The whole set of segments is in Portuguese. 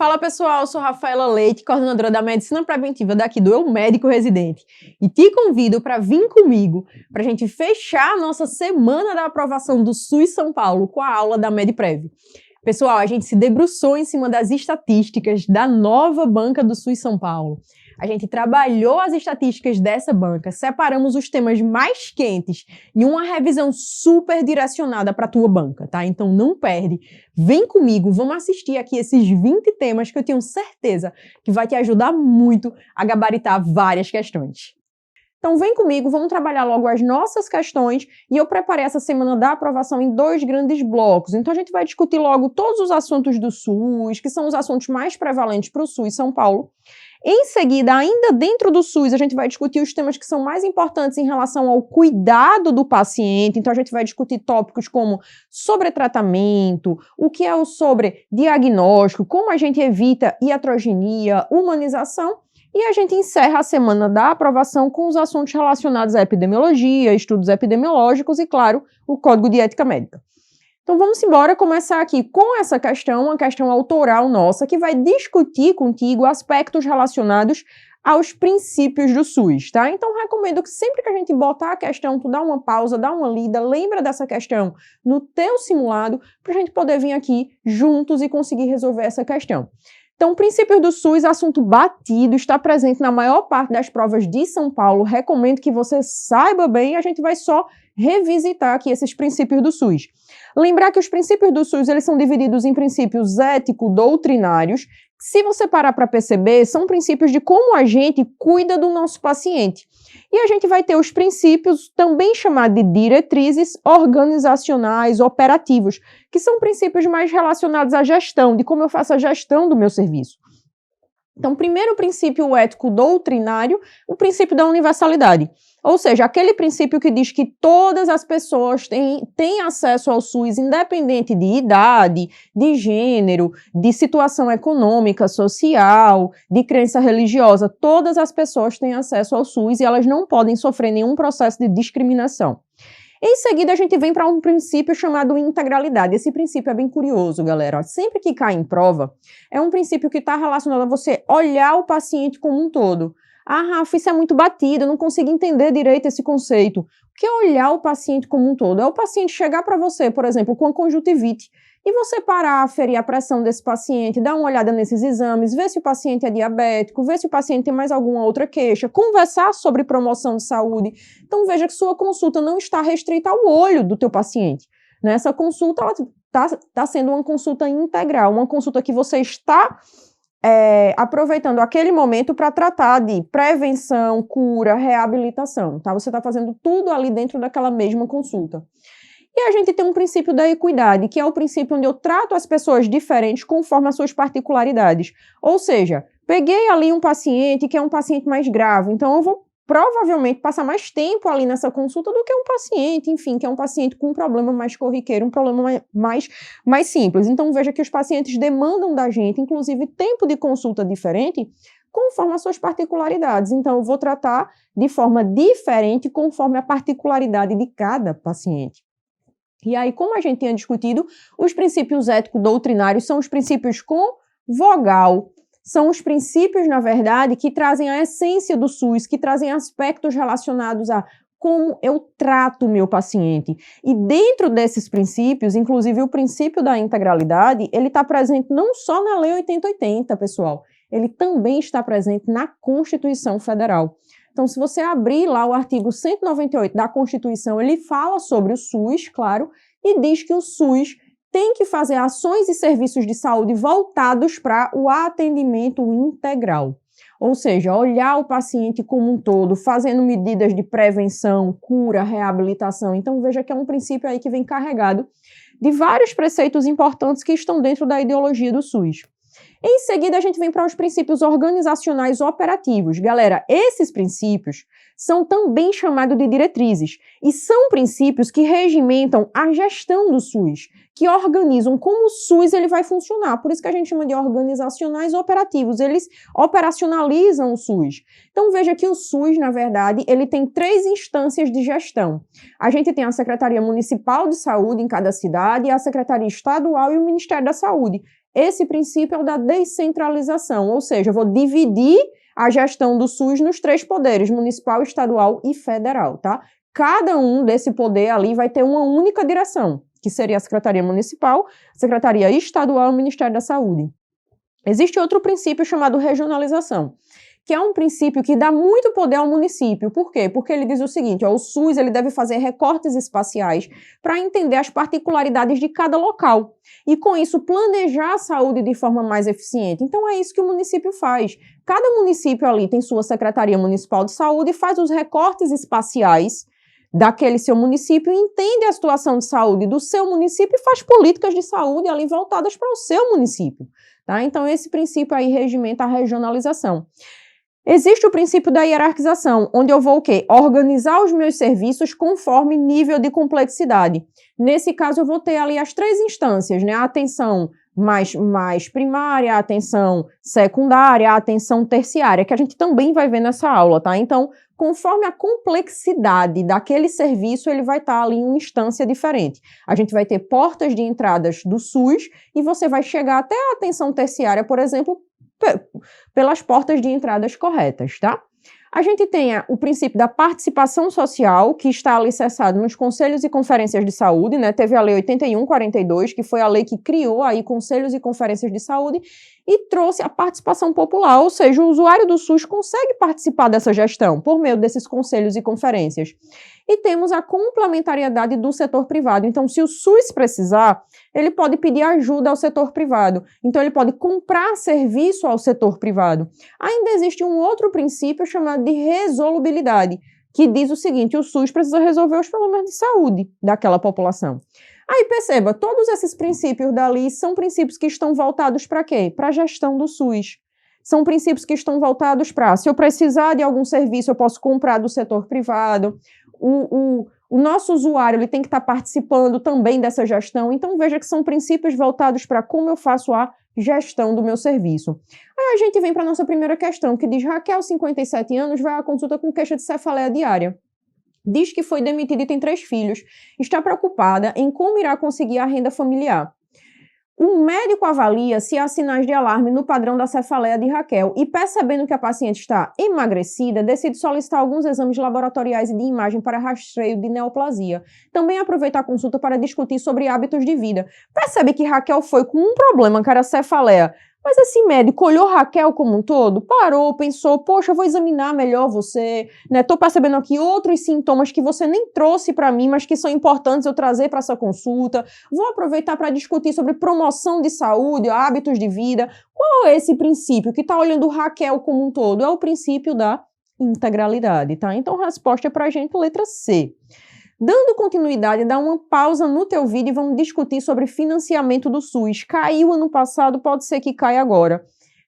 Fala pessoal, eu sou Rafaela Leite, coordenadora da Medicina Preventiva daqui do Eu Médico Residente, e te convido para vir comigo para a gente fechar a nossa semana da aprovação do SUS São Paulo com a aula da MedPrev. Pessoal, a gente se debruçou em cima das estatísticas da nova banca do SUS São Paulo. A gente trabalhou as estatísticas dessa banca, separamos os temas mais quentes em uma revisão super direcionada para a tua banca, tá? Então não perde, vem comigo, vamos assistir aqui esses 20 temas que eu tenho certeza que vai te ajudar muito a gabaritar várias questões. Então vem comigo, vamos trabalhar logo as nossas questões e eu preparei essa semana da aprovação em 2 grandes blocos. Então a gente vai discutir logo todos os assuntos do SUS, que são os assuntos mais prevalentes para o SUS São Paulo. Em seguida, ainda dentro do SUS, a gente vai discutir os temas que são mais importantes em relação ao cuidado do paciente. Então a gente vai discutir tópicos como sobretratamento, o que é o sobrediagnóstico, como a gente evita iatrogenia, humanização. E a gente encerra a semana da aprovação com os assuntos relacionados à epidemiologia, estudos epidemiológicos e, claro, o Código de Ética Médica. Então vamos embora começar aqui com essa questão, uma questão autoral nossa, que vai discutir contigo aspectos relacionados aos princípios do SUS, tá? Então recomendo que sempre que a gente botar a questão, tu dá uma pausa, dá uma lida, lembra dessa questão no teu simulado, para a gente poder vir aqui juntos e conseguir resolver essa questão. Então, princípios do SUS, assunto batido, está presente na maior parte das provas de São Paulo. Recomendo que você saiba bem, a gente vai só revisitar aqui esses princípios do SUS. Lembrar que os princípios do SUS, eles são divididos em princípios ético-doutrinários. Se você parar para perceber, são princípios de como a gente cuida do nosso paciente. E a gente vai ter os princípios, também chamados de diretrizes organizacionais operativos, que são princípios mais relacionados à gestão, de como eu faço a gestão do meu serviço. Então, primeiro princípio ético doutrinário, o princípio da universalidade. Ou seja, aquele princípio que diz que todas as pessoas têm acesso ao SUS, independente de idade, de gênero, de situação econômica, social, de crença religiosa. Todas as pessoas têm acesso ao SUS e elas não podem sofrer nenhum processo de discriminação. Em seguida, a gente vem para um princípio chamado integralidade. Esse princípio é bem curioso, galera. Sempre que cai em prova, é um princípio que está relacionado a você olhar o paciente como um todo. Ah, Rafa, isso é muito batido, eu não consigo entender direito esse conceito. O que é olhar o paciente como um todo? É o paciente chegar para você, por exemplo, com a conjuntivite, e você parar, aferir a pressão desse paciente, dar uma olhada nesses exames, ver se o paciente é diabético, ver se o paciente tem mais alguma outra queixa, conversar sobre promoção de saúde. Então veja que sua consulta não está restrita ao olho do teu paciente. Essa consulta está sendo uma consulta integral, uma consulta que você está aproveitando aquele momento para tratar de prevenção, cura, reabilitação, tá? Você está fazendo tudo ali dentro daquela mesma consulta. E a gente tem um princípio da equidade, que é o princípio onde eu trato as pessoas diferentes conforme as suas particularidades. Ou seja, peguei ali um paciente que é um paciente mais grave, então eu vou provavelmente passar mais tempo ali nessa consulta do que um paciente, enfim, que é um paciente com um problema mais corriqueiro, um problema mais simples. Então veja que os pacientes demandam da gente, inclusive, tempo de consulta diferente, conforme as suas particularidades. Então eu vou tratar de forma diferente conforme a particularidade de cada paciente. E aí, como a gente tinha discutido, os princípios ético-doutrinários são os princípios com vogal. São os princípios, na verdade, que trazem a essência do SUS, que trazem aspectos relacionados a como eu trato o meu paciente. E dentro desses princípios, inclusive o princípio da integralidade, ele está presente não só na Lei 8080, pessoal, ele também está presente na Constituição Federal. Então, se você abrir lá o artigo 198 da Constituição, ele fala sobre o SUS, claro, e diz que o SUS tem que fazer ações e serviços de saúde voltados para o atendimento integral. Ou seja, olhar o paciente como um todo, fazendo medidas de prevenção, cura, reabilitação. Então, veja que é um princípio aí que vem carregado de vários preceitos importantes que estão dentro da ideologia do SUS. Em seguida, a gente vem para os princípios organizacionais operativos. Galera, esses princípios são também chamados de diretrizes e são princípios que regimentam a gestão do SUS, que organizam como o SUS ele vai funcionar. Por isso que a gente chama de organizacionais operativos. Eles operacionalizam o SUS. Então, veja que o SUS, na verdade, ele tem 3 instâncias de gestão. A gente tem a Secretaria Municipal de Saúde em cada cidade, a Secretaria Estadual e o Ministério da Saúde. Esse princípio é o da descentralização, ou seja, eu vou dividir a gestão do SUS nos 3 poderes, municipal, estadual e federal, tá? Cada um desse poder ali vai ter uma única direção, que seria a Secretaria Municipal, a Secretaria Estadual e o Ministério da Saúde. Existe outro princípio chamado regionalização, que é um princípio que dá muito poder ao município. Por quê? Porque ele diz o seguinte, ó, o SUS ele deve fazer recortes espaciais para entender as particularidades de cada local e, com isso, planejar a saúde de forma mais eficiente. Então, é isso que o município faz. Cada município ali tem sua Secretaria Municipal de Saúde e faz os recortes espaciais daquele seu município, entende a situação de saúde do seu município e faz políticas de saúde ali voltadas para o seu município. Tá? Então, esse princípio aí regimenta a regionalização. Existe o princípio da hierarquização, onde eu vou o quê? Organizar os meus serviços conforme nível de complexidade. Nesse caso, eu vou ter ali as 3 instâncias, né? A atenção mais primária, a atenção secundária, a atenção terciária, que a gente também vai ver nessa aula, tá? Então, conforme a complexidade daquele serviço, ele vai estar ali em uma instância diferente. A gente vai ter portas de entradas do SUS e você vai chegar até a atenção terciária, por exemplo, pelas portas de entradas corretas, tá? A gente tem o princípio da participação social, que está alicerçado nos conselhos e conferências de saúde, né? Teve a Lei 8142, que foi a lei que criou aí conselhos e conferências de saúde e trouxe a participação popular, ou seja, o usuário do SUS consegue participar dessa gestão por meio desses conselhos e conferências. E temos a complementariedade do setor privado. Então, se o SUS precisar, ele pode pedir ajuda ao setor privado. Então, ele pode comprar serviço ao setor privado. Ainda existe um outro princípio chamado de resolubilidade, que diz o seguinte, o SUS precisa resolver os problemas de saúde daquela população. Aí perceba, todos esses princípios dali são princípios que estão voltados para quê? Para a gestão do SUS. São princípios que estão voltados para, se eu precisar de algum serviço, eu posso comprar do setor privado. O nosso usuário ele tem que estar participando também dessa gestão. Então, veja que são princípios voltados para como eu faço a gestão do meu serviço. Aí a gente vem para a nossa primeira questão, que diz, Raquel, 57 anos, vai à consulta com queixa de cefaleia diária. Diz que foi demitida e tem 3 filhos. Está preocupada em como irá conseguir a renda familiar. O médico avalia se há sinais de alarme no padrão da cefaleia de Raquel e, percebendo que a paciente está emagrecida, decide solicitar alguns exames laboratoriais e de imagem para rastreio de neoplasia. Também aproveita a consulta para discutir sobre hábitos de vida. Percebe que Raquel foi com um problema, que era a cefaleia. Mas esse médico olhou Raquel como um todo, parou, pensou, poxa, eu vou examinar melhor você, né? Tô percebendo aqui outros sintomas que você nem trouxe para mim, mas que são importantes eu trazer para essa consulta. Vou aproveitar para discutir sobre promoção de saúde, hábitos de vida. Qual é esse princípio que está olhando Raquel como um todo? É o princípio da integralidade, tá? Então, a resposta é para a gente, letra C. Dando continuidade, dá uma pausa no teu vídeo e vamos discutir sobre financiamento do SUS. Caiu ano passado, pode ser que caia agora.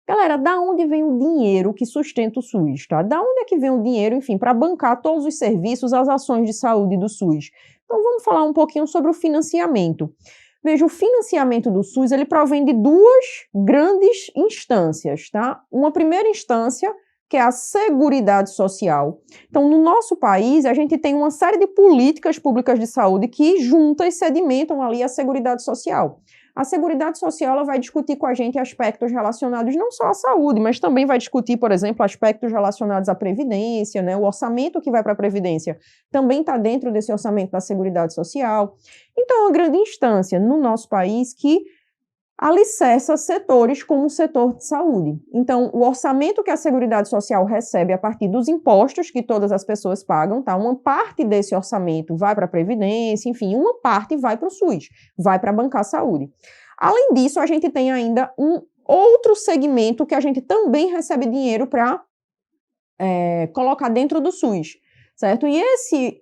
Galera, da onde vem o dinheiro que sustenta o SUS, tá? Da onde é que vem o dinheiro, enfim, para bancar todos os serviços, as ações de saúde do SUS? Então, vamos falar um pouquinho sobre o financiamento. Veja, o financiamento do SUS, ele provém de 2 grandes instâncias, tá? Uma primeira instância, que é a Seguridade Social. Então, no nosso país, a gente tem uma série de políticas públicas de saúde que juntas sedimentam ali a Seguridade Social. A Seguridade Social ela vai discutir com a gente aspectos relacionados não só à saúde, mas também vai discutir, por exemplo, aspectos relacionados à Previdência, né? O orçamento que vai para a Previdência também está dentro desse orçamento da Seguridade Social. Então, é uma grande instância no nosso país que alicerça setores como o setor de saúde. Então, o orçamento que a Seguridade Social recebe a partir dos impostos que todas as pessoas pagam, tá? Uma parte desse orçamento vai para a Previdência, enfim, uma parte vai para o SUS, vai para bancar a saúde. Além disso, a gente tem ainda um outro segmento que a gente também recebe dinheiro para colocar dentro do SUS, certo? E esse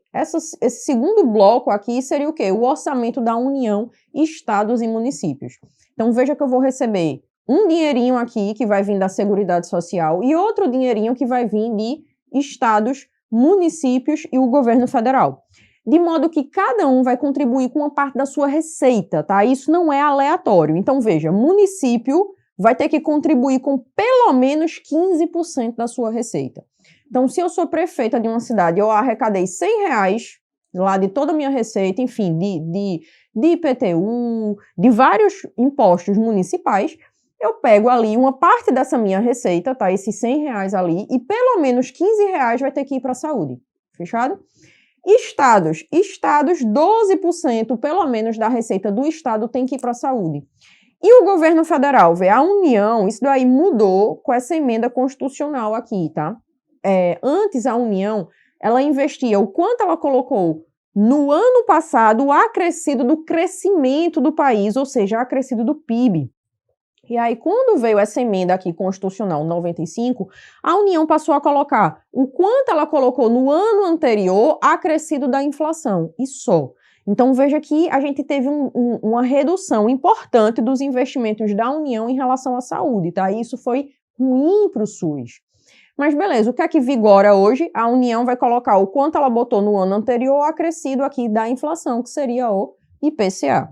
segundo bloco aqui seria o quê? O orçamento da União, estados e municípios. Então, veja que eu vou receber um dinheirinho aqui que vai vir da Seguridade Social e outro dinheirinho que vai vir de estados, municípios e o governo federal. De modo que cada um vai contribuir com uma parte da sua receita, tá? Isso não é aleatório. Então, veja, município vai ter que contribuir com pelo menos 15% da sua receita. Então, se eu sou prefeita de uma cidade e eu arrecadei R$100 lá de toda a minha receita, enfim, de IPTU, de vários impostos municipais, eu pego ali uma parte dessa minha receita, tá? Esses R$ 100 ali, e pelo menos R$ 15 vai ter que ir para a saúde. Fechado? Estados, 12% pelo menos da receita do estado tem que ir para a saúde. E o governo federal, a União, isso daí mudou com essa emenda constitucional aqui, tá? Antes a União, ela investia o quanto ela colocou no ano passado acrescido do crescimento do país, ou seja, acrescido do PIB. E aí, quando veio essa emenda aqui constitucional 95, a União passou a colocar o quanto ela colocou no ano anterior acrescido da inflação, e só. Então, veja que a gente teve uma redução importante dos investimentos da União em relação à saúde, tá? E isso foi ruim para o SUS. Mas beleza, o que é que vigora hoje? A União vai colocar o quanto ela botou no ano anterior acrescido aqui da inflação, que seria o IPCA.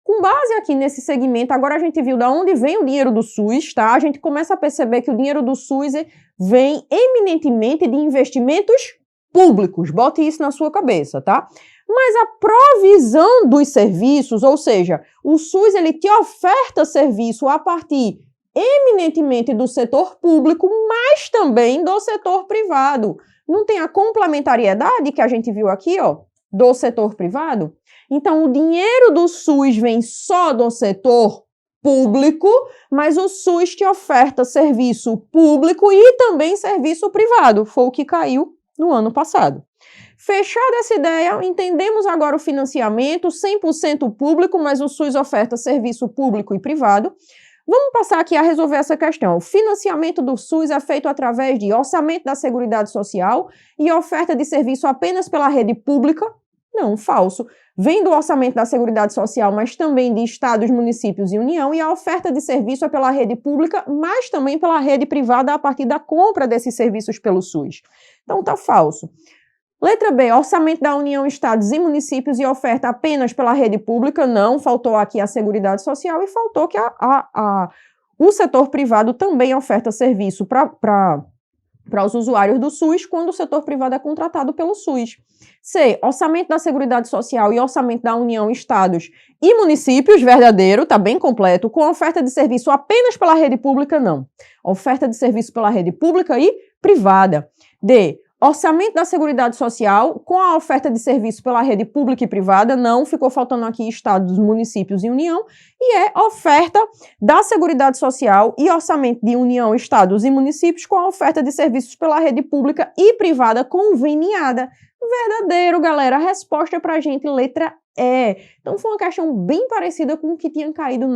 Com base aqui nesse segmento, agora a gente viu de onde vem o dinheiro do SUS, tá? A gente começa a perceber que o dinheiro do SUS vem eminentemente de investimentos públicos. Bote isso na sua cabeça, tá? Mas a provisão dos serviços, ou seja, o SUS ele te oferta serviço a partir eminentemente do setor público, mas também do setor privado. Não tem a complementariedade que a gente viu aqui, ó, do setor privado? Então, o dinheiro do SUS vem só do setor público, mas o SUS te oferta serviço público e também serviço privado. Foi o que caiu no ano passado. Fechada essa ideia, entendemos agora o financiamento 100% público, mas o SUS oferta serviço público e privado. Vamos passar aqui a resolver essa questão. O financiamento do SUS é feito através de orçamento da Seguridade Social e oferta de serviço apenas pela rede pública? Não, falso. Vem do orçamento da Seguridade Social, mas também de estados, municípios e União, e a oferta de serviço é pela rede pública, mas também pela rede privada a partir da compra desses serviços pelo SUS. Então, tá falso. Letra B, orçamento da União, estados e municípios e oferta apenas pela rede pública? Não, faltou aqui a Seguridade Social e faltou que o setor privado também oferta serviço para os usuários do SUS quando o setor privado é contratado pelo SUS. C, orçamento da Seguridade Social e orçamento da União, estados e municípios, verdadeiro, tá bem completo, com oferta de serviço apenas pela rede pública? Não. Oferta de serviço pela rede pública e privada. D, orçamento da Seguridade Social com a oferta de serviço pela rede pública e privada? Não, ficou faltando aqui estados, municípios e União. E é oferta da Seguridade Social e orçamento de União, estados e municípios com a oferta de serviços pela rede pública e privada conveniada. Verdadeiro, galera. A resposta pra gente, letra E. Então, foi uma questão bem parecida com o que tinha caído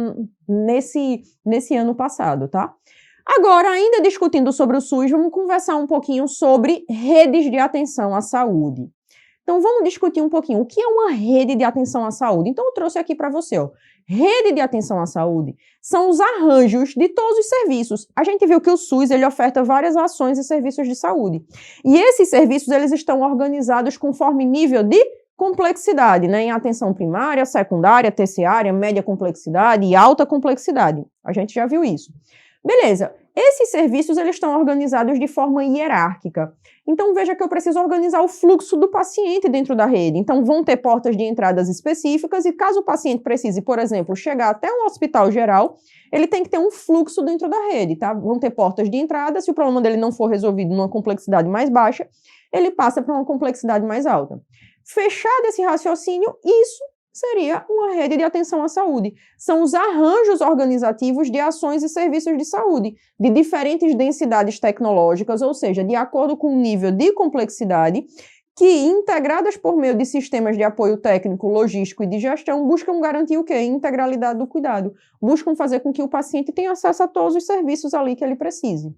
nesse ano passado, tá? Agora, ainda discutindo sobre o SUS, vamos conversar um pouquinho sobre redes de atenção à saúde. Então, vamos discutir um pouquinho o que é uma rede de atenção à saúde. Então, eu trouxe aqui para você, ó. Rede de atenção à saúde são os arranjos de todos os serviços. A gente viu que o SUS, ele oferta várias ações e serviços de saúde. E esses serviços, eles estão organizados conforme nível de complexidade, né? Em atenção primária, secundária, terciária, média complexidade e alta complexidade. A gente já viu isso. Beleza, esses serviços eles estão organizados de forma hierárquica. Então veja que eu preciso organizar o fluxo do paciente dentro da rede. Então vão ter portas de entradas específicas e caso o paciente precise, por exemplo, chegar até um hospital geral, ele tem que ter um fluxo dentro da rede, tá? Vão ter portas de entrada, se o problema dele não for resolvido numa complexidade mais baixa, ele passa para uma complexidade mais alta. Fechado esse raciocínio, isso seria uma rede de atenção à saúde. São os arranjos organizativos de ações e serviços de saúde, de diferentes densidades tecnológicas, ou seja, de acordo com o nível de complexidade, que, integradas por meio de sistemas de apoio técnico, logístico e de gestão, buscam garantir o quê? A integralidade do cuidado. Buscam fazer com que o paciente tenha acesso a todos os serviços ali que ele precise.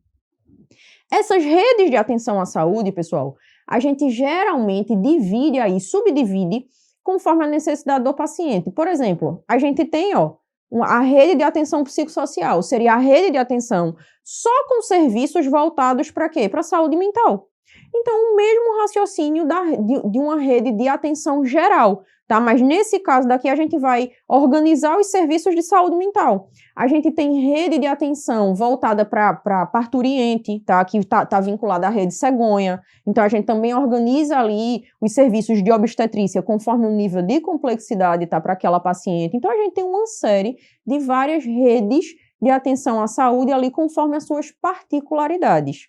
Essas redes de atenção à saúde, pessoal, a gente geralmente divide aí, subdivide, conforme a necessidade do paciente. Por exemplo, a gente tem a rede de atenção psicossocial, seria a rede de atenção só com serviços voltados para quê? Para a saúde mental. Então, o mesmo raciocínio de uma rede de atenção geral, tá? Mas nesse caso daqui a gente vai organizar os serviços de saúde mental. A gente tem rede de atenção voltada para parturiente, tá? Que tá vinculada à rede cegonha. Então a gente também organiza ali os serviços de obstetrícia conforme o nível de complexidade, tá? Para aquela paciente. Então a gente tem uma série de várias redes de atenção à saúde ali conforme as suas particularidades.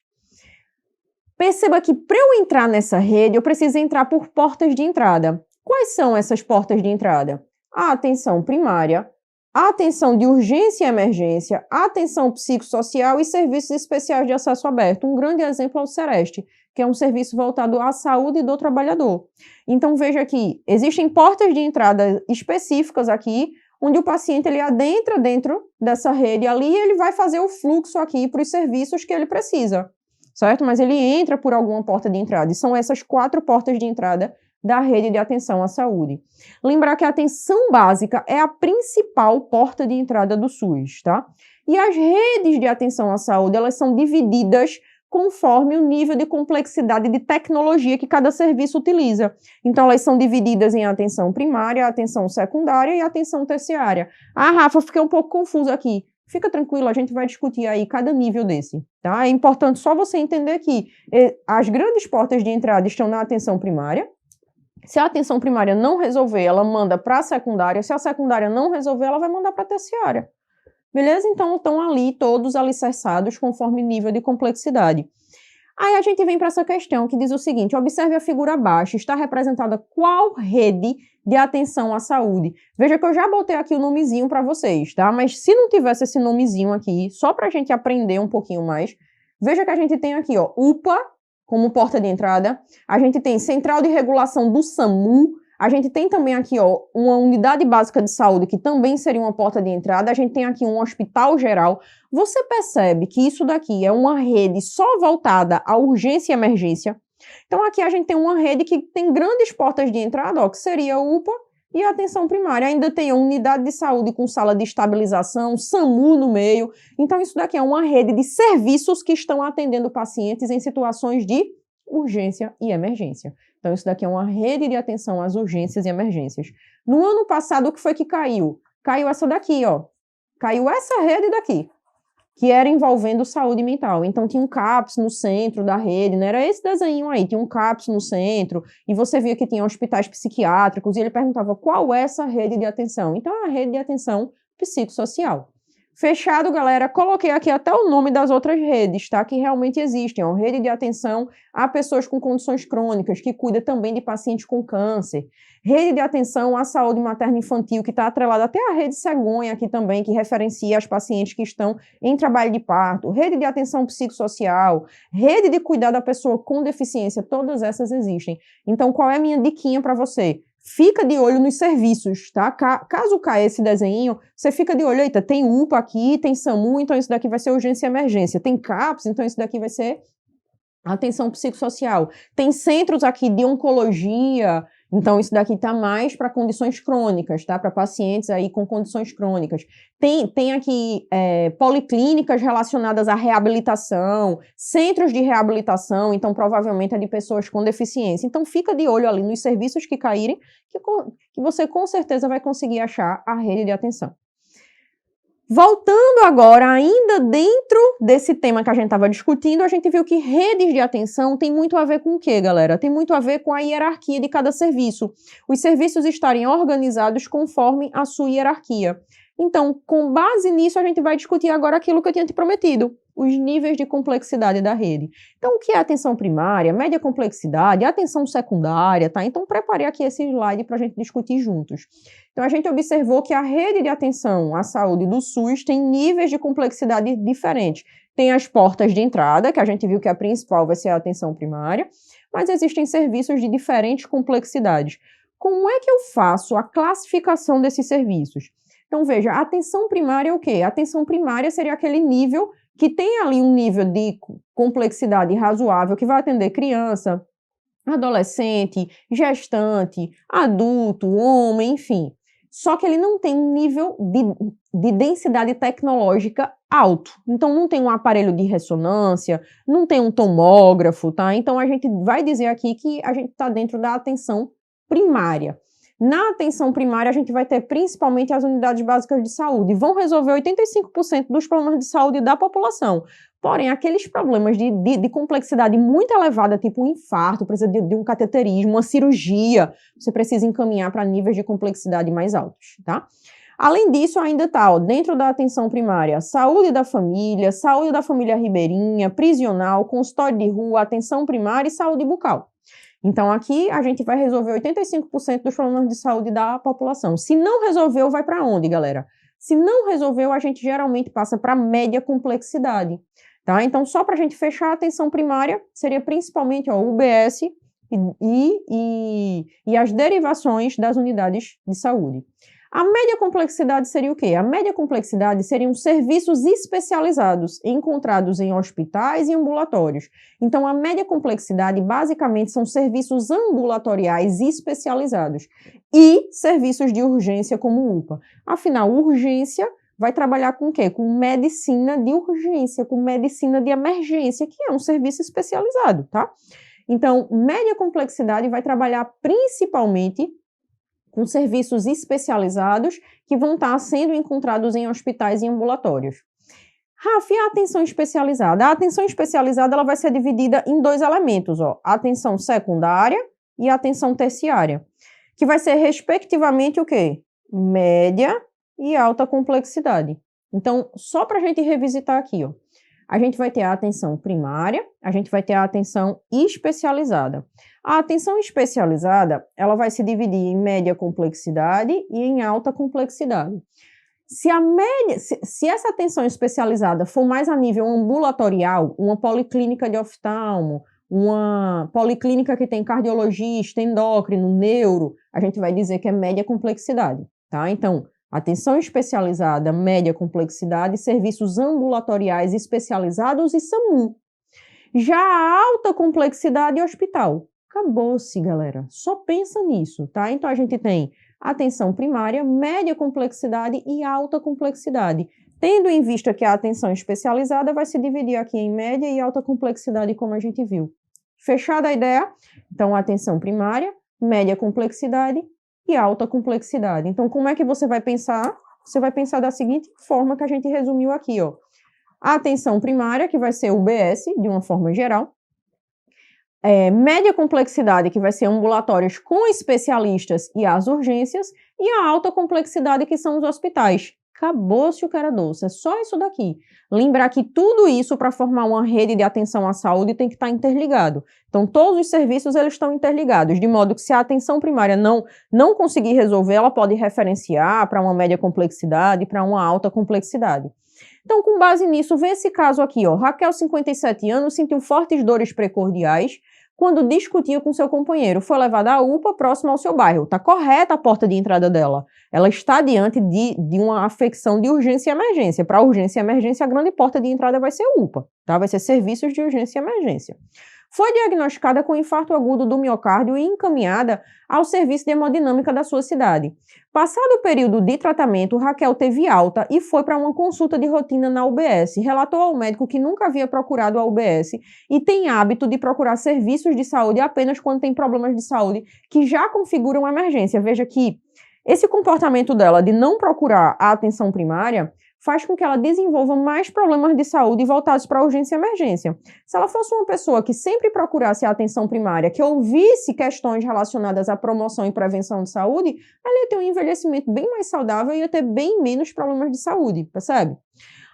Perceba que para eu entrar nessa rede, eu preciso entrar por portas de entrada. Quais são essas portas de entrada? A atenção primária, a atenção de urgência e emergência, a atenção psicossocial e serviços especiais de acesso aberto. Um grande exemplo é o Sereste, que é um serviço voltado à saúde do trabalhador. Então veja que existem portas de entrada específicas aqui, onde o paciente ele adentra dentro dessa rede ali e ele vai fazer o fluxo aqui para os serviços que ele precisa, certo? Mas ele entra por alguma porta de entrada, e são essas 4 portas de entrada da rede de atenção à saúde. Lembrar que a atenção básica é a principal porta de entrada do SUS, tá? E as redes de atenção à saúde, elas são divididas conforme o nível de complexidade de tecnologia que cada serviço utiliza. Então, elas são divididas em atenção primária, atenção secundária e atenção terciária. Ah, Rafa, fiquei um pouco confusa aqui. Fica tranquilo, a gente vai discutir aí cada nível desse, tá? É importante só você entender que as grandes portas de entrada estão na atenção primária. Se a atenção primária não resolver, ela manda para a secundária. Se a secundária não resolver, ela vai mandar para a terciária. Beleza? Então, estão ali todos alicerçados conforme nível de complexidade. Aí a gente vem para essa questão que diz o seguinte: observe a figura abaixo, está representada qual rede de atenção à saúde? Veja que eu já botei aqui o nomezinho para vocês, tá? Mas se não tivesse esse nomezinho aqui, só para a gente aprender um pouquinho mais, veja que a gente tem aqui, ó, UPA como porta de entrada, a gente tem Central de Regulação do SAMU, a gente tem também aqui, ó, uma unidade básica de saúde, que também seria uma porta de entrada. A gente tem aqui um hospital geral. Você percebe que isso daqui é uma rede só voltada à urgência e emergência. Então, aqui a gente tem uma rede que tem grandes portas de entrada, ó, que seria a UPA e a atenção primária. Ainda tem a unidade de saúde com sala de estabilização, SAMU no meio. Então, isso daqui é uma rede de serviços que estão atendendo pacientes em situações de urgência e emergência. Então, isso daqui é uma rede de atenção às urgências e emergências. No ano passado, o que foi que caiu? Caiu essa daqui, ó. Caiu essa rede daqui, que era envolvendo saúde mental. Então, tinha um CAPS no centro da rede, né? Era esse desenho aí, tinha um CAPS no centro, e você via que tinha hospitais psiquiátricos, e ele perguntava qual é essa rede de atenção. Então, é a rede de atenção psicossocial. Fechado, galera, coloquei aqui até o nome das outras redes, tá? Que realmente existem, ó. Rede de atenção a pessoas com condições crônicas, que cuida também de pacientes com câncer. Rede de atenção à saúde materno-infantil, que está atrelada até a rede cegonha aqui também, que referencia as pacientes que estão em trabalho de parto. Rede de atenção psicossocial, rede de cuidar da pessoa com deficiência, todas essas existem. Então, qual é a minha diquinha para você? Fica de olho nos serviços, tá? Caso caia esse desenho, você fica de olho, eita, tem UPA aqui, tem SAMU, então isso daqui vai ser urgência e emergência. Tem CAPS, então isso daqui vai ser atenção psicossocial. Tem centros aqui de oncologia, então isso daqui tá mais para condições crônicas, tá? Para pacientes aí com condições crônicas. Tem aqui policlínicas relacionadas à reabilitação, centros de reabilitação, então provavelmente é de pessoas com deficiência. Então fica de olho ali nos serviços que caírem, que você com certeza vai conseguir achar a rede de atenção. Voltando agora, ainda dentro desse tema que a gente estava discutindo, a gente viu que redes de atenção tem muito a ver com o quê, galera? Tem muito a ver com a hierarquia de cada serviço. Os serviços estarem organizados conforme a sua hierarquia. Então, com base nisso, a gente vai discutir agora aquilo que eu tinha te prometido, os níveis de complexidade da rede. Então, o que é atenção primária, média complexidade, atenção secundária, tá? Então, preparei aqui esse slide para a gente discutir juntos. Então, a gente observou que a rede de atenção à saúde do SUS tem níveis de complexidade diferentes. Tem as portas de entrada, que a gente viu que a principal vai ser a atenção primária, mas existem serviços de diferentes complexidades. Como é que eu faço a classificação desses serviços? Então, veja, a atenção primária é o quê? A atenção primária seria aquele nível que tem ali um nível de complexidade razoável, que vai atender criança, adolescente, gestante, adulto, homem, enfim. Só que ele não tem um nível de densidade tecnológica alto. Então, não tem um aparelho de ressonância, não tem um tomógrafo, tá? Então, a gente vai dizer aqui que a gente está dentro da atenção primária. Na atenção primária, a gente vai ter principalmente as unidades básicas de saúde. Vão resolver 85% dos problemas de saúde da população. Porém, aqueles problemas de complexidade muito elevada, tipo um infarto, precisa de um cateterismo, uma cirurgia, você precisa encaminhar para níveis de complexidade mais altos, tá? Além disso, ainda está dentro da atenção primária, saúde da família ribeirinha, prisional, consultório de rua, atenção primária e saúde bucal. Então, aqui a gente vai resolver 85% dos problemas de saúde da população. Se não resolveu, vai para onde, galera? Se não resolveu, a gente geralmente passa para média complexidade, tá? Então, só para a gente fechar a atenção primária, seria principalmente o UBS e as derivações das unidades de saúde. A média complexidade seria o quê? A média complexidade seriam serviços especializados encontrados em hospitais e ambulatórios. Então, a média complexidade basicamente são serviços ambulatoriais especializados e serviços de urgência como UPA. Afinal, urgência vai trabalhar com o quê? Com medicina de urgência, com medicina de emergência, que é um serviço especializado, tá? Então, média complexidade vai trabalhar principalmente com serviços especializados que vão estar sendo encontrados em hospitais e ambulatórios. Rafa, e a atenção especializada? A atenção especializada ela vai ser dividida em dois elementos, a atenção secundária e a atenção terciária, que vai ser respectivamente o quê? Média e alta complexidade. Então, só para a gente revisitar aqui, a gente vai ter a atenção primária, a gente vai ter a atenção especializada. A atenção especializada, ela vai se dividir em média complexidade e em alta complexidade. Se essa atenção especializada for mais a nível ambulatorial, uma policlínica de oftalmo, uma policlínica que tem cardiologista, endócrino, neuro, a gente vai dizer que é média complexidade, tá? Então, atenção especializada, média complexidade, serviços ambulatoriais especializados e SAMU. Já a alta complexidade é hospital. Acabou-se, galera. Só pensa nisso, tá? Então, a gente tem atenção primária, média complexidade e alta complexidade. Tendo em vista que a atenção especializada vai se dividir aqui em média e alta complexidade, como a gente viu. Fechada a ideia? Então, atenção primária, média complexidade e alta complexidade. Então, como é que você vai pensar? Você vai pensar da seguinte forma que a gente resumiu aqui, A atenção primária, que vai ser o UBS, de uma forma geral. Média complexidade, que vai ser ambulatórios com especialistas e as urgências. E a alta complexidade, que são os hospitais. Acabou-se o que era doce, é só isso daqui. Lembrar que tudo isso, para formar uma rede de atenção à saúde, tem que estar interligado. Então, todos os serviços eles estão interligados, de modo que se a atenção primária não conseguir resolver, ela pode referenciar para uma média complexidade, para uma alta complexidade. Então, com base nisso, vê esse caso aqui, Raquel, 57 anos, sentiu fortes dores precordiais quando discutia com seu companheiro. Foi levada à UPA próximo ao seu bairro. Está correta a porta de entrada dela. Ela está diante de uma afecção de urgência e emergência. Para urgência e emergência, a grande porta de entrada vai ser UPA, tá? Vai ser serviços de urgência e emergência. Foi diagnosticada com infarto agudo do miocárdio e encaminhada ao serviço de hemodinâmica da sua cidade. Passado o período de tratamento, Raquel teve alta e foi para uma consulta de rotina na UBS. Relatou ao médico que nunca havia procurado a UBS e tem hábito de procurar serviços de saúde apenas quando tem problemas de saúde que já configuram emergência. Veja que esse comportamento dela de não procurar a atenção primária faz com que ela desenvolva mais problemas de saúde voltados para a urgência e emergência. Se ela fosse uma pessoa que sempre procurasse a atenção primária, que ouvisse questões relacionadas à promoção e prevenção de saúde, ela ia ter um envelhecimento bem mais saudável e ia ter bem menos problemas de saúde, percebe?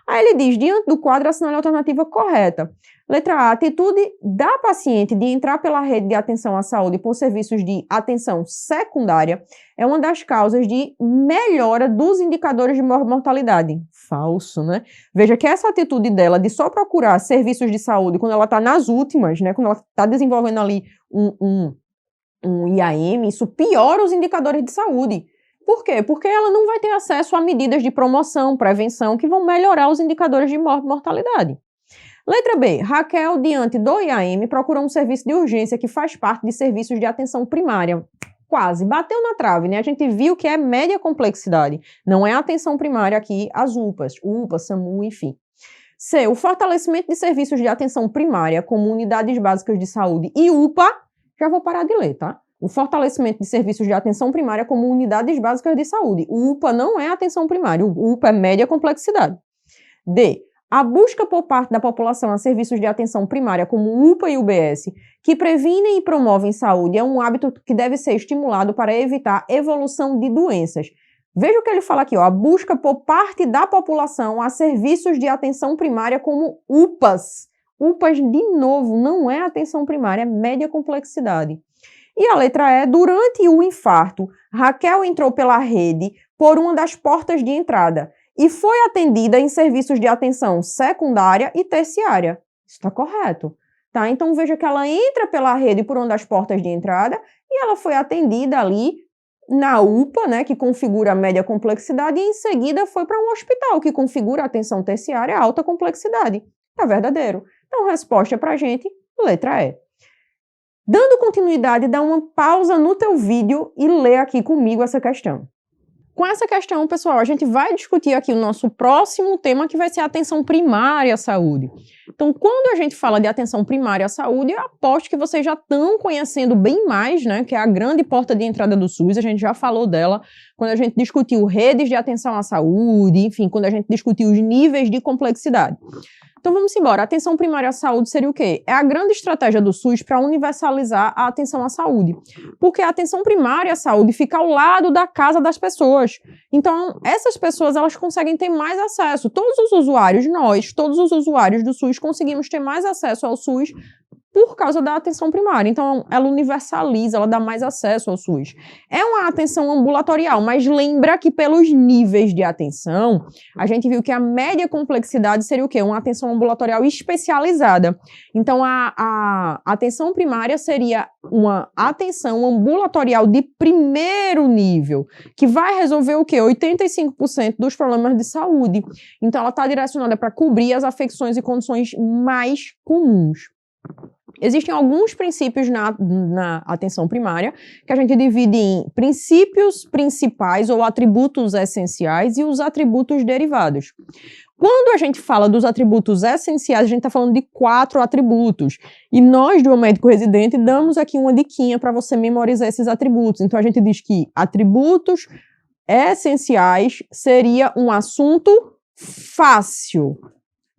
Aí ele diz, diante do quadro, assinale a alternativa correta. Letra A, a atitude da paciente de entrar pela rede de atenção à saúde por serviços de atenção secundária é uma das causas de melhora dos indicadores de mortalidade. Falso, né? Veja que essa atitude dela de só procurar serviços de saúde quando ela está nas últimas, né? Quando ela está desenvolvendo ali um IAM, isso piora os indicadores de saúde. Por quê? Porque ela não vai ter acesso a medidas de promoção, prevenção, que vão melhorar os indicadores de mortalidade. Letra B. Raquel, diante do IAM, procurou um serviço de urgência que faz parte de serviços de atenção primária. Quase. Bateu na trave, né? A gente viu que é média complexidade. Não é atenção primária aqui, as UPAs. UPA, SAMU, enfim. C. O fortalecimento de serviços de atenção primária, como unidades básicas de saúde e UPA, já vou parar de ler, tá? o fortalecimento de serviços de atenção primária como unidades básicas de saúde. O UPA não é atenção primária, o UPA é média complexidade. D. A busca por parte da população a serviços de atenção primária, como UPA e UBS, que previnem e promovem saúde, é um hábito que deve ser estimulado para evitar evolução de doenças. Veja o que ele fala aqui, ó, a busca por parte da população a serviços de atenção primária, como UPAs. UPAs, de novo, não é atenção primária, é média complexidade. E a letra E, durante o infarto, Raquel entrou pela rede por uma das portas de entrada e foi atendida em serviços de atenção secundária e terciária. Isso está correto, tá? Então, veja que ela entra pela rede por uma das portas de entrada e ela foi atendida ali na UPA, né, que configura a média complexidade, e em seguida foi para um hospital, que configura a atenção terciária alta complexidade. É verdadeiro. Então, resposta para a gente, letra E. Dando continuidade, dá uma pausa no teu vídeo e lê aqui comigo essa questão. Com essa questão, pessoal, a gente vai discutir aqui o nosso próximo tema, que vai ser a atenção primária à saúde. Então, quando a gente fala de atenção primária à saúde, eu aposto que vocês já estão conhecendo bem mais, né, que é a grande porta de entrada do SUS, a gente já falou dela quando a gente discutiu redes de atenção à saúde, enfim, quando a gente discutiu os níveis de complexidade. Então vamos embora, a atenção primária à saúde seria o quê? É a grande estratégia do SUS para universalizar a atenção à saúde, porque a atenção primária à saúde fica ao lado da casa das pessoas. Então essas pessoas, elas conseguem ter mais acesso, todos os usuários, todos os usuários do SUS conseguimos ter mais acesso ao SUS por causa da atenção primária. Então, ela universaliza, ela dá mais acesso ao SUS. É uma atenção ambulatorial, mas lembra que pelos níveis de atenção, a gente viu que a média complexidade seria o quê? Uma atenção ambulatorial especializada. Então, a atenção primária seria uma atenção ambulatorial de primeiro nível, que vai resolver o quê? 85% dos problemas de saúde. Então, ela está direcionada para cobrir as afecções e condições mais comuns. Existem alguns princípios na atenção primária que a gente divide em princípios principais ou atributos essenciais e os atributos derivados. Quando a gente fala dos atributos essenciais, a gente está falando de 4 atributos. E nós, do médico residente, damos aqui uma diquinha para você memorizar esses atributos. Então, a gente diz que atributos essenciais seria um assunto fácil.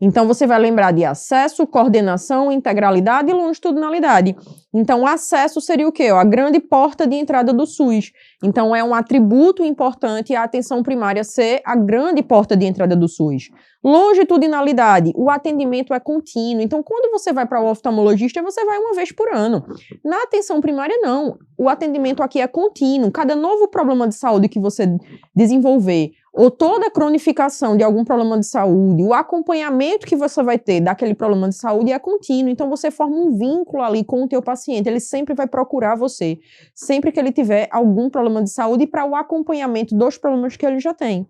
Então, você vai lembrar de acesso, coordenação, integralidade e longitudinalidade. Então, acesso seria o quê? A grande porta de entrada do SUS. Então, é um atributo importante a atenção primária ser a grande porta de entrada do SUS. Longitudinalidade, o atendimento é contínuo. Então, quando você vai para o oftalmologista, você vai uma vez por ano. Na atenção primária, não. O atendimento aqui é contínuo. Cada novo problema de saúde que você desenvolver, ou toda cronificação de algum problema de saúde, o acompanhamento que você vai ter daquele problema de saúde é contínuo. Então, você forma um vínculo ali com o teu paciente. Ele sempre vai procurar você, sempre que ele tiver algum problema de saúde, para o acompanhamento dos problemas que ele já tem.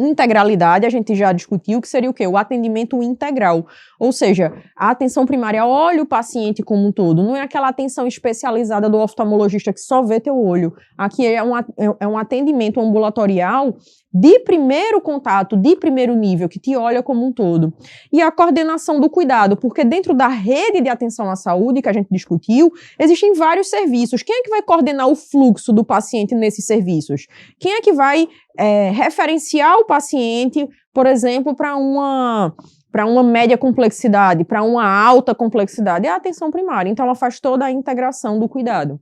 Integralidade, a gente já discutiu, que seria o quê? O atendimento integral. Ou seja, a atenção primária olha o paciente como um todo. Não é aquela atenção especializada do oftalmologista que só vê teu olho. Aqui é um atendimento ambulatorial de primeiro contato, de primeiro nível, que te olha como um todo. E a coordenação do cuidado, porque dentro da rede de atenção à saúde que a gente discutiu, existem vários serviços. Quem é que vai coordenar o fluxo do paciente nesses serviços? Quem é que vai referenciar o paciente, por exemplo, para uma média complexidade, para uma alta complexidade? É a atenção primária. Então, ela faz toda a integração do cuidado.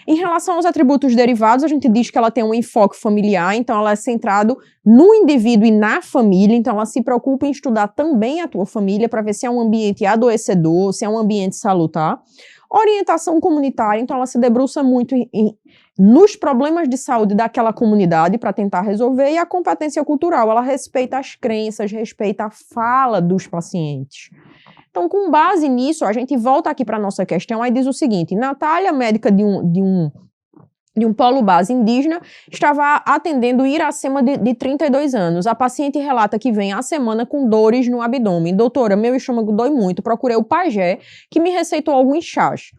Em relação aos atributos derivados, a gente diz que ela tem um enfoque familiar, então ela é centrado no indivíduo e na família, então ela se preocupa em estudar também a tua família para ver se é um ambiente adoecedor, se é um ambiente salutar. Orientação comunitária, então ela se debruça muito nos problemas de saúde daquela comunidade para tentar resolver, e a competência cultural, ela respeita as crenças, respeita a fala dos pacientes. Então, com base nisso, a gente volta aqui para a nossa questão, aí diz o seguinte: Natália, médica de um de um polo base indígena, estava atendendo Iracema de 32 anos. A paciente relata que vem à semana com dores no abdômen. Doutora, meu estômago dói muito. Procurei o pajé, que me receitou alguns chás.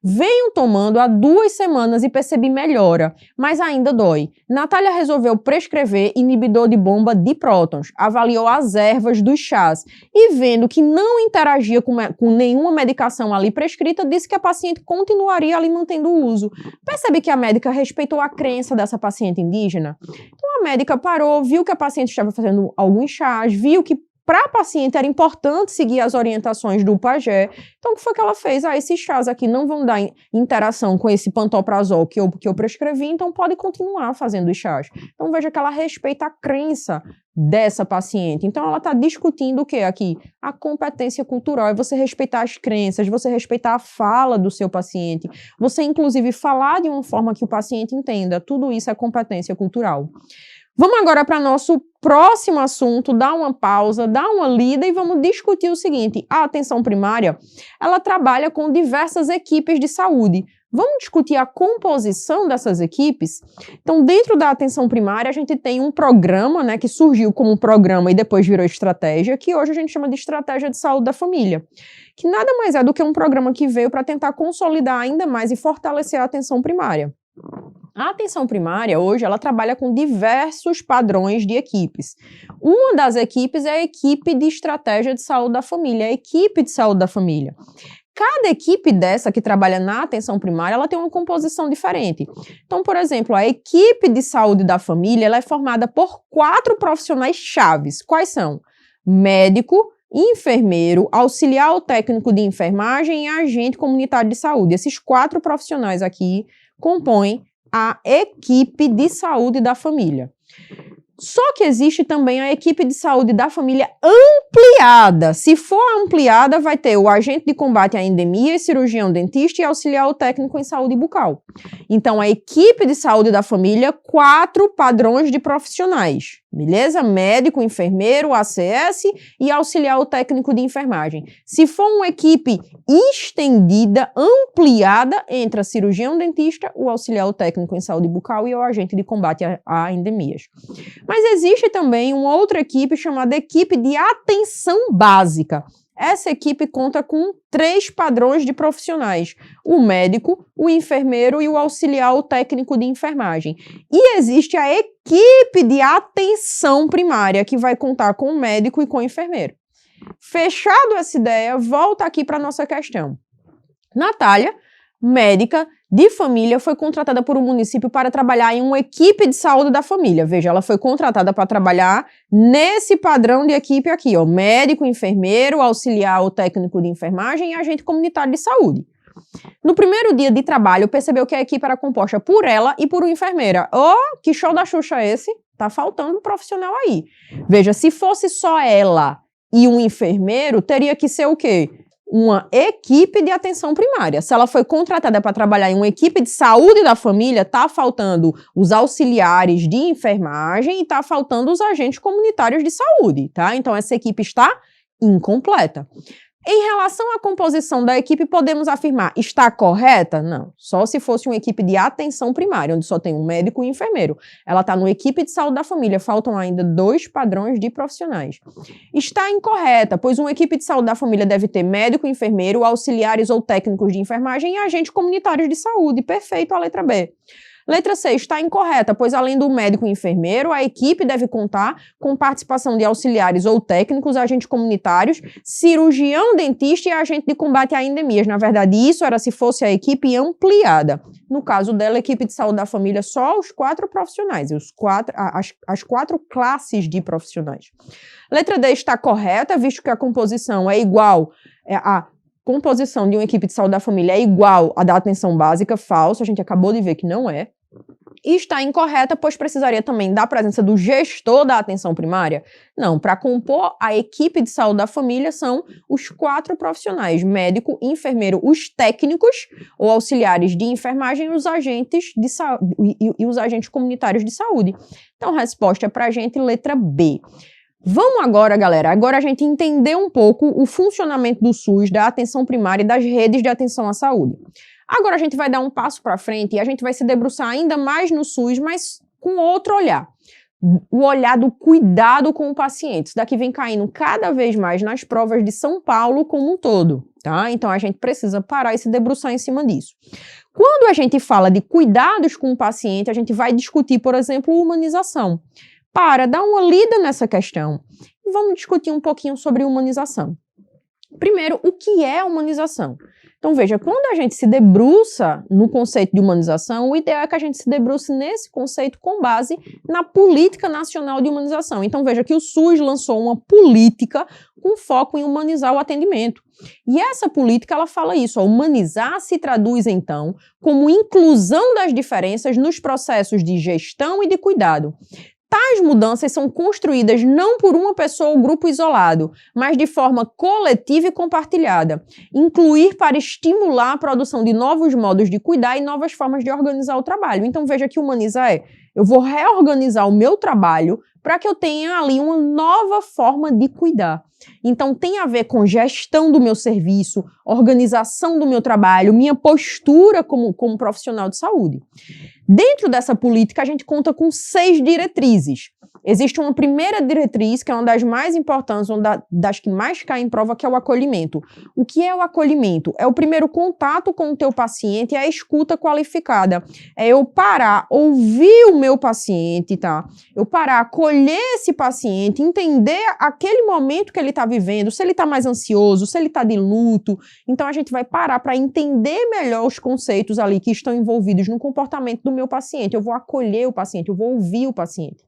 Venho tomando há 2 semanas e percebi melhora, mas ainda dói. Natália resolveu prescrever inibidor de bomba de prótons. Avaliou as ervas dos chás e, vendo que não interagia com nenhuma medicação ali prescrita, disse que a paciente continuaria ali mantendo o uso. Percebe que a médica respeitou a crença dessa paciente indígena? Então a médica parou, viu que a paciente estava fazendo alguns chás, viu que para a paciente era importante seguir as orientações do pajé. Então o que foi que ela fez? Esses chás aqui não vão dar interação com esse pantoprazol que eu prescrevi, então pode continuar fazendo os chás. Então veja que ela respeita a crença dessa paciente. Então ela está discutindo o que aqui? A competência cultural, é você respeitar as crenças, você respeitar a fala do seu paciente, você inclusive falar de uma forma que o paciente entenda. Tudo isso é competência cultural. Vamos agora para nosso próximo assunto, dar uma pausa, dar uma lida e vamos discutir o seguinte: a atenção primária, ela trabalha com diversas equipes de saúde. Vamos discutir a composição dessas equipes? Então, dentro da atenção primária, a gente tem um programa, né, que surgiu como programa e depois virou estratégia, que hoje a gente chama de Estratégia de Saúde da Família, que nada mais é do que um programa que veio para tentar consolidar ainda mais e fortalecer a atenção primária. A atenção primária, hoje, ela trabalha com diversos padrões de equipes. Uma das equipes é a equipe de estratégia de saúde da família, a equipe de saúde da família. Cada equipe dessa que trabalha na atenção primária, ela tem uma composição diferente. Então, por exemplo, a equipe de saúde da família, ela é formada por 4 profissionais chaves. Quais são? Médico, enfermeiro, auxiliar técnico de enfermagem e agente comunitário de saúde. Esses 4 profissionais aqui compõem a equipe de saúde da família. Só que existe também a equipe de saúde da família ampliada. Se for ampliada, vai ter o agente de combate à endemia, cirurgião dentista e auxiliar técnico em saúde bucal. Então, a equipe de saúde da família, 4 padrões de profissionais. Beleza? Médico, enfermeiro, ACS e auxiliar técnico de enfermagem. Se for uma equipe estendida, ampliada, entra cirurgião dentista, o auxiliar técnico em saúde bucal e o agente de combate a endemias. Mas existe também uma outra equipe chamada equipe de atenção básica. Essa equipe conta com 3 padrões de profissionais: o médico, o enfermeiro e o auxiliar técnico de enfermagem. E existe a equipe de atenção primária, que vai contar com o médico e com o enfermeiro. Fechado essa ideia, volta aqui para a nossa questão. Natália, médica de família, foi contratada por um município para trabalhar em uma equipe de saúde da família. Veja, ela foi contratada para trabalhar nesse padrão de equipe aqui, ó, médico, enfermeiro, auxiliar ou técnico de enfermagem e agente comunitário de saúde. No primeiro dia de trabalho, percebeu que a equipe era composta por ela e por uma enfermeira. Oh, que show da Xuxa esse? Tá faltando um profissional aí. Veja, se fosse só ela e um enfermeiro, teria que ser o quê? Uma equipe de atenção primária. Se ela foi contratada para trabalhar em uma equipe de saúde da família, está faltando os auxiliares de enfermagem e está faltando os agentes comunitários de saúde, tá? Então, essa equipe está incompleta. Em relação à composição da equipe, podemos afirmar, está correta? Não, só se fosse uma equipe de atenção primária, onde só tem um médico e um enfermeiro. Ela está numa equipe de saúde da família, faltam ainda 2 padrões de profissionais. Está incorreta, pois uma equipe de saúde da família deve ter médico, enfermeiro, auxiliares ou técnicos de enfermagem e agentes comunitários de saúde. Perfeito, a letra B. Letra C, está incorreta, pois além do médico e enfermeiro, a equipe deve contar com participação de auxiliares ou técnicos, agentes comunitários, cirurgião dentista e agente de combate a endemias. Na verdade, isso era se fosse a equipe ampliada. No caso dela, a equipe de saúde da família, só os 4 profissionais, as 4 classes de profissionais. Letra D está correta, visto que a composição é igual a composição de uma equipe de saúde da família é igual à da atenção básica, falso, a gente acabou de ver que não é. E está incorreta, pois precisaria também da presença do gestor da atenção primária? Não, para compor a equipe de saúde da família são os 4 profissionais, médico, enfermeiro, os técnicos ou auxiliares de enfermagem e os agentes de e os agentes comunitários de saúde. Então, a resposta é para a gente, letra B. Vamos agora, galera, a gente entender um pouco o funcionamento do SUS, da atenção primária e das redes de atenção à saúde. Agora a gente vai dar um passo para frente e a gente vai se debruçar ainda mais no SUS, mas com outro olhar. O olhar do cuidado com o paciente. Isso daqui vem caindo cada vez mais nas provas de São Paulo como um todo, tá? Então a gente precisa parar e se debruçar em cima disso. Quando a gente fala de cuidados com o paciente, a gente vai discutir, por exemplo, humanização. Para dar uma lida nessa questão, vamos discutir um pouquinho sobre humanização. Primeiro, o que é humanização? Então, veja, quando a gente se debruça no conceito de humanização, o ideal é que a gente se debruce nesse conceito com base na Política Nacional de Humanização. Então, veja que o SUS lançou uma política com foco em humanizar o atendimento. E essa política, ela fala isso, humanizar se traduz, então, como inclusão das diferenças nos processos de gestão e de cuidado. Tais mudanças são construídas não por uma pessoa ou grupo isolado, mas de forma coletiva e compartilhada. Incluir para estimular a produção de novos modos de cuidar e novas formas de organizar o trabalho. Então veja que humanizar eu vou reorganizar o meu trabalho para que eu tenha ali uma nova forma de cuidar. Então tem a ver com gestão do meu serviço, organização do meu trabalho, minha postura como profissional de saúde. Dentro dessa política, a gente conta com 6 diretrizes. Existe uma primeira diretriz, que é uma das mais importantes, uma das que mais cai em prova, que é o acolhimento. O que é o acolhimento? É o primeiro contato com o teu paciente e a escuta qualificada. É eu parar, ouvir o meu paciente, tá? Eu parar, acolher esse paciente, entender aquele momento que ele está vivendo, se ele está mais ansioso, se ele está de luto. Então, a gente vai parar para entender melhor os conceitos ali que estão envolvidos no comportamento do meu paciente. Eu vou acolher o paciente, eu vou ouvir o paciente.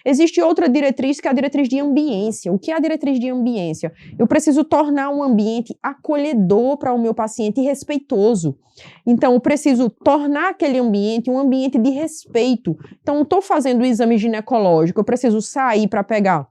Existe outra diretriz, que é a diretriz de ambiência. O que é a diretriz de ambiência? Eu preciso tornar um ambiente acolhedor para o meu paciente e respeitoso. Então, eu preciso tornar aquele ambiente um ambiente de respeito. Então, eu estou fazendo o exame ginecológico, eu preciso sair para pegar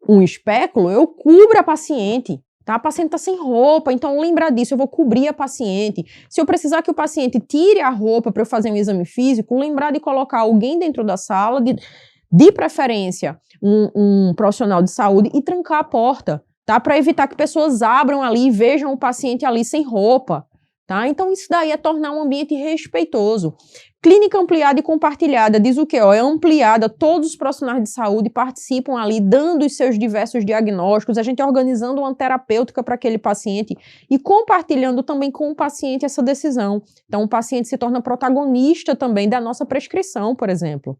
um espéculo, eu cubro a paciente. Tá? A paciente está sem roupa, então lembrar disso, eu vou cobrir a paciente. Se eu precisar que o paciente tire a roupa para eu fazer um exame físico, lembrar de colocar alguém dentro da sala, de preferência um profissional de saúde, e trancar a porta, tá? Para evitar que pessoas abram ali e vejam o paciente ali sem roupa. Tá? Então isso daí é tornar um ambiente respeitoso. Clínica ampliada e compartilhada diz o quê? É ampliada, todos os profissionais de saúde participam ali, dando os seus diversos diagnósticos, a gente organizando uma terapêutica para aquele paciente e compartilhando também com o paciente essa decisão. Então o paciente se torna protagonista também da nossa prescrição, por exemplo.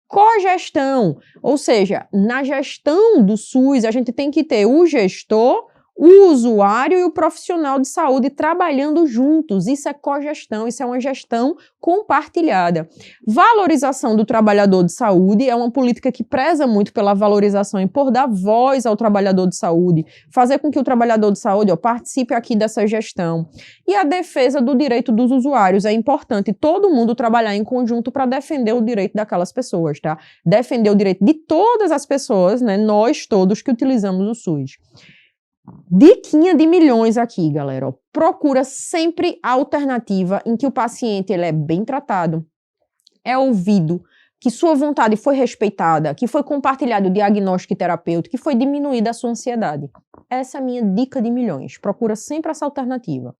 Cogestão, ou seja, na gestão do SUS a gente tem que ter o gestor, o usuário e o profissional de saúde trabalhando juntos. Isso é cogestão, isso é uma gestão compartilhada. Valorização do trabalhador de saúde é uma política que preza muito pela valorização e por dar voz ao trabalhador de saúde, fazer com que o trabalhador de saúde participe aqui dessa gestão. E a defesa do direito dos usuários. É importante todo mundo trabalhar em conjunto para defender o direito daquelas pessoas, tá? Defender o direito de todas as pessoas, né? Nós todos que utilizamos o SUS. Diquinha de milhões aqui, galera. Ó. Procura sempre a alternativa em que o paciente ele é bem tratado, é ouvido, que sua vontade foi respeitada, que foi compartilhado o diagnóstico e terapêutico, que foi diminuída a sua ansiedade. Essa é a minha dica de milhões. Procura sempre essa alternativa.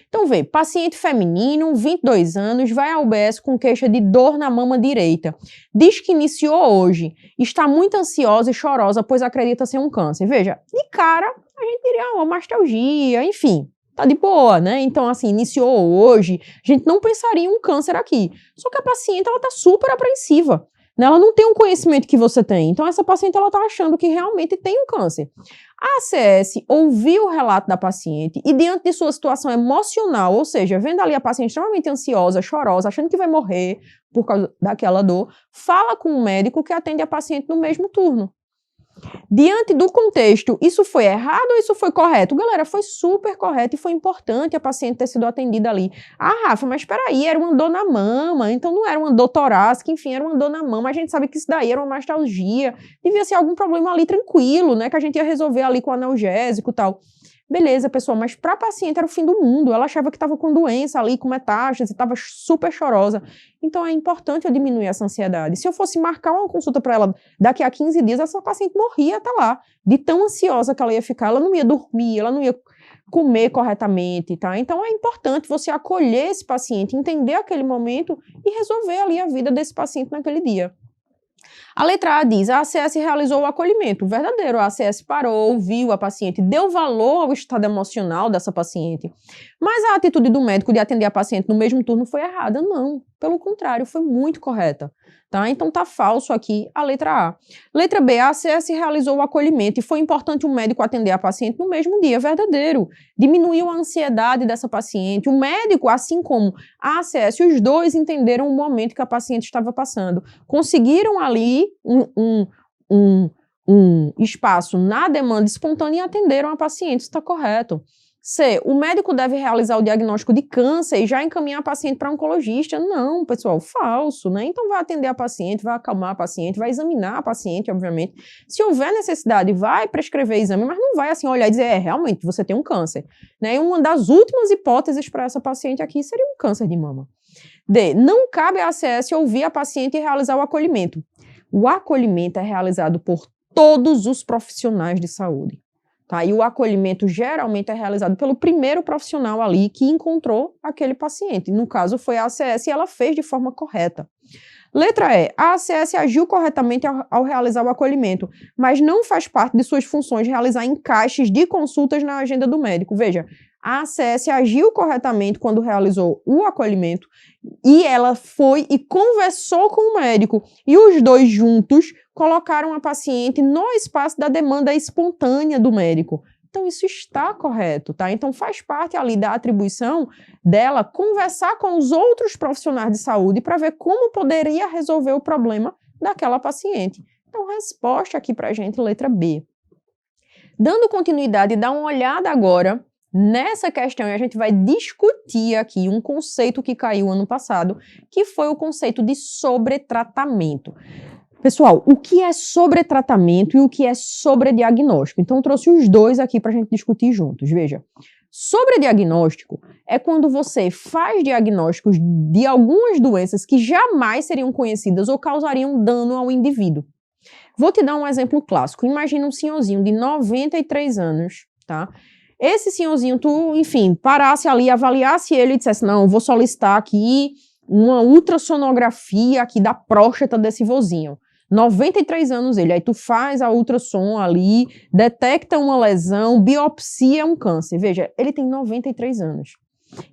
Então, vê, paciente feminino, 22 anos, vai ao UBS com queixa de dor na mama direita. Diz que iniciou hoje. Está muito ansiosa e chorosa, pois acredita ser um câncer. Veja, de cara, a gente diria uma mastalgia, enfim. Tá de boa, né? Então, assim, iniciou hoje, a gente não pensaria em um câncer aqui. Só que a paciente, ela tá super apreensiva, né? Ela não tem um conhecimento que você tem. Então, essa paciente, ela tá achando que realmente tem um câncer. A ACS ouviu o relato da paciente e, diante de sua situação emocional, ou seja, vendo ali a paciente extremamente ansiosa, chorosa, achando que vai morrer por causa daquela dor, fala com o médico que atende a paciente no mesmo turno. Diante do contexto, isso foi errado ou isso foi correto? Galera, foi super correto e foi importante a paciente ter sido atendida ali. Ah, Rafa, mas espera aí, era uma dor na mama, então não era uma dor torácica, enfim, era uma dor na mama, a gente sabe que isso daí era uma mastalgia, devia ser algum problema ali tranquilo, né, que a gente ia resolver ali com analgésico e tal. Beleza, pessoal, mas para a paciente era o fim do mundo, ela achava que estava com doença ali, com metástase, estava super chorosa. Então é importante eu diminuir essa ansiedade. Se eu fosse marcar uma consulta para ela daqui a 15 dias, essa paciente morria até lá, de tão ansiosa que ela ia ficar, ela não ia dormir, ela não ia comer corretamente, tá? Então é importante você acolher esse paciente, entender aquele momento e resolver ali a vida desse paciente naquele dia. A letra A diz, a ACS realizou o acolhimento. Verdadeiro, a ACS parou, ouviu a paciente, deu valor ao estado emocional dessa paciente. Mas a atitude do médico de atender a paciente no mesmo turno foi errada? Não, pelo contrário, foi muito correta. Tá? Então tá falso aqui a letra A. Letra B, a ACS realizou o acolhimento e foi importante o médico atender a paciente no mesmo dia. Verdadeiro. Diminuiu a ansiedade dessa paciente. O médico, assim como a ACS, os dois entenderam o momento que a paciente estava passando. Conseguiram ali um espaço na demanda espontânea e atenderam a paciente. Isso está correto. C, o médico deve realizar o diagnóstico de câncer e já encaminhar a paciente para oncologista. Não, pessoal, falso, né? Então vai atender a paciente, vai acalmar a paciente, vai examinar a paciente, obviamente. Se houver necessidade, vai prescrever exame, mas não vai assim olhar e dizer, realmente, você tem um câncer. Né? E uma das últimas hipóteses para essa paciente aqui seria um câncer de mama. D, não cabe à ACS ouvir a paciente e realizar o acolhimento. O acolhimento é realizado por todos os profissionais de saúde. Tá? E o acolhimento geralmente é realizado pelo primeiro profissional ali que encontrou aquele paciente. No caso, foi a ACS e ela fez de forma correta. Letra E. A ACS agiu corretamente ao realizar o acolhimento, mas não faz parte de suas funções realizar encaixes de consultas na agenda do médico. Veja, a ACS agiu corretamente quando realizou o acolhimento e ela foi e conversou com o médico. E os dois juntos colocaram a paciente no espaço da demanda espontânea do médico. Então, isso está correto, tá? Então, faz parte ali da atribuição dela conversar com os outros profissionais de saúde para ver como poderia resolver o problema daquela paciente. Então, resposta aqui para a gente, letra B. Dando continuidade, dá uma olhada agora nessa questão e a gente vai discutir aqui um conceito que caiu ano passado, que foi o conceito de sobretratamento. Pessoal, o que é sobretratamento e o que é sobrediagnóstico? Então, eu trouxe os dois aqui para a gente discutir juntos. Veja, sobrediagnóstico é quando você faz diagnósticos de algumas doenças que jamais seriam conhecidas ou causariam dano ao indivíduo. Vou te dar um exemplo clássico. Imagina um senhorzinho de 93 anos, tá? Esse senhorzinho, tu, enfim, parasse ali, avaliasse ele e dissesse, não, vou solicitar aqui uma ultrassonografia aqui da próstata desse vozinho. 93 anos ele, aí tu faz a ultrassom ali, detecta uma lesão, biopsia um câncer. Veja, ele tem 93 anos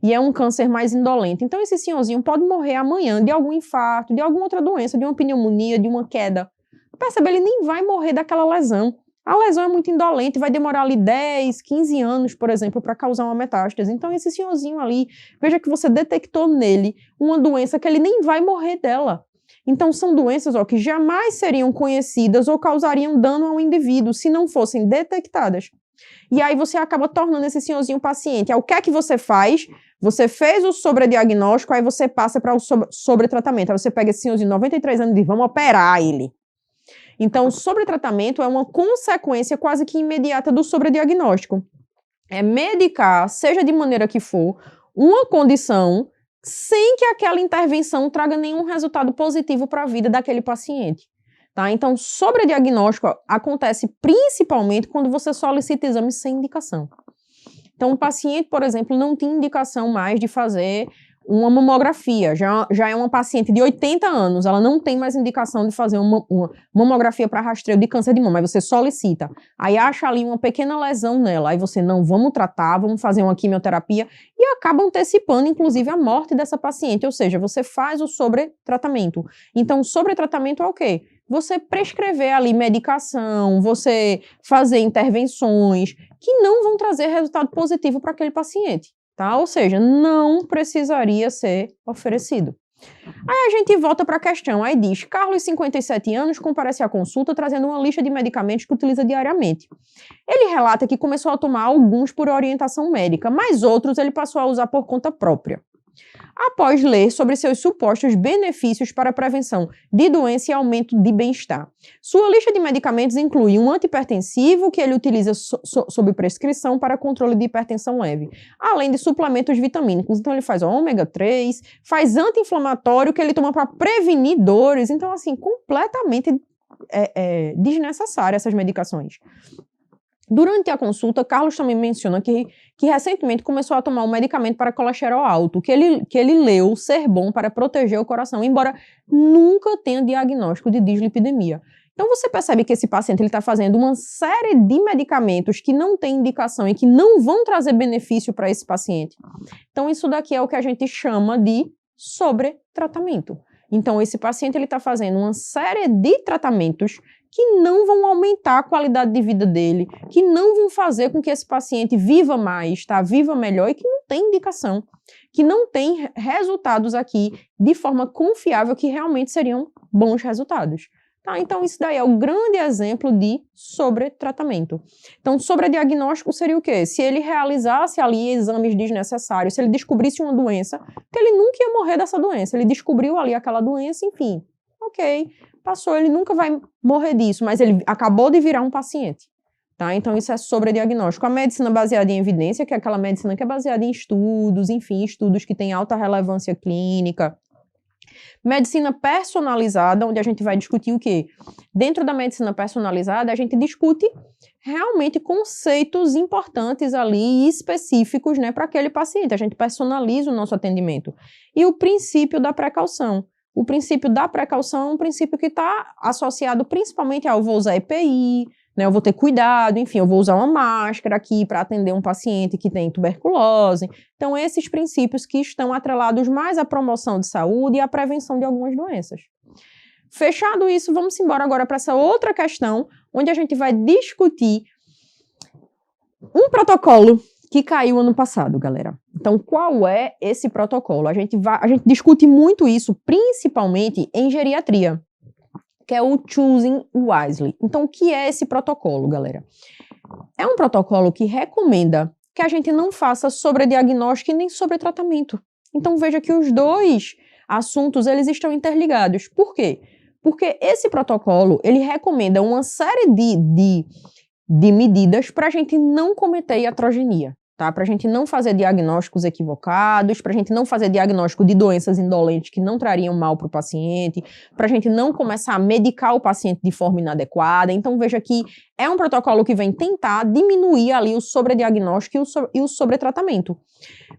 e é um câncer mais indolente. Então esse senhorzinho pode morrer amanhã de algum infarto, de alguma outra doença, de uma pneumonia, de uma queda. Percebe, ele nem vai morrer daquela lesão. A lesão é muito indolente, vai demorar ali 10, 15 anos, por exemplo, para causar uma metástase. Então esse senhorzinho ali, veja que você detectou nele uma doença que ele nem vai morrer dela. Então, são doenças que jamais seriam conhecidas ou causariam dano ao indivíduo se não fossem detectadas. E aí você acaba tornando esse senhorzinho paciente. Aí, o que é que você faz? Você fez o sobrediagnóstico, aí você passa para o sobretratamento. Aí você pega esse senhorzinho de 93 anos e diz, vamos operar ele. Então, o sobretratamento é uma consequência quase que imediata do sobrediagnóstico. É medicar, seja de maneira que for, uma condição sem que aquela intervenção traga nenhum resultado positivo para a vida daquele paciente. Tá? Então, sobrediagnóstico acontece principalmente quando você solicita exames sem indicação. Então, o paciente, por exemplo, não tem indicação mais de fazer uma mamografia, já é uma paciente de 80 anos, ela não tem mais indicação de fazer uma mamografia para rastreio de câncer de mama, aí você solicita, aí acha ali uma pequena lesão nela, aí você, não, vamos tratar, vamos fazer uma quimioterapia, e acaba antecipando, inclusive, a morte dessa paciente, ou seja, você faz o sobretratamento. Então, o sobretratamento é o quê? Você prescrever ali medicação, você fazer intervenções que não vão trazer resultado positivo para aquele paciente. Tá? Ou seja, não precisaria ser oferecido. Aí a gente volta para a questão, aí diz, Carlos, 57 anos, comparece à consulta trazendo uma lista de medicamentos que utiliza diariamente. Ele relata que começou a tomar alguns por orientação médica, mas outros ele passou a usar por conta própria. Após ler sobre seus supostos benefícios para a prevenção de doença e aumento de bem-estar. Sua lista de medicamentos inclui um antihipertensivo que ele utiliza sob prescrição para controle de hipertensão leve, além de suplementos vitamínicos. Então ele faz ômega 3, faz anti-inflamatório que ele toma para prevenir dores. Então, assim, completamente desnecessário essas medicações. Durante a consulta, Carlos também menciona que recentemente começou a tomar um medicamento para colesterol alto, que ele leu ser bom para proteger o coração, embora nunca tenha diagnóstico de dislipidemia. Então você percebe que esse paciente está fazendo uma série de medicamentos que não tem indicação e que não vão trazer benefício para esse paciente. Então isso daqui é o que a gente chama de sobretratamento. Então esse paciente está fazendo uma série de tratamentos que não vão aumentar a qualidade de vida dele, que não vão fazer com que esse paciente viva mais, tá? Viva melhor e que não tem indicação, que não tem resultados aqui de forma confiável que realmente seriam bons resultados. Tá? Então, isso daí é o grande exemplo de sobretratamento. Então, sobrediagnóstico seria o quê? Se ele realizasse ali exames desnecessários, se ele descobrisse uma doença, que ele nunca ia morrer dessa doença. Ele descobriu ali aquela doença, enfim. Ok, passou, ele nunca vai morrer disso, mas ele acabou de virar um paciente. Tá? Então, isso é sobrediagnóstico. A medicina baseada em evidência, que é aquela medicina que é baseada em estudos, enfim, estudos que têm alta relevância clínica. Medicina personalizada, onde a gente vai discutir o quê? Dentro da medicina personalizada, a gente discute realmente conceitos importantes ali, específicos, né, para aquele paciente. A gente personaliza o nosso atendimento. E o princípio da precaução. O princípio da precaução é um princípio que está associado principalmente ao vou usar EPI, né, eu vou ter cuidado, enfim, eu vou usar uma máscara aqui para atender um paciente que tem tuberculose. Então, esses princípios que estão atrelados mais à promoção de saúde e à prevenção de algumas doenças. Fechado isso, vamos embora agora para essa outra questão, onde a gente vai discutir um protocolo que caiu ano passado, galera. Então, qual é esse protocolo? A gente discute muito isso, principalmente em geriatria, que é o Choosing Wisely. Então, o que é esse protocolo, galera? É um protocolo que recomenda que a gente não faça sobrediagnóstico e nem sobretratamento. Então, veja que os dois assuntos, eles estão interligados. Por quê? Porque esse protocolo, ele recomenda uma série de medidas para a gente não cometer iatrogenia. Tá? Para a gente não fazer diagnósticos equivocados, para a gente não fazer diagnóstico de doenças indolentes que não trariam mal para o paciente, para a gente não começar a medicar o paciente de forma inadequada. Então, veja que é um protocolo que vem tentar diminuir ali o sobrediagnóstico e o sobretratamento.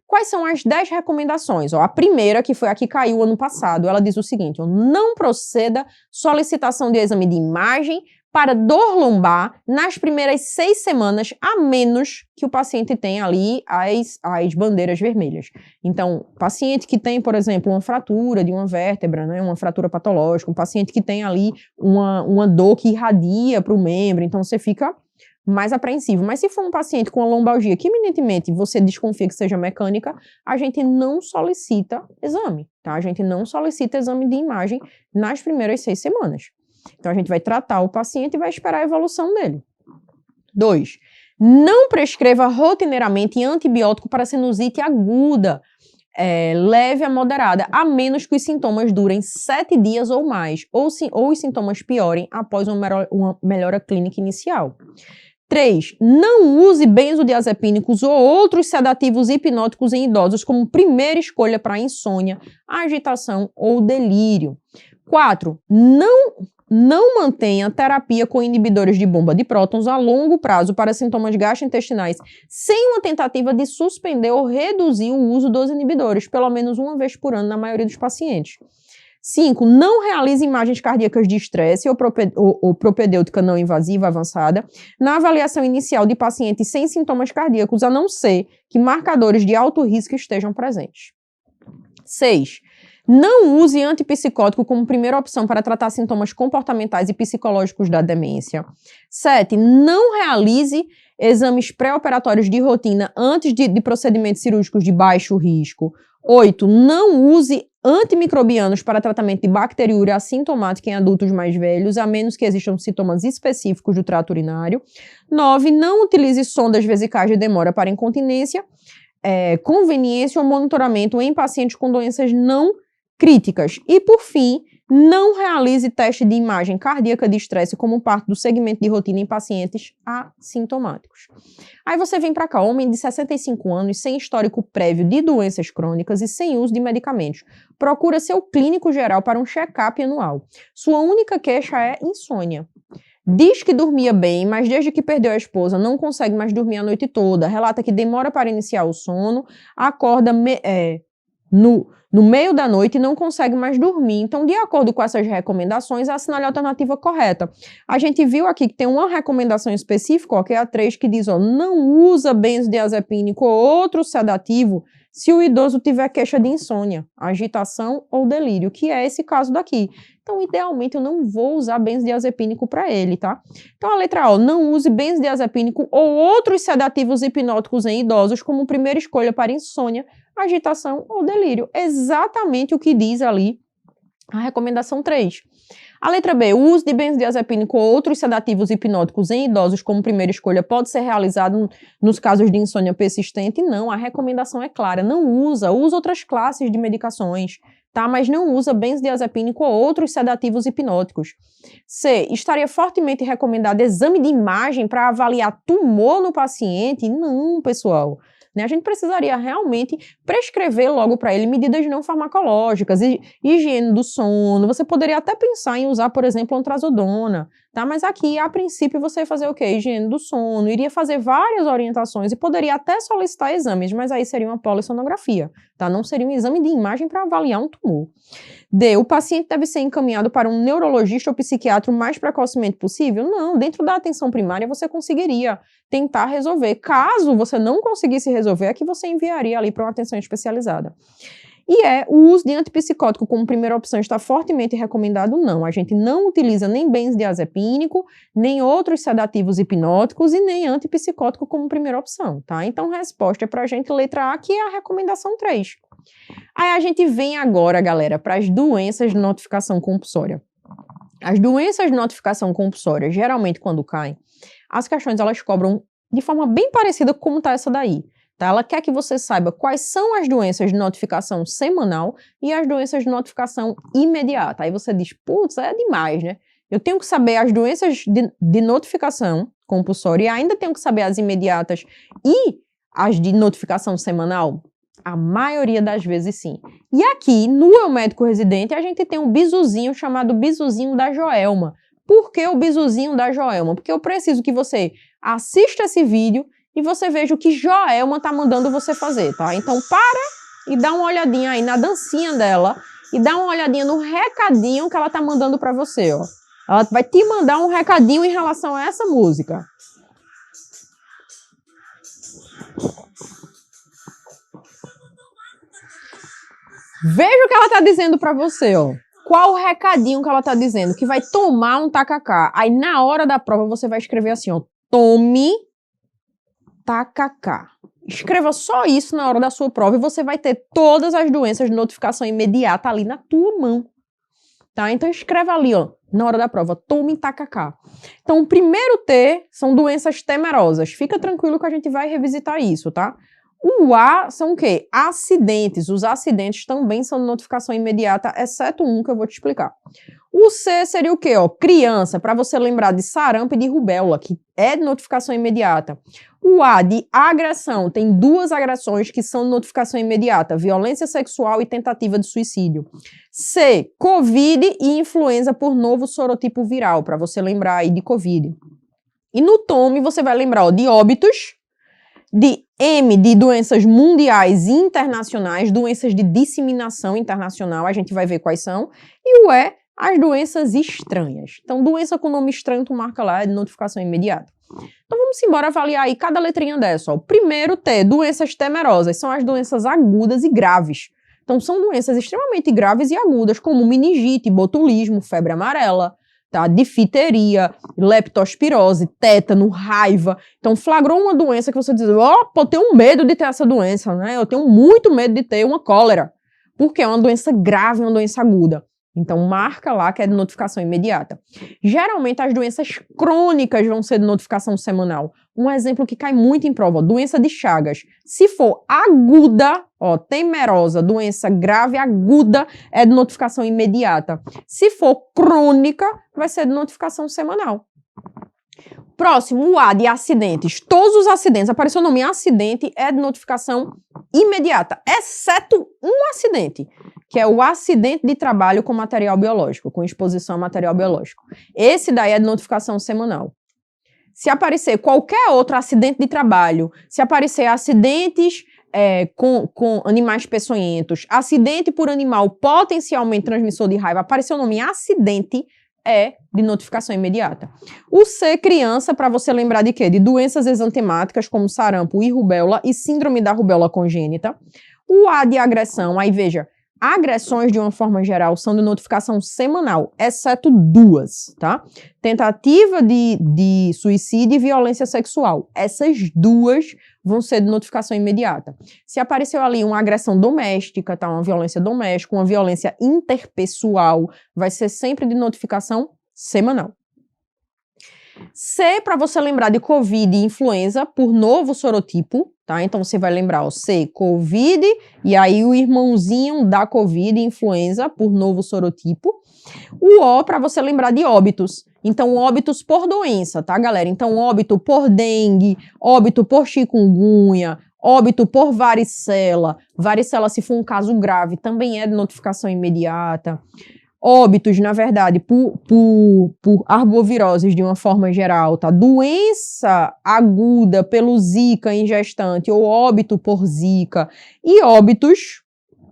Quais são as 10 recomendações? A primeira, que foi a que caiu ano passado, ela diz o seguinte: não proceda solicitação de exame de imagem para dor lombar nas primeiras 6 semanas, a menos que o paciente tenha ali as bandeiras vermelhas. Então, paciente que tem, por exemplo, uma fratura de uma vértebra, né, uma fratura patológica, um paciente que tem ali uma dor que irradia para o membro, então você fica mais apreensivo. Mas se for um paciente com uma lombalgia que eminentemente você desconfia que seja mecânica, a gente não solicita exame, tá? A gente não solicita exame de imagem nas primeiras 6 semanas. Então, a gente vai tratar o paciente e vai esperar a evolução dele. 2. Não prescreva rotineiramente antibiótico para sinusite aguda, leve a moderada, a menos que os sintomas durem 7 dias ou mais, ou os sintomas piorem após uma melhora clínica inicial. 3. Não use benzodiazepínicos ou outros sedativos hipnóticos em idosos como primeira escolha para insônia, agitação ou delírio. 4. Não mantenha terapia com inibidores de bomba de prótons a longo prazo para sintomas gastrointestinais, sem uma tentativa de suspender ou reduzir o uso dos inibidores, pelo menos uma vez por ano na maioria dos pacientes. 5. Não realize imagens cardíacas de estresse ou propedêutica não invasiva avançada na avaliação inicial de pacientes sem sintomas cardíacos, a não ser que marcadores de alto risco estejam presentes. 6. Não use antipsicótico como primeira opção para tratar sintomas comportamentais e psicológicos da demência. 7. Não realize exames pré-operatórios de rotina antes de procedimentos cirúrgicos de baixo risco. 8. Não use antimicrobianos para tratamento de bacteriúria assintomática em adultos mais velhos, a menos que existam sintomas específicos do trato urinário. 9. Não utilize sondas vesicais de demora para incontinência, conveniência ou monitoramento em pacientes com doenças não críticas. E, por fim, não realize teste de imagem cardíaca de estresse como parte do segmento de rotina em pacientes assintomáticos. Aí você vem para cá, homem de 65 anos, sem histórico prévio de doenças crônicas e sem uso de medicamentos. Procura seu clínico geral para um check-up anual. Sua única queixa é insônia. Diz que dormia bem, mas desde que perdeu a esposa não consegue mais dormir a noite toda. Relata que demora para iniciar o sono, acorda no meio da noite e não consegue mais dormir. Então, de acordo com essas recomendações, assinale a alternativa correta. A gente viu aqui que tem uma recomendação específica, ó, que é a 3, que diz, ó, não usa benzodiazepínico ou outro sedativo se o idoso tiver queixa de insônia, agitação ou delírio, que é esse caso daqui. Então, idealmente, eu não vou usar benzodiazepínico para ele, tá? Então, a letra A, não use benzodiazepínico ou outros sedativos hipnóticos em idosos como primeira escolha para insônia, agitação ou delírio. Exatamente o que diz ali a recomendação 3. A letra B, o uso de benzodiazepínico ou outros sedativos hipnóticos em idosos como primeira escolha pode ser realizado nos casos de insônia persistente? Não, a recomendação é clara, não usa outras classes de medicações, tá? Mas não usa benzodiazepínico ou outros sedativos hipnóticos. C, estaria fortemente recomendado exame de imagem para avaliar tumor no paciente? Não, pessoal. A gente precisaria realmente prescrever logo para ele medidas não farmacológicas, higiene do sono. Você poderia até pensar em usar, por exemplo, antrazodona, tá? Mas aqui, a princípio, você ia fazer o quê? Higiene do sono, iria fazer várias orientações e poderia até solicitar exames, mas aí seria uma polissonografia, tá? Não seria um exame de imagem para avaliar um tumor. D, o paciente deve ser encaminhado para um neurologista ou psiquiatra o mais precocemente possível? Não, dentro da atenção primária você conseguiria tentar resolver. Caso você não conseguisse resolver, é que você enviaria ali para uma atenção especializada. E o uso de antipsicótico como primeira opção está fortemente recomendado? Não. A gente não utiliza nem benzodiazepínico, nem outros sedativos hipnóticos e nem antipsicótico como primeira opção, tá? Então, a resposta é para a gente, letra A, que é a recomendação 3. Aí a gente vem agora, galera, para as doenças de notificação compulsória. As doenças de notificação compulsória, geralmente quando caem, as questões elas cobram de forma bem parecida com como está essa daí. Tá? Ela quer que você saiba quais são as doenças de notificação semanal e as doenças de notificação imediata. Aí você diz, putz, é demais, né? Eu tenho que saber as doenças de notificação compulsória e ainda tenho que saber as imediatas e as de notificação semanal? A maioria das vezes, sim. E aqui, no Eu Médico Residente, a gente tem um bizuzinho chamado bizuzinho da Joelma. Por que o bizuzinho da Joelma? Porque eu preciso que você assista esse vídeo e você veja o que Joelma está mandando você fazer, tá? Então, para e dá uma olhadinha aí na dancinha dela e dá uma olhadinha no recadinho que ela está mandando para você, ó. Ela vai te mandar um recadinho em relação a essa música. Veja o que ela tá dizendo pra você, ó. Qual o recadinho que ela tá dizendo? Que vai tomar um tacacá. Aí, na hora da prova, você vai escrever assim, ó. Tome tacacá. Escreva só isso na hora da sua prova e você vai ter todas as doenças de notificação imediata ali na tua mão. Tá? Então, escreva ali, ó, na hora da prova. Tome tacacá. Então, o primeiro T são doenças temerosas. Fica tranquilo que a gente vai revisitar isso, tá? O A são o quê? Acidentes. Os acidentes também são de notificação imediata, exceto um que eu vou te explicar. O C seria o quê? Ó, criança, para você lembrar de sarampo e de rubéola, que é de notificação imediata. O A de agressão, tem 2 agressões que são de notificação imediata, violência sexual e tentativa de suicídio. C, Covid e influenza por novo sorotipo viral, para você lembrar aí de Covid. E no TOME você vai lembrar, ó, de óbitos, de M, de doenças mundiais e internacionais, doenças de disseminação internacional, a gente vai ver quais são, e o E, as doenças estranhas. Então, doença com nome estranho, tu marca lá, é de notificação imediata. Então, vamos embora avaliar aí cada letrinha dessa. Ó. O primeiro T, doenças temerosas, são as doenças agudas e graves. Então, são doenças extremamente graves e agudas, como meningite, botulismo, febre amarela, tá? Difteria, leptospirose, tétano, raiva. Então, flagrou uma doença que você diz, ó, eu tenho medo de ter essa doença, né? Eu tenho muito medo de ter uma cólera, porque é uma doença grave, uma doença aguda. Então, marca lá que é de notificação imediata. Geralmente, as doenças crônicas vão ser de notificação semanal. Um exemplo que cai muito em prova, doença de Chagas. Se for aguda, ó, temerosa, doença grave aguda, é de notificação imediata. Se for crônica, vai ser de notificação semanal. Próximo, o A de acidentes. Todos os acidentes, apareceu o nome acidente, é de notificação imediata, exceto um acidente, que é o acidente de trabalho com material biológico, com exposição a material biológico. Esse daí é de notificação semanal. Se aparecer qualquer outro acidente de trabalho, se aparecer acidentes com animais peçonhentos, acidente por animal potencialmente transmissor de raiva, apareceu o nome acidente, é de notificação imediata. O C, criança, para você lembrar de quê? De doenças exantemáticas, como sarampo e rubéola, e síndrome da rubéola congênita. O A, de agressão, aí veja, agressões, de uma forma geral, são de notificação semanal, exceto duas, tá? Tentativa de suicídio e violência sexual. Essas duas vão ser de notificação imediata. Se apareceu ali uma agressão doméstica, tá? Uma violência doméstica, uma violência interpessoal, vai ser sempre de notificação semanal. C, para você lembrar de Covid e influenza por novo sorotipo, tá? Então você vai lembrar, ó, C, Covid, e aí o irmãozinho da Covid e influenza por novo sorotipo. O O, para você lembrar de óbitos. Então, óbitos por doença, tá, galera? Então, óbito por dengue, óbito por chikungunya, óbito por varicela. Varicela, se for um caso grave, também é de notificação imediata. Óbitos, na verdade, por arboviroses de uma forma geral, tá? Doença aguda pelo Zika em gestante ou óbito por Zika e óbitos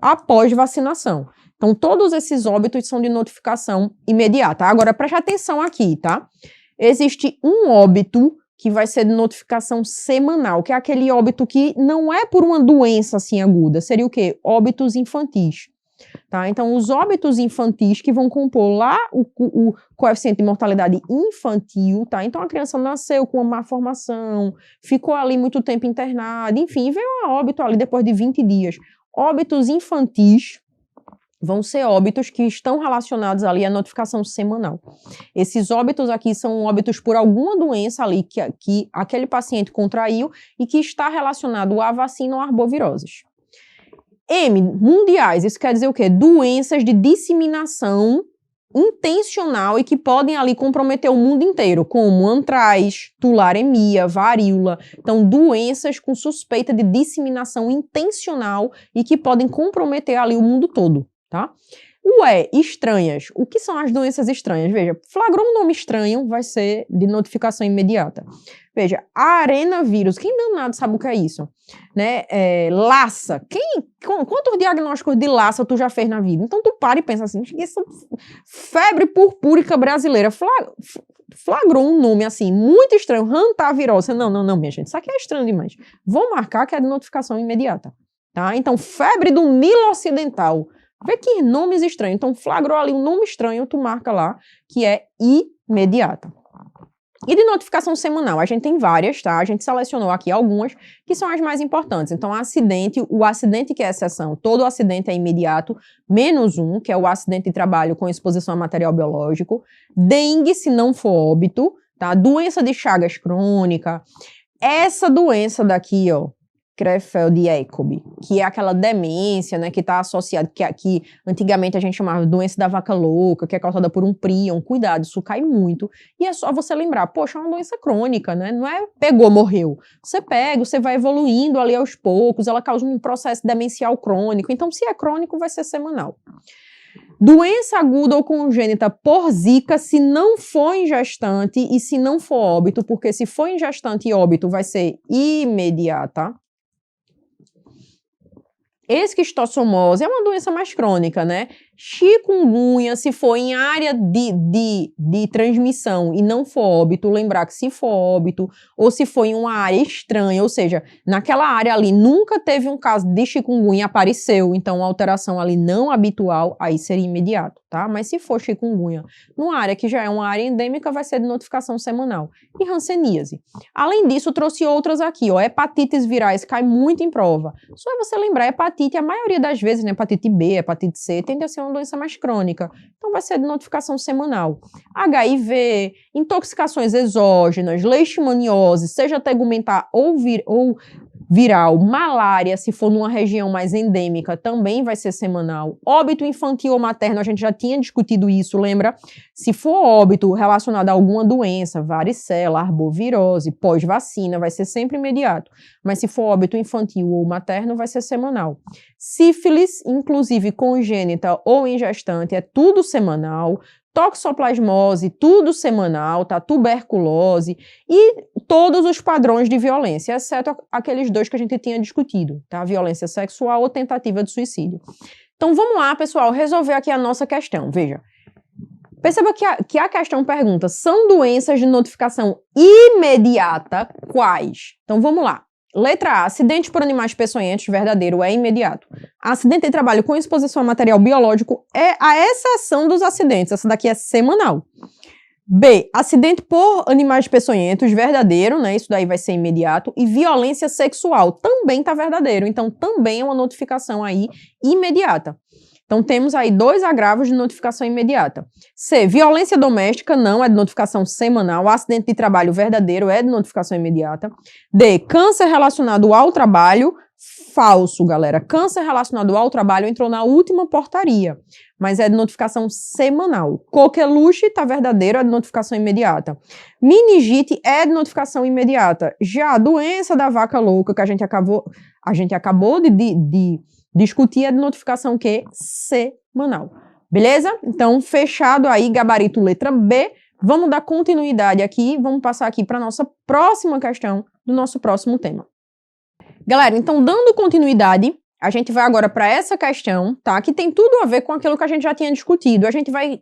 após vacinação. Então, todos esses óbitos são de notificação imediata. Agora, preste atenção aqui, tá? Existe um óbito que vai ser de notificação semanal, que é aquele óbito que não é por uma doença assim aguda. Seria o quê? Óbitos infantis. Tá? Então, os óbitos infantis que vão compor lá o coeficiente de mortalidade infantil, tá? Então, a criança nasceu com uma má formação, ficou ali muito tempo internada, enfim, veio a óbito ali depois de 20 dias. Óbitos infantis vão ser óbitos que estão relacionados ali à notificação semanal. Esses óbitos aqui são óbitos por alguma doença ali que aquele paciente contraiu e que está relacionado à vacina ou arboviroses. M, mundiais, isso quer dizer o quê? Doenças de disseminação intencional e que podem ali comprometer o mundo inteiro, como antraz, tularemia, varíola. Então, doenças com suspeita de disseminação intencional e que podem comprometer ali o mundo todo, tá? O E, estranhas. O que são as doenças estranhas? Veja, flagrou um nome estranho, vai ser de notificação imediata. Veja, arenavírus. Quem danado sabe o que é isso? Né? Lassa. Quantos diagnósticos de Lassa tu já fez na vida? Então tu para e pensa assim, essa febre purpúrica brasileira flagrou um nome assim, muito estranho, hantavirose. Não, minha gente, isso aqui é estranho demais. Vou marcar que é de notificação imediata, tá? Então, febre do Nilo Ocidental. Vê que nomes estranhos. Então, flagrou ali um nome estranho, tu marca lá, que é imediata. E de notificação semanal, a gente tem várias, tá? A gente selecionou aqui algumas, que são as mais importantes. Então, o acidente que é exceção, todo acidente é imediato, menos um, que é o acidente de trabalho com exposição a material biológico. Dengue, se não for óbito, tá? Doença de Chagas crônica. Essa doença daqui, ó, Creutzfeldt-Jakob, que é aquela demência, né, que está associada, que antigamente a gente chamava de doença da vaca louca, que é causada por um prion. Cuidado, isso cai muito. E é só você lembrar, poxa, é uma doença crônica, né? Não é pegou, morreu. Você pega, você vai evoluindo ali aos poucos, ela causa um processo demencial crônico. Então, se é crônico, vai ser semanal. Doença aguda ou congênita por Zika, se não for em gestante e se não for óbito, porque se for em gestante e óbito, vai ser imediata. Esquistossomose é uma doença mais crônica, né? Chikungunya, se for em área de transmissão e não for óbito, lembrar que se for óbito ou se for em uma área estranha, ou seja, naquela área ali nunca teve um caso de chikungunya, apareceu, então uma alteração ali não habitual, aí seria imediato, tá? Mas se for chikungunya numa área que já é uma área endêmica, vai ser de notificação semanal. E hanseníase. Além disso, trouxe outras aqui, ó, hepatites virais, cai muito em prova. Só é você lembrar, hepatite, a maioria das vezes, né, hepatite B, hepatite C, tende a ser uma doença mais crônica. Então, vai ser de notificação semanal. HIV, intoxicações exógenas, leishmaniose, seja tegumentar ou viral, malária, se for numa região mais endêmica, também vai ser semanal. Óbito infantil ou materno, a gente já tinha discutido isso, lembra? Se for óbito relacionado a alguma doença, varicela, arbovirose, pós-vacina, vai ser sempre imediato. Mas se for óbito infantil ou materno, vai ser semanal. Sífilis, inclusive congênita ou em gestante, é tudo semanal. Toxoplasmose, tudo semanal, tá? Tuberculose e todos os padrões de violência, exceto aqueles dois que a gente tinha discutido, tá? Violência sexual ou tentativa de suicídio. Então vamos lá, pessoal, resolver aqui a nossa questão. Veja, perceba que a questão pergunta, são doenças de notificação imediata quais? Então vamos lá. Letra A, acidente por animais peçonhentos, verdadeiro, é imediato. Acidente de trabalho com exposição a material biológico é a exceção dos acidentes, essa daqui é semanal. B, acidente por animais peçonhentos, verdadeiro, né, isso daí vai ser imediato. E violência sexual, também tá verdadeiro, então também é uma notificação aí imediata. Então, temos aí 2 agravos de notificação imediata. C, violência doméstica, não, é de notificação semanal. Acidente de trabalho verdadeiro, é de notificação imediata. D, câncer relacionado ao trabalho, falso, galera. Câncer relacionado ao trabalho entrou na última portaria, mas é de notificação semanal. Coqueluche, tá verdadeiro, é de notificação imediata. Meningite é de notificação imediata. Já a doença da vaca louca, que a gente acabou de discutir, é de notificação que semanal. Beleza? Então, fechado aí, gabarito letra B. Vamos dar continuidade aqui, vamos passar aqui para a nossa próxima questão do nosso próximo tema. Galera, então, dando continuidade, a gente vai agora para essa questão, tá? Que tem tudo a ver com aquilo que a gente já tinha discutido. A gente vai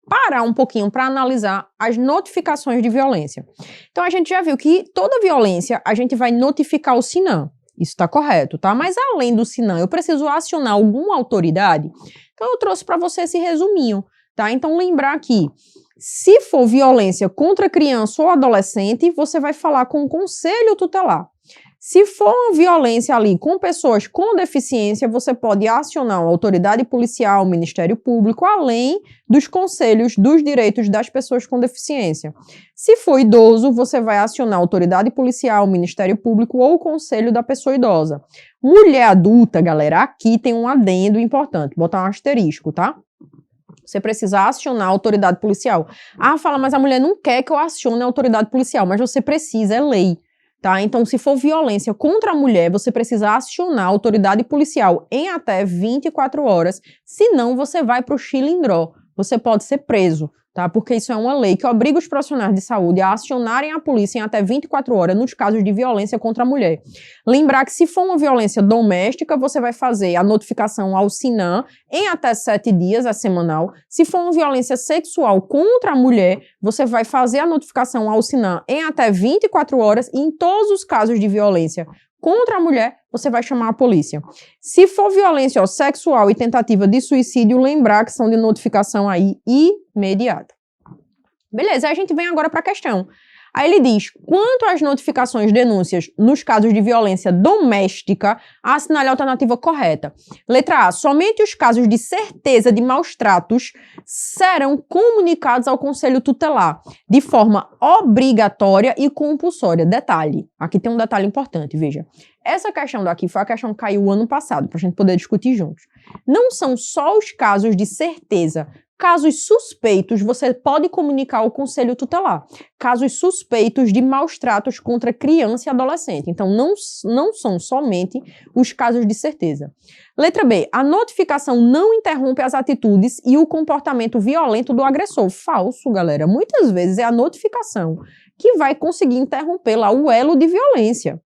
parar um pouquinho para analisar as notificações de violência. Então, a gente já viu que toda violência a gente vai notificar o SINAM. Isso está correto, tá? Mas além do SINAM, eu preciso acionar alguma autoridade? Então, eu trouxe para você esse resuminho, tá? Então, lembrar que se for violência contra criança ou adolescente, você vai falar com o conselho tutelar. Se for uma violência ali com pessoas com deficiência, você pode acionar uma autoridade policial, o Ministério Público, além dos conselhos dos direitos das pessoas com deficiência. Se for idoso, você vai acionar a autoridade policial, o Ministério Público ou o conselho da pessoa idosa. Mulher adulta, galera, aqui tem um adendo importante, botar um asterisco, tá? Você precisa acionar a autoridade policial. Ah, fala, mas a mulher não quer que eu acione a autoridade policial, mas você precisa, é lei. Tá? Então, se for violência contra a mulher, você precisa acionar a autoridade policial em até 24 horas, senão você vai para o chilindró, você pode ser preso, tá? Porque isso é uma lei que obriga os profissionais de saúde a acionarem a polícia em até 24 horas nos casos de violência contra a mulher. Lembrar que se for uma violência doméstica, você vai fazer a notificação ao SINAM em até 7 dias, é semanal. Se for uma violência sexual contra a mulher, você vai fazer a notificação ao SINAM em até 24 horas e em todos os casos de violência contra a mulher, você vai chamar a polícia. Se for violência sexual e tentativa de suicídio, lembrar que são de notificação aí imediata. Beleza, aí a gente vem agora para a questão. Aí ele diz, quanto às notificações, denúncias nos casos de violência doméstica, assinale a alternativa correta. Letra A, somente os casos de certeza de maus tratos serão comunicados ao Conselho Tutelar, de forma obrigatória e compulsória. Detalhe, aqui tem um detalhe importante, veja. Essa questão daqui foi a questão que caiu ano passado, para a gente poder discutir juntos. Não são só os casos de certeza. Casos suspeitos, você pode comunicar ao Conselho Tutelar. Casos suspeitos de maus tratos contra criança e adolescente. Então, não são somente os casos de certeza. Letra B. A notificação não interrompe as atitudes e o comportamento violento do agressor. Falso, galera. Muitas vezes é a notificação que vai conseguir interromper lá o elo de violência.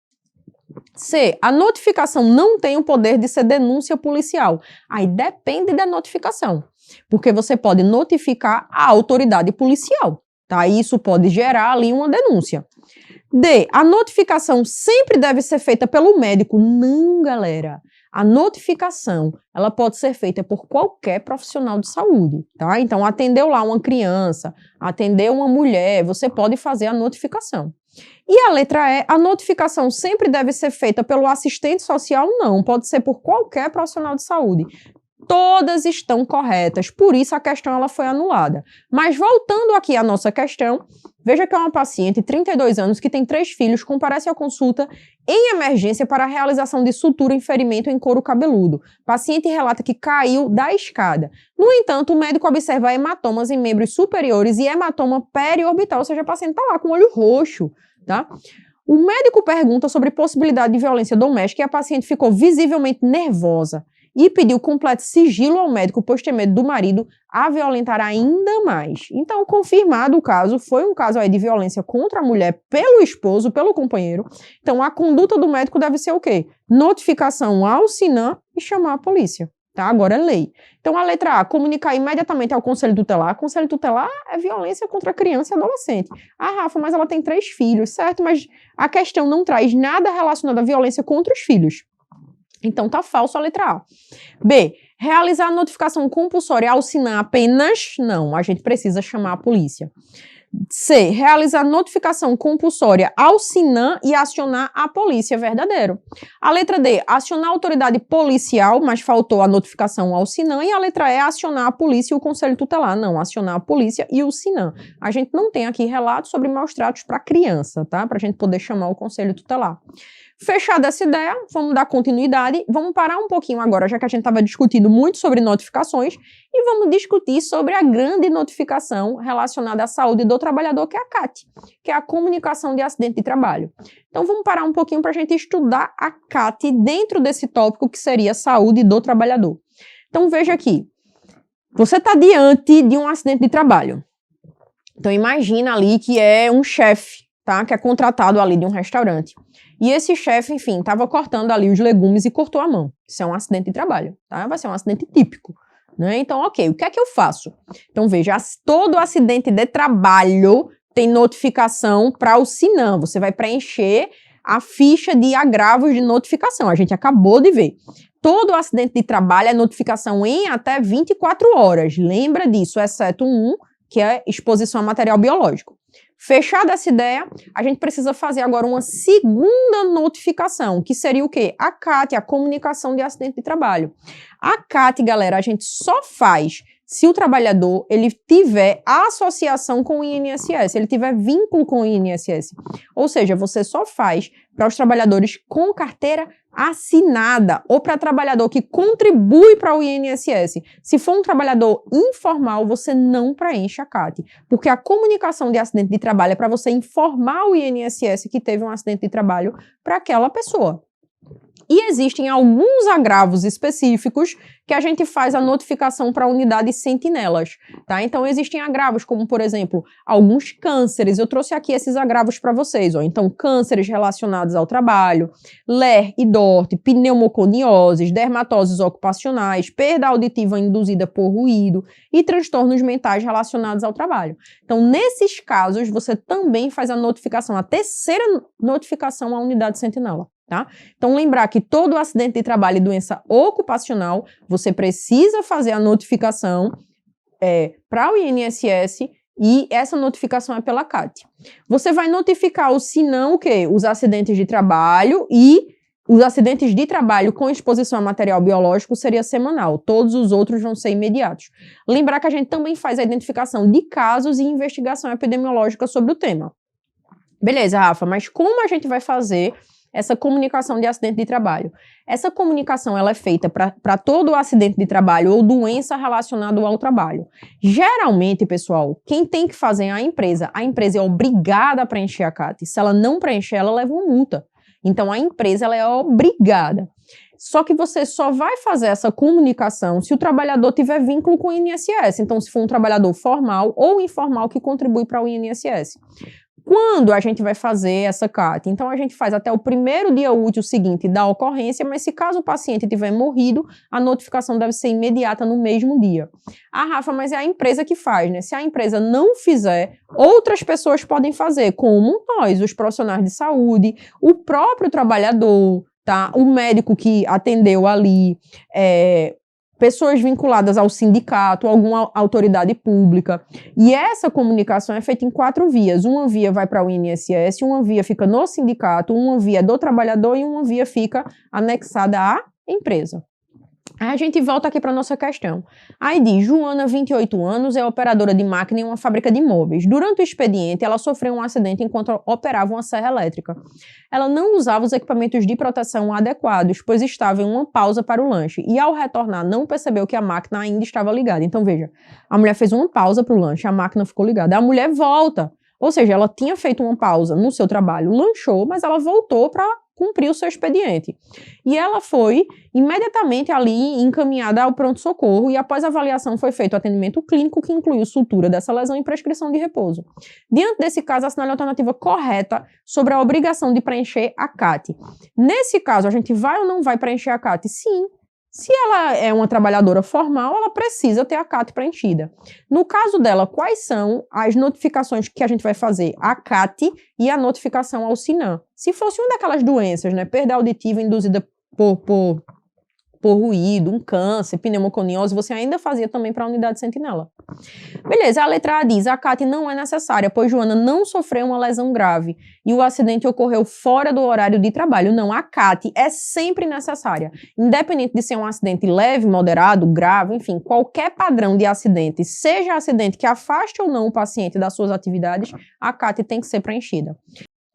C. A notificação não tem o poder de ser denúncia policial. Aí depende da notificação. Porque você pode notificar a autoridade policial, tá? Isso pode gerar ali uma denúncia. D. A notificação sempre deve ser feita pelo médico. Não, galera. A notificação, ela pode ser feita por qualquer profissional de saúde, tá? Então, atendeu lá uma criança, atendeu uma mulher, você pode fazer a notificação. E a letra E, a notificação sempre deve ser feita pelo assistente social? Não, pode ser por qualquer profissional de saúde. Todas estão corretas, por isso a questão ela foi anulada. Mas voltando aqui à nossa questão, Veja que é uma paciente, 32 anos, que tem 3 filhos, comparece à consulta em emergência para a realização de sutura em ferimento em couro cabeludo. Paciente relata que caiu da escada. No entanto, o médico observa hematomas em membros superiores e hematoma periorbital, ou seja, a paciente está lá com o olho roxo, tá? O médico pergunta sobre possibilidade de violência doméstica e a paciente ficou visivelmente nervosa e pediu completo sigilo ao médico, pois tem medo do marido a violentar ainda mais. Então, confirmado o caso, foi um caso aí de violência contra a mulher pelo esposo, pelo companheiro. Então, a conduta do médico deve ser o quê? Notificação ao SINAM e chamar a polícia. Tá? Agora é lei. Então, a letra A, comunicar imediatamente ao Conselho Tutelar. Conselho Tutelar é violência contra criança e adolescente. Ah, Rafa, mas ela tem 3 filhos, certo? Mas a questão não traz nada relacionado à violência contra os filhos. Então, tá falso a letra A. B, realizar a notificação compulsória ao SINAM apenas? Não, a gente precisa chamar a polícia. C, realizar notificação compulsória ao SINAM e acionar a polícia, verdadeiro. A letra D, acionar a autoridade policial, mas faltou a notificação ao SINAM. E a letra E, acionar a polícia e o Conselho Tutelar. Não, acionar a polícia e o SINAM. A gente não tem aqui relatos sobre maus tratos para criança, tá? Para a gente poder chamar o Conselho Tutelar. Fechada essa ideia, vamos dar continuidade, vamos parar um pouquinho agora, já que a gente estava discutindo muito sobre notificações, e vamos discutir sobre a grande notificação relacionada à saúde do trabalhador, que é a CAT, que é a comunicação de acidente de trabalho. Então vamos parar um pouquinho para a gente estudar a CAT dentro desse tópico que seria a saúde do trabalhador. Então veja aqui, você está diante de um acidente de trabalho. Então imagina ali que é um chefe, tá? Que é contratado ali de um restaurante. E esse chefe, enfim, estava cortando ali os legumes e cortou a mão. Isso é um acidente de trabalho, tá? Vai ser um acidente típico, né? Então, ok, o que é que eu faço? Então, veja, todo acidente de trabalho tem notificação para o SINAM. Você vai preencher a ficha de agravos de notificação. A gente acabou de ver. Todo acidente de trabalho é notificação em até 24 horas. Lembra disso, exceto um, que é exposição a material biológico. Fechada essa ideia, a gente precisa fazer agora uma segunda notificação, que seria o quê? A CAT, a comunicação de acidente de trabalho. A CAT, galera, a gente só faz se o trabalhador ele tiver associação com o INSS, ele tiver vínculo com o INSS. Ou seja, você só faz para os trabalhadores com carteira assinada ou para trabalhador que contribui para o INSS. Se for um trabalhador informal, você não preenche a CAT, porque a comunicação de acidente de trabalho é para você informar o INSS que teve um acidente de trabalho para aquela pessoa. E existem alguns agravos específicos que a gente faz a notificação para a unidade sentinelas, tá? Então, existem agravos como, por exemplo, alguns cânceres. Eu trouxe aqui esses agravos para vocês, ó. Então, cânceres relacionados ao trabalho, LER e DORT, pneumoconioses, dermatoses ocupacionais, perda auditiva induzida por ruído e transtornos mentais relacionados ao trabalho. Então, nesses casos, você também faz a notificação, a terceira notificação à unidade sentinela. Tá? Então, lembrar que todo acidente de trabalho e doença ocupacional, você precisa fazer a notificação para o INSS e essa notificação é pela CAT. Você vai notificar o SINAM o quê? Os acidentes de trabalho e os acidentes de trabalho com exposição a material biológico seria semanal, todos os outros vão ser imediatos. Lembrar que a gente também faz a identificação de casos e investigação epidemiológica sobre o tema. Beleza, Rafa, mas como a gente vai fazer essa comunicação de acidente de trabalho? Essa comunicação ela é feita para todo acidente de trabalho ou doença relacionada ao trabalho. Geralmente, pessoal, quem tem que fazer é a empresa. A empresa é obrigada a preencher a CAT. Se ela não preencher, ela leva uma multa. Então, a empresa ela é obrigada. Só que você só vai fazer essa comunicação se o trabalhador tiver vínculo com o INSS. Então, se for um trabalhador formal ou informal que contribui para o INSS. Quando a gente vai fazer essa CAT? Então, a gente faz até o primeiro dia útil seguinte da ocorrência, mas se caso o paciente tiver morrido, a notificação deve ser imediata no mesmo dia. Ah, Rafa, mas é a empresa que faz, né? Se a empresa não fizer, outras pessoas podem fazer, como nós, os profissionais de saúde, o próprio trabalhador, tá? O médico que atendeu ali, pessoas vinculadas ao sindicato, alguma autoridade pública. E essa comunicação é feita em 4 vias. Uma via vai para o INSS, uma via fica no sindicato, uma via do trabalhador e uma via fica anexada à empresa. Aí a gente volta aqui para nossa questão. Aí diz, Joana, 28 anos, é operadora de máquina em uma fábrica de móveis. Durante o expediente, ela sofreu um acidente enquanto operava uma serra elétrica. Ela não usava os equipamentos de proteção adequados, pois estava em uma pausa para o lanche. E ao retornar, não percebeu que a máquina ainda estava ligada. Então veja, a mulher fez uma pausa para o lanche, a máquina ficou ligada. A mulher volta. Ou seja, ela tinha feito uma pausa no seu trabalho, lanchou, mas ela voltou para cumprir o seu expediente. E ela foi imediatamente ali encaminhada ao pronto-socorro e após a avaliação foi feito o atendimento clínico que incluiu sutura dessa lesão e prescrição de repouso. Diante desse caso, assinale a alternativa correta sobre a obrigação de preencher a CAT. Nesse caso, a gente vai ou não vai preencher a CAT? Sim. Se ela é uma trabalhadora formal, ela precisa ter a CAT preenchida. No caso dela, quais são as notificações que a gente vai fazer? A CAT e a notificação ao SINAM. Se fosse uma daquelas doenças, né, perda auditiva induzida por ruído, um câncer, pneumoconiose, você ainda fazia também para a unidade sentinela. Beleza, a letra A diz, a CAT não é necessária, pois Joana não sofreu uma lesão grave e o acidente ocorreu fora do horário de trabalho. Não, a CAT é sempre necessária. Independente de ser um acidente leve, moderado, grave, enfim, qualquer padrão de acidente, seja acidente que afaste ou não o paciente das suas atividades, a CAT tem que ser preenchida.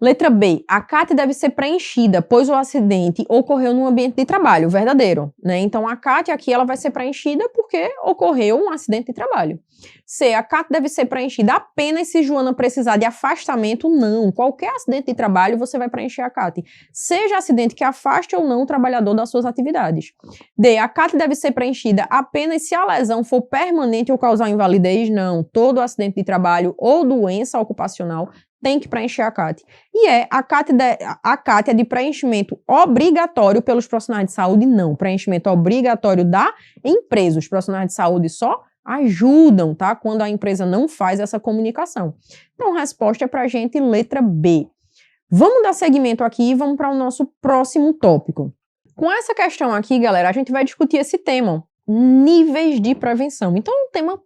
Letra B, a CAT deve ser preenchida, pois o acidente ocorreu no ambiente de trabalho, verdadeiro, né? Então, a CAT aqui ela vai ser preenchida porque ocorreu um acidente de trabalho. C, a CAT deve ser preenchida apenas se Joana precisar de afastamento, não. Qualquer acidente de trabalho, você vai preencher a CAT. Seja acidente que afaste ou não o trabalhador das suas atividades. D, a CAT deve ser preenchida apenas se a lesão for permanente ou causar invalidez, não. Todo acidente de trabalho ou doença ocupacional tem que preencher a CAT. E a CAT é de preenchimento obrigatório pelos profissionais de saúde? Não. Preenchimento obrigatório da empresa. Os profissionais de saúde só ajudam, tá? Quando a empresa não faz essa comunicação. Então, a resposta é pra gente, letra B. Vamos dar seguimento aqui e vamos para o nosso próximo tópico. Com essa questão aqui, galera, a gente vai discutir esse tema, níveis de prevenção. Então, é um tema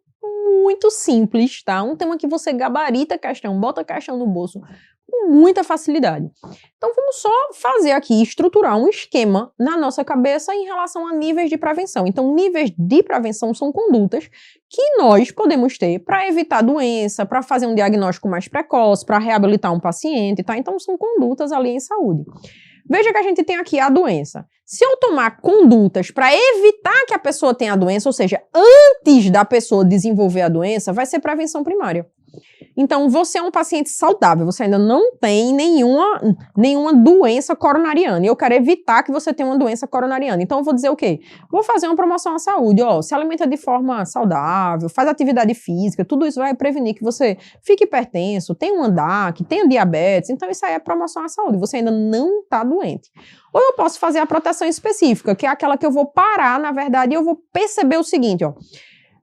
muito simples, tá? Um tema que você gabarita a questão, bota a questão no bolso com muita facilidade. Então, vamos só fazer aqui, estruturar um esquema na nossa cabeça em relação a níveis de prevenção. Então, níveis de prevenção são condutas que nós podemos ter para evitar doença, para fazer um diagnóstico mais precoce, para reabilitar um paciente, tá? Então, são condutas ali em saúde. Veja que a gente tem aqui a doença. Se eu tomar condutas para evitar que a pessoa tenha a doença, ou seja, antes da pessoa desenvolver a doença, vai ser prevenção primária. Então, você é um paciente saudável, você ainda não tem nenhuma doença coronariana. E eu quero evitar que você tenha uma doença coronariana. Então, eu vou dizer o quê? Vou fazer uma promoção à saúde. Ó, se alimenta de forma saudável, faz atividade física, tudo isso vai prevenir que você fique hipertenso, tenha um ANDAC, tenha diabetes. Então, isso aí é promoção à saúde. Você ainda não está doente. Ou eu posso fazer a proteção específica, que é aquela que eu vou parar, na verdade, e eu vou perceber o seguinte, ó.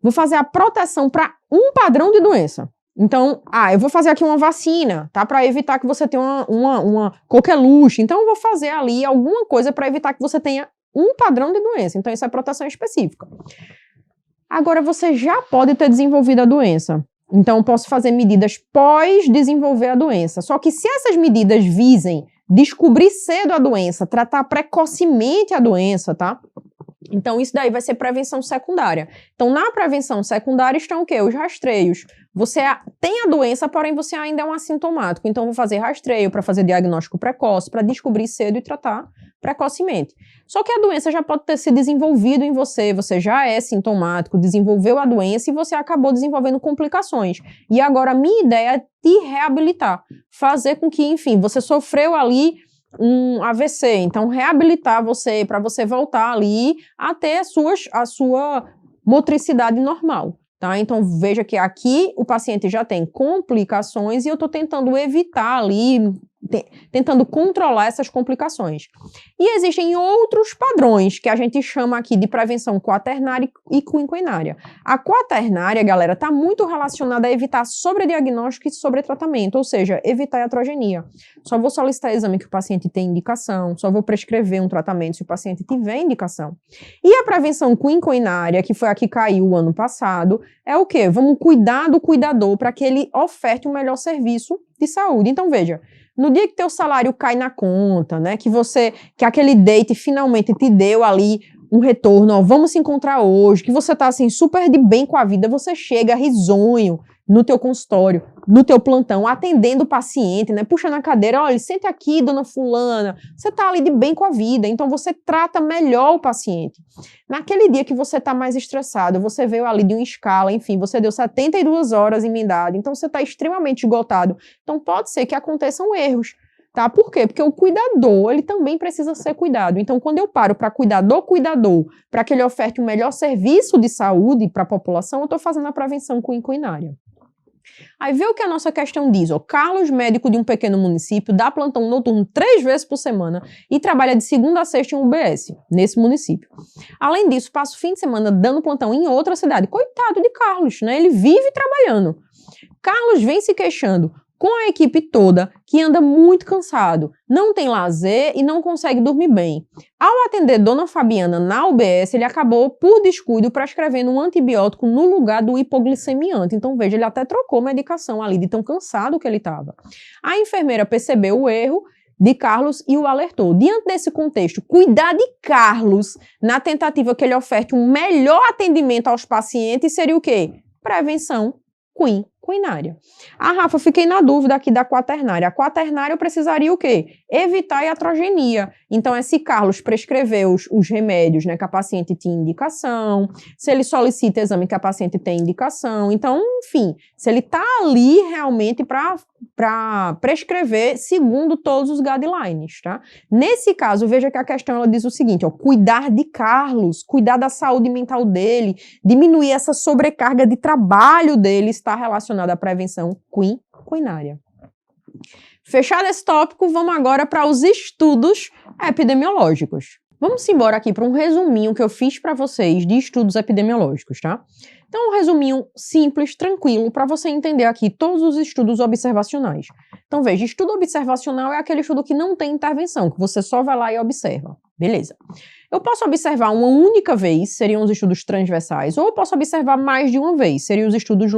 Vou fazer a proteção para um padrão de doença. Então, eu vou fazer aqui uma vacina, tá? Para evitar que você tenha uma coqueluche. Então, eu vou fazer ali alguma coisa para evitar que você tenha um padrão de doença. Então, isso é proteção específica. Agora, você já pode ter desenvolvido a doença. Então, eu posso fazer medidas pós desenvolver a doença. Só que se essas medidas visem descobrir cedo a doença, tratar precocemente a doença, tá? Então, isso daí vai ser prevenção secundária. Então, na prevenção secundária estão o quê? Os rastreios. Você tem a doença, porém você ainda é um assintomático. Então, vou fazer rastreio para fazer diagnóstico precoce, para descobrir cedo e tratar precocemente. Só que a doença já pode ter se desenvolvido em você já é sintomático, desenvolveu a doença e você acabou desenvolvendo complicações. E agora, a minha ideia é te reabilitar. Fazer com que, enfim, você sofreu ali um AVC, então reabilitar você para você voltar ali a ter a sua motricidade normal, tá? Então veja que aqui o paciente já tem complicações e eu estou tentando evitar ali, tentando controlar essas complicações. E existem outros padrões que a gente chama aqui de prevenção quaternária e quinquenária. A quaternária, galera, está muito relacionada a evitar sobrediagnóstico e sobretratamento, ou seja, evitar iatrogenia. Só vou solicitar exame que o paciente tem indicação, só vou prescrever um tratamento se o paciente tiver indicação. E a prevenção quinquenária, que foi a que caiu o ano passado, é o quê? Vamos cuidar do cuidador para que ele oferte um melhor serviço de saúde. Então, veja, no dia que teu salário cai na conta, né, que aquele date finalmente te deu ali um retorno, ó, vamos se encontrar hoje, que você tá assim super de bem com a vida, você chega risonho no teu consultório, no teu plantão, atendendo o paciente, né, puxando a cadeira, olha, sente aqui, dona fulana, você tá ali de bem com a vida, então você trata melhor o paciente. Naquele dia que você tá mais estressado, você veio ali de uma escala, enfim, você deu 72 horas emendado, então você tá extremamente esgotado, então pode ser que aconteçam erros. Tá? Por quê? Porque o cuidador, ele também precisa ser cuidado. Então, quando eu paro para cuidar do cuidador, para que ele oferte um melhor serviço de saúde para a população, eu estou fazendo a prevenção urinária. Aí vê o que a nossa questão diz. Ó, Carlos, médico de um pequeno município, dá plantão noturno 3 vezes por semana e trabalha de segunda a sexta em um UBS, nesse município. Além disso, passa o fim de semana dando plantão em outra cidade. Coitado de Carlos, né? Ele vive trabalhando. Carlos vem se queixando com a equipe toda, que anda muito cansado, não tem lazer e não consegue dormir bem. Ao atender Dona Fabiana na UBS, ele acabou, por descuido, prescrevendo um antibiótico no lugar do hipoglicemiante. Então, veja, ele até trocou medicação ali, de tão cansado que ele estava. A enfermeira percebeu o erro de Carlos e o alertou. Diante desse contexto, cuidar de Carlos na tentativa que ele oferte um melhor atendimento aos pacientes seria o quê? Prevenção urinária. Rafa, fiquei na dúvida aqui da quaternária. A quaternária eu precisaria o quê? Evitar a iatrogenia. Então, se Carlos prescreveu os remédios, né, que a paciente tinha indicação, se ele solicita exame que a paciente tem indicação, então, enfim, se ele está ali realmente para prescrever segundo todos os guidelines, tá? Nesse caso, veja que a questão ela diz o seguinte, ó, cuidar de Carlos, cuidar da saúde mental dele, diminuir essa sobrecarga de trabalho dele está relacionado à prevenção urinária. Fechado esse tópico, vamos agora para os estudos epidemiológicos. Vamos embora aqui para um resuminho que eu fiz para vocês de estudos epidemiológicos, tá? Então, um resuminho simples, tranquilo, para você entender aqui todos os estudos observacionais. Então, veja, estudo observacional é aquele estudo que não tem intervenção, que você só vai lá e observa. Beleza. Eu posso observar uma única vez, seriam os estudos transversais, ou eu posso observar mais de uma vez, seriam os estudos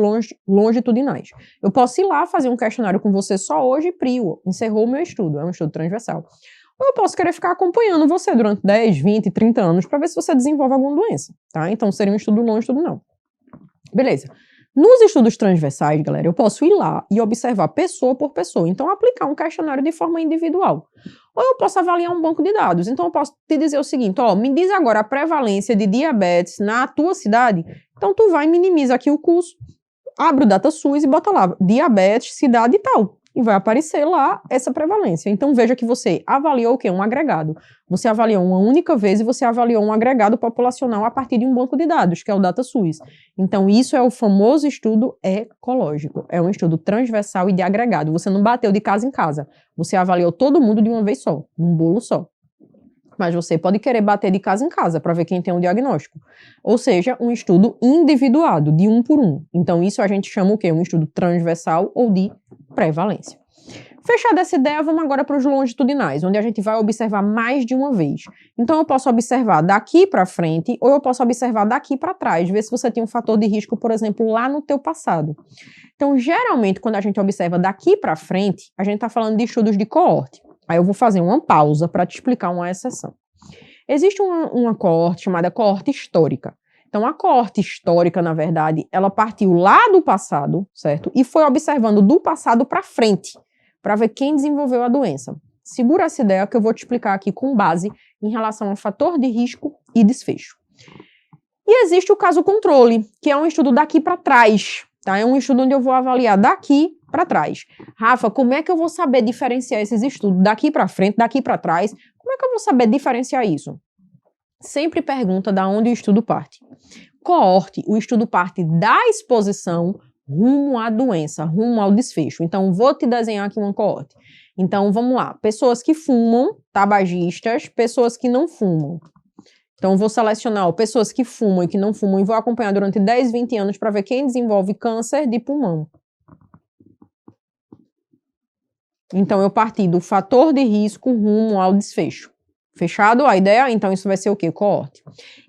longitudinais. Eu posso ir lá fazer um questionário com você só hoje e prio, encerrou o meu estudo, é um estudo transversal. Ou eu posso querer ficar acompanhando você durante 10, 20, 30 anos para ver se você desenvolve alguma doença, tá? Então seria um estudo longitudinal. Beleza. Nos estudos transversais, galera, eu posso ir lá e observar pessoa por pessoa, então aplicar um questionário de forma individual. Ou eu posso avaliar um banco de dados, então eu posso te dizer o seguinte, ó, me diz agora a prevalência de diabetes na tua cidade, então tu vai e minimiza aqui o curso, abre o DataSUS e bota lá, diabetes, cidade e tal. E vai aparecer lá essa prevalência. Então, veja que você avaliou o quê? Um agregado. Você avaliou uma única vez e você avaliou um agregado populacional a partir de um banco de dados, que é o DataSUS. Então, isso é o famoso estudo ecológico. É um estudo transversal e de agregado. Você não bateu de casa em casa. Você avaliou todo mundo de uma vez só, num bolo só. Mas você pode querer bater de casa em casa para ver quem tem um diagnóstico. Ou seja, um estudo individuado, de um por um. Então, isso a gente chama o quê? Um estudo transversal ou de prevalência. Fechada essa ideia, vamos agora para os longitudinais, onde a gente vai observar mais de uma vez. Então, eu posso observar daqui para frente ou eu posso observar daqui para trás, ver se você tem um fator de risco, por exemplo, lá no teu passado. Então, geralmente, quando a gente observa daqui para frente, a gente está falando de estudos de coorte. Aí eu vou fazer uma pausa para te explicar uma exceção. Existe uma coorte chamada coorte histórica. Então, a coorte histórica, na verdade, ela partiu lá do passado, certo? E foi observando do passado para frente, para ver quem desenvolveu a doença. Segura essa ideia que eu vou te explicar aqui com base em relação ao fator de risco e desfecho. E existe o caso controle, que é um estudo daqui para trás, tá? É um estudo onde eu vou avaliar daqui para trás. Rafa, como é que eu vou saber diferenciar esses estudos daqui para frente, daqui para trás? Como é que eu vou saber diferenciar isso? Sempre pergunta de onde o estudo parte. Coorte, o estudo parte da exposição rumo à doença, rumo ao desfecho. Então, vou te desenhar aqui uma coorte. Então, vamos lá. Pessoas que fumam, tabagistas, pessoas que não fumam. Então, vou selecionar pessoas que fumam e que não fumam e vou acompanhar durante 10, 20 anos para ver quem desenvolve câncer de pulmão. Então, eu parti do fator de risco rumo ao desfecho. Fechado a ideia? Então, isso vai ser o quê? Coorte.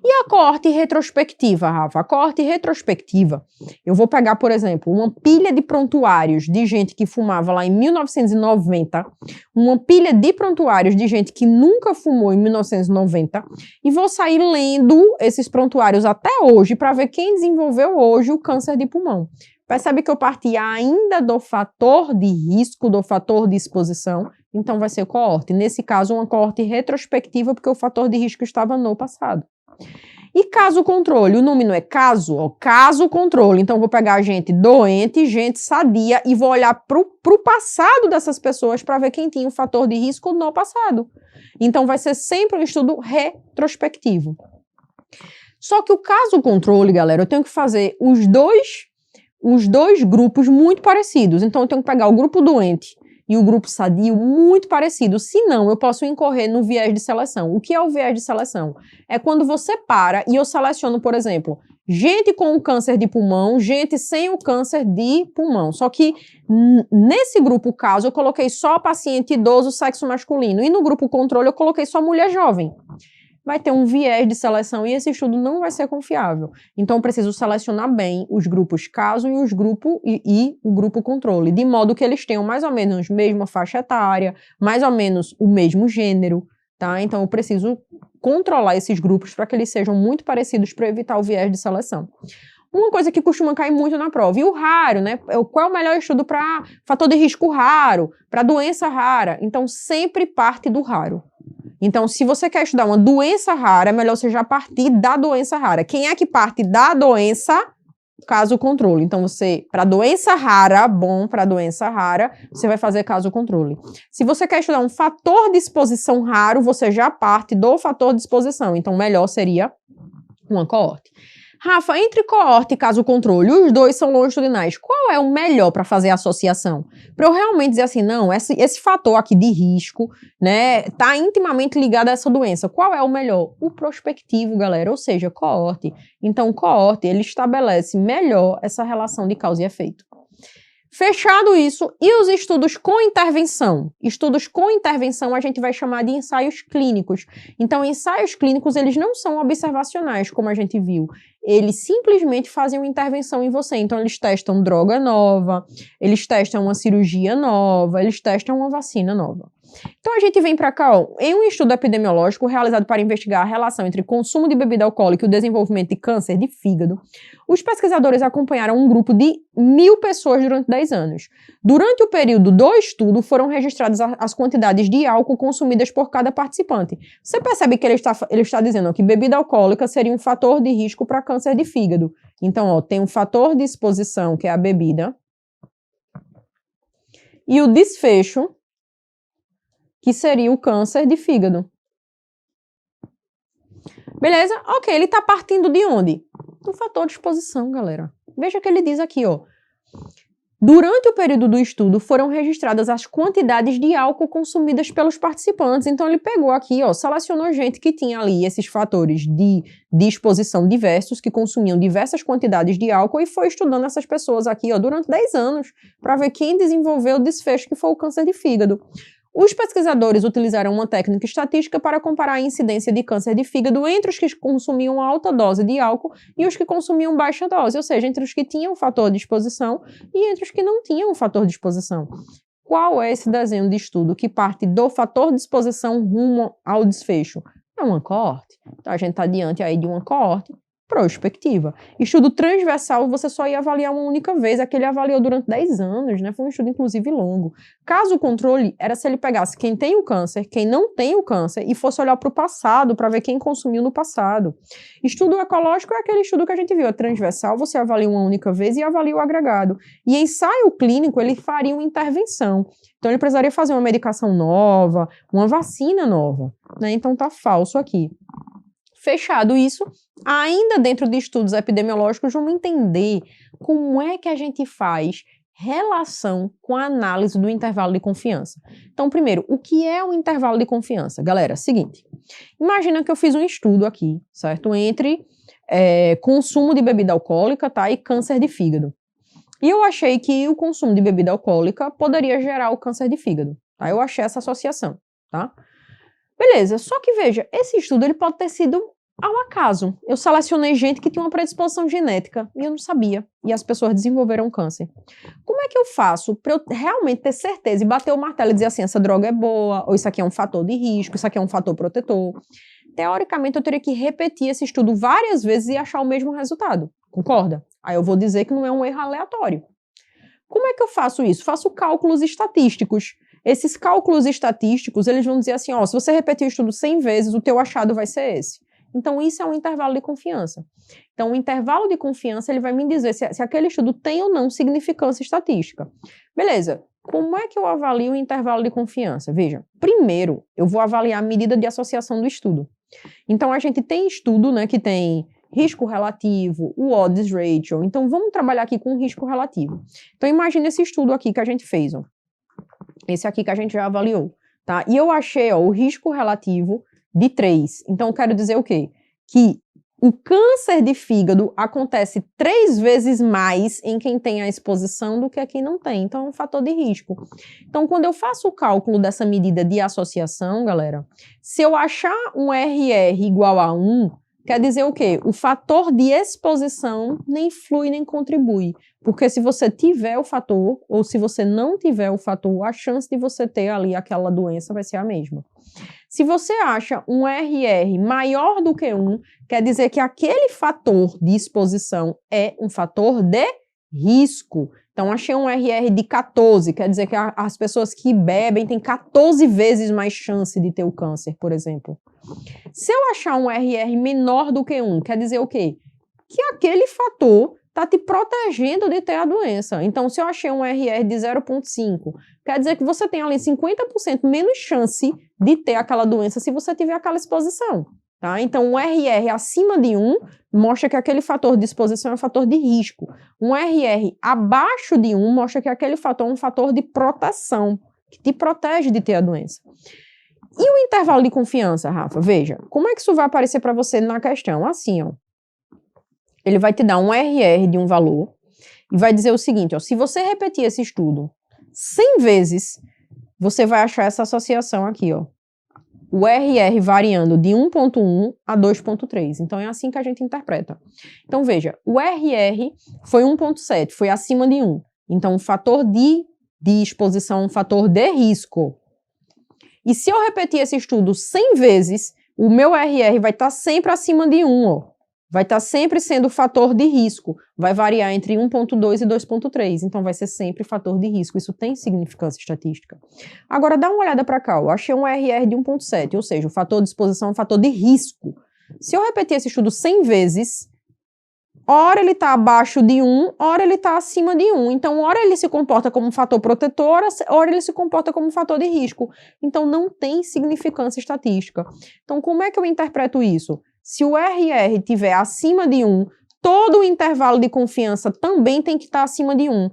E a coorte retrospectiva, Rafa? A coorte retrospectiva, eu vou pegar, por exemplo, uma pilha de prontuários de gente que fumava lá em 1990, uma pilha de prontuários de gente que nunca fumou em 1990, e vou sair lendo esses prontuários até hoje para ver quem desenvolveu hoje o câncer de pulmão. Percebe que eu parti ainda do fator de risco, do fator de exposição, então vai ser coorte. Nesse caso, uma coorte retrospectiva, porque o fator de risco estava no passado. E caso controle, o nome não é caso, ó, caso controle. Então, vou pegar gente doente, gente sadia e vou olhar para o passado dessas pessoas para ver quem tinha o fator de risco no passado. Então, vai ser sempre um estudo retrospectivo. Só que o caso controle, galera, eu tenho que fazer os dois grupos muito parecidos. Então, eu tenho que pegar o grupo doente e o grupo sadio muito parecido. Senão, eu posso incorrer no viés de seleção. O que é o viés de seleção? É quando você para e eu seleciono, por exemplo, gente com o câncer de pulmão, gente sem o câncer de pulmão. Só que nesse grupo caso, eu coloquei só paciente idoso, sexo masculino. E no grupo controle, eu coloquei só mulher jovem. Vai ter um viés de seleção e esse estudo não vai ser confiável. Então, eu preciso selecionar bem os grupos caso e o grupo controle, de modo que eles tenham mais ou menos a mesma faixa etária, mais ou menos o mesmo gênero, tá? Então, eu preciso controlar esses grupos para que eles sejam muito parecidos para evitar o viés de seleção. Uma coisa que costuma cair muito na prova, e o raro, né? Qual é o melhor estudo para fator de risco raro, para doença rara? Então, sempre parte do raro. Então, se você quer estudar uma doença rara, é melhor você já partir da doença rara. Quem é que parte da doença? Caso controle. Então, para doença rara, para doença rara, você vai fazer caso controle. Se você quer estudar um fator de exposição raro, você já parte do fator de exposição. Então, melhor seria uma coorte. Rafa, entre coorte e caso controle, os dois são longitudinais. Qual é o melhor para fazer a associação? Para eu realmente dizer assim, não, esse fator aqui de risco, né, tá intimamente ligado a essa doença. Qual é o melhor? O prospectivo, galera, ou seja, coorte. Então, coorte, ele estabelece melhor essa relação de causa e efeito. Fechado isso, e os estudos com intervenção? Estudos com intervenção a gente vai chamar de ensaios clínicos. Então, ensaios clínicos, eles não são observacionais, como a gente viu. Eles simplesmente fazem uma intervenção em você. Então, eles testam droga nova, eles testam uma cirurgia nova, eles testam uma vacina nova. Então, a gente vem para cá, ó, em um estudo epidemiológico realizado para investigar a relação entre consumo de bebida alcoólica e o desenvolvimento de câncer de fígado, os pesquisadores acompanharam um grupo de 1.000 pessoas durante 10 anos. Durante o período do estudo, foram registradas as quantidades de álcool consumidas por cada participante. Você percebe que ele está dizendo que bebida alcoólica seria um fator de risco para câncer de fígado. Então, ó, tem um fator de exposição, que é a bebida, e o desfecho, que seria o câncer de fígado. Beleza? Ok, ele está partindo de onde? Do fator de exposição, galera. Veja que ele diz aqui, ó. Durante o período do estudo, foram registradas as quantidades de álcool consumidas pelos participantes. Então, ele pegou aqui, ó, selecionou gente que tinha ali esses fatores de exposição diversos, que consumiam diversas quantidades de álcool e foi estudando essas pessoas aqui, ó, durante 10 anos, para ver quem desenvolveu o desfecho que foi o câncer de fígado. Os pesquisadores utilizaram uma técnica estatística para comparar a incidência de câncer de fígado entre os que consumiam alta dose de álcool e os que consumiam baixa dose, ou seja, entre os que tinham fator de exposição e entre os que não tinham fator de exposição. Qual é esse desenho de estudo que parte do fator de exposição rumo ao desfecho? É uma coorte. Então, a gente está diante aí de uma coorte prospectiva. Estudo transversal, você só ia avaliar uma única vez, aquele avaliou durante 10 anos, né? Foi um estudo, inclusive, longo. Caso controle, era se ele pegasse quem tem o câncer, quem não tem o câncer, e fosse olhar para o passado, para ver quem consumiu no passado. Estudo ecológico é aquele estudo que a gente viu, é transversal, você avalia uma única vez e avalia o agregado. E ensaio clínico, ele faria uma intervenção. Então, ele precisaria fazer uma medicação nova, uma vacina nova, né? Então, tá falso aqui. Fechado isso, ainda dentro de estudos epidemiológicos, vamos entender como é que a gente faz relação com a análise do intervalo de confiança. Então, primeiro, o que é o intervalo de confiança? Galera, seguinte, imagina que eu fiz um estudo aqui, certo? Entre consumo de bebida alcoólica, tá? E câncer de fígado. E eu achei que o consumo de bebida alcoólica poderia gerar o câncer de fígado, tá? Eu achei essa associação, tá? Beleza, só que veja, esse estudo ele pode ter sido ao acaso. Eu selecionei gente que tinha uma predisposição genética e eu não sabia. E as pessoas desenvolveram câncer. Como é que eu faço para eu realmente ter certeza e bater o martelo e dizer assim, essa droga é boa, ou isso aqui é um fator de risco, isso aqui é um fator protetor? Teoricamente, eu teria que repetir esse estudo várias vezes e achar o mesmo resultado. Concorda? Aí eu vou dizer que não é um erro aleatório. Como é que eu faço isso? Faço cálculos estatísticos. Esses cálculos estatísticos, eles vão dizer assim, ó, se você repetir o estudo 100 vezes, o teu achado vai ser esse. Então, isso é um intervalo de confiança. Então, o intervalo de confiança, ele vai me dizer se aquele estudo tem ou não significância estatística. Beleza. Como é que eu avalio o intervalo de confiança? Veja, primeiro, eu vou avaliar a medida de associação do estudo. Então, a gente tem estudo, né, que tem risco relativo, o odds ratio. Então, vamos trabalhar aqui com risco relativo. Então, imagine esse estudo aqui que a gente fez, ó. Esse aqui que a gente já avaliou, tá? E eu achei, ó, o risco relativo de 3. Então, eu quero dizer o quê? Que o câncer de fígado acontece 3 vezes mais em quem tem a exposição do que quem não tem. Então, é um fator de risco. Então, quando eu faço o cálculo dessa medida de associação, galera, se eu achar um RR igual a 1, quer dizer o quê? O fator de exposição nem flui nem contribui. Porque se você tiver o fator, ou se você não tiver o fator, a chance de você ter ali aquela doença vai ser a mesma. Se você acha um RR maior do que 1, quer dizer que aquele fator de exposição é um fator de risco. Então, achei um RR de 14, quer dizer que as pessoas que bebem têm 14 vezes mais chance de ter o câncer, por exemplo. Se eu achar um RR menor do que 1, quer dizer o quê? Que aquele fator está te protegendo de ter a doença. Então, se eu achei um RR de 0,5, quer dizer que você tem ali 50% menos chance de ter aquela doença se você tiver aquela exposição. Tá? Então, um RR acima de 1 mostra que aquele fator de exposição é um fator de risco. Um RR abaixo de 1 mostra que aquele fator é um fator de proteção, que te protege de ter a doença. E o intervalo de confiança, Rafa? Veja, como é que isso vai aparecer para você na questão? Assim, ó. Ele vai te dar um RR de um valor e vai dizer o seguinte, ó, se você repetir esse estudo 100 vezes, você vai achar essa associação aqui, ó. O RR variando de 1,1 a 2,3. Então, é assim que a gente interpreta. Então, veja, o RR foi 1,7, foi acima de 1. Então, o fator de exposição é um fator de risco. E se eu repetir esse estudo 100 vezes, o meu RR vai estar sempre acima de 1, ó. Vai estar sempre sendo fator de risco. Vai variar entre 1,2 e 2,3. Então, vai ser sempre fator de risco. Isso tem significância estatística. Agora, dá uma olhada para cá. Eu achei um RR de 1,7, ou seja, o fator de exposição é um fator de risco. Se eu repetir esse estudo 100 vezes, ora ele está abaixo de 1, ora ele está acima de 1. Então, ora ele se comporta como um fator protetor, ora ele se comporta como um fator de risco. Então, não tem significância estatística. Então, como é que eu interpreto isso? Se o RR estiver acima de 1, todo o intervalo de confiança também tem que estar acima de 1,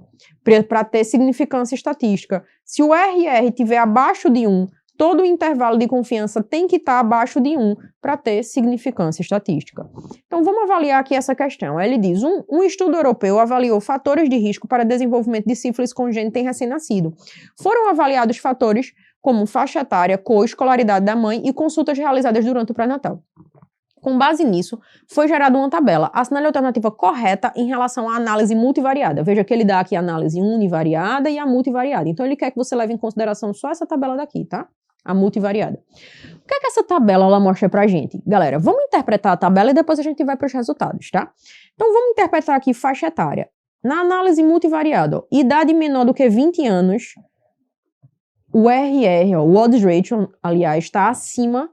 para ter significância estatística. Se o RR estiver abaixo de 1, todo o intervalo de confiança tem que estar abaixo de 1 para ter significância estatística. Então, vamos avaliar aqui essa questão. Ele diz, um estudo europeu avaliou fatores de risco para desenvolvimento de sífilis congênita em recém-nascido. Foram avaliados fatores como faixa etária, cor, escolaridade da mãe e consultas realizadas durante o pré-natal. Com base nisso, foi gerada uma tabela. Assinale a alternativa correta em relação à análise multivariada. Veja que ele dá aqui a análise univariada e a multivariada. Então, ele quer que você leve em consideração só essa tabela daqui, tá? A multivariada. O que é que essa tabela ela mostra pra gente? Galera, vamos interpretar a tabela e depois a gente vai para os resultados, tá? Então, vamos interpretar aqui faixa etária. Na análise multivariada, ó, idade menor do que 20 anos, o RR, ó, o odds ratio, aliás, está acima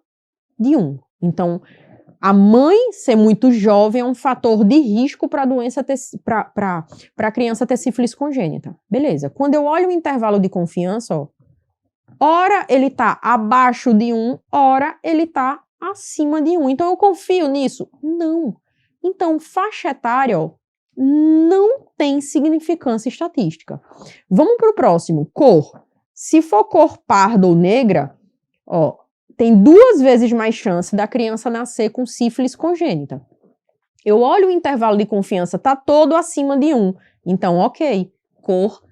de 1. Então, a mãe ser muito jovem é um fator de risco para a doença para a criança ter sífilis congênita. Beleza. Quando eu olho o intervalo de confiança, ó, ora ele está abaixo de 1, ora ele está acima de 1. Então eu confio nisso? Não. Então, faixa etária, ó, não tem significância estatística. Vamos para o próximo. Cor. Se for cor parda ou negra, ó, tem 2 vezes mais chance da criança nascer com sífilis congênita. Eu olho o intervalo de confiança, está todo acima de 1. Então, ok, cor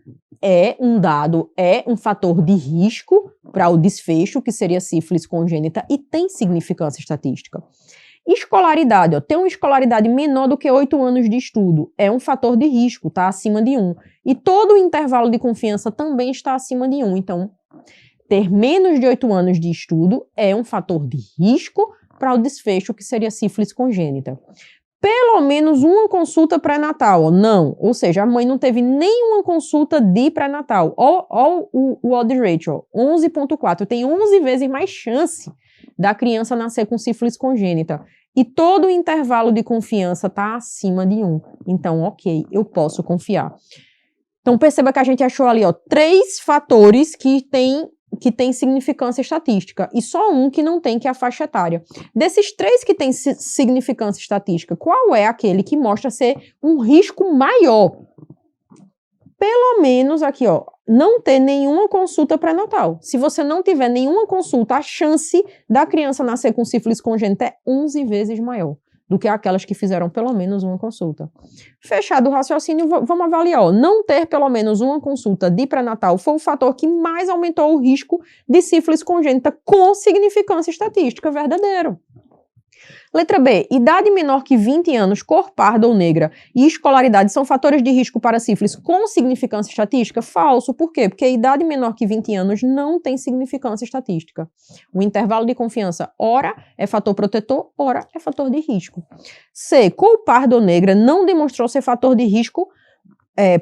é um dado, é um fator de risco para o desfecho, que seria sífilis congênita, e tem significância estatística. Escolaridade, ó, ter uma escolaridade menor do que 8 anos de estudo é um fator de risco, está acima de 1. E todo o intervalo de confiança também está acima de 1. Então, ter menos de 8 anos de estudo é um fator de risco para o desfecho, que seria sífilis congênita. Pelo menos uma consulta pré-natal, não. Ou seja, a mãe não teve nenhuma consulta de pré-natal. Olha o odds ratio, 11,4. Tem 11 vezes mais chance da criança nascer com sífilis congênita. E todo o intervalo de confiança está acima de 1. Então, ok, eu posso confiar. Então, perceba que a gente achou ali, ó, 3 fatores que tem significância estatística, e só um que não tem, que é a faixa etária. Desses 3 que tem significância estatística, qual é aquele que mostra ser um risco maior? Pelo menos aqui, ó, não ter nenhuma consulta pré-natal. Se você não tiver nenhuma consulta, a chance da criança nascer com sífilis congênita é 11 vezes maior do que aquelas que fizeram pelo menos uma consulta. Fechado o raciocínio, vamos avaliar. Ó. Não ter pelo menos uma consulta de pré-natal foi o fator que mais aumentou o risco de sífilis congênita com significância estatística, verdadeiro. Letra B, idade menor que 20 anos, cor parda ou negra e escolaridade são fatores de risco para sífilis com significância estatística? Falso. Por quê? Porque a idade menor que 20 anos não tem significância estatística. O intervalo de confiança, ora é fator protetor, ora é fator de risco. C, cor parda ou negra não demonstrou ser fator de risco,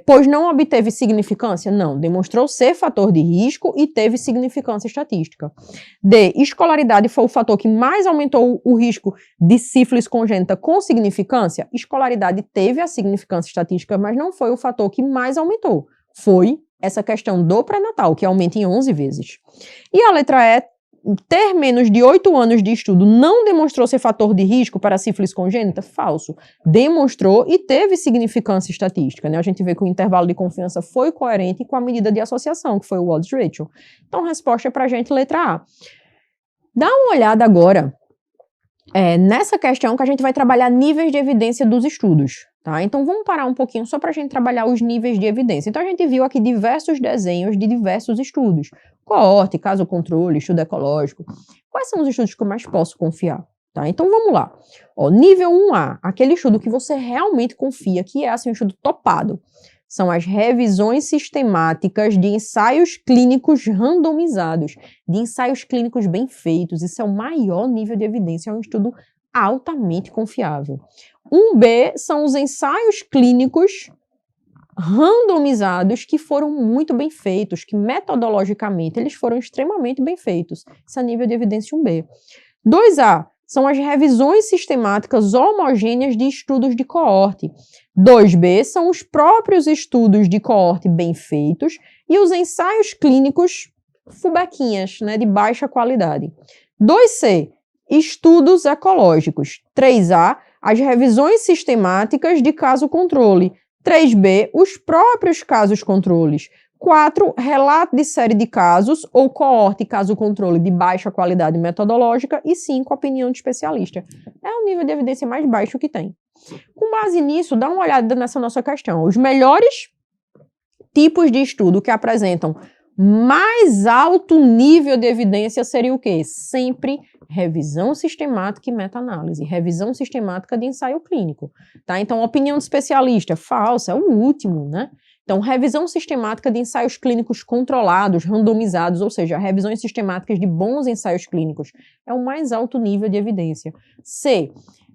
pois não obteve significância? Não, demonstrou ser fator de risco e teve significância estatística. D, escolaridade foi o fator que mais aumentou o risco de sífilis congênita com significância? Escolaridade teve a significância estatística, mas não foi o fator que mais aumentou. Foi essa questão do pré-natal, que aumenta em 11 vezes. E a letra E, ter menos de 8 anos de estudo não demonstrou ser fator de risco para sífilis congênita? Falso. Demonstrou e teve significância estatística, né? A gente vê que o intervalo de confiança foi coerente com a medida de associação, que foi o odds ratio. Então, a resposta é para a gente, letra A. Dá uma olhada agora nessa questão que a gente vai trabalhar níveis de evidência dos estudos. Tá? Então, vamos parar um pouquinho só para a gente trabalhar os níveis de evidência. Então, a gente viu aqui diversos desenhos de diversos estudos. Coorte, caso controle, estudo ecológico. Quais são os estudos que eu mais posso confiar? Tá? Então, vamos lá. Ó, nível 1A, aquele estudo que você realmente confia, que é assim, um estudo topado. São as revisões sistemáticas de ensaios clínicos randomizados, de ensaios clínicos bem feitos. Isso é o maior nível de evidência, é um estudo altamente confiável. 1B são os ensaios clínicos randomizados que foram muito bem feitos, que metodologicamente eles foram extremamente bem feitos. Esse é nível de evidência 1B. 2A são as revisões sistemáticas homogêneas de estudos de coorte. 2B são os próprios estudos de coorte bem feitos e os ensaios clínicos fubequinhas, né, de baixa qualidade. 2C, estudos ecológicos. 3A, as revisões sistemáticas de caso controle. 3B, os próprios casos controles. 4, relato de série de casos ou coorte caso controle de baixa qualidade metodológica. E 5, opinião de especialista. É o nível de evidência mais baixo que tem. Com base nisso, dá uma olhada nessa nossa questão. Os melhores tipos de estudo que apresentam mais alto nível de evidência seria o quê? Sempre revisão sistemática e meta-análise. Revisão sistemática de ensaio clínico. Tá? Então, opinião de especialista, falsa, é o último, né? Então, revisão sistemática de ensaios clínicos controlados, randomizados, ou seja, revisões sistemáticas de bons ensaios clínicos. É o mais alto nível de evidência. C,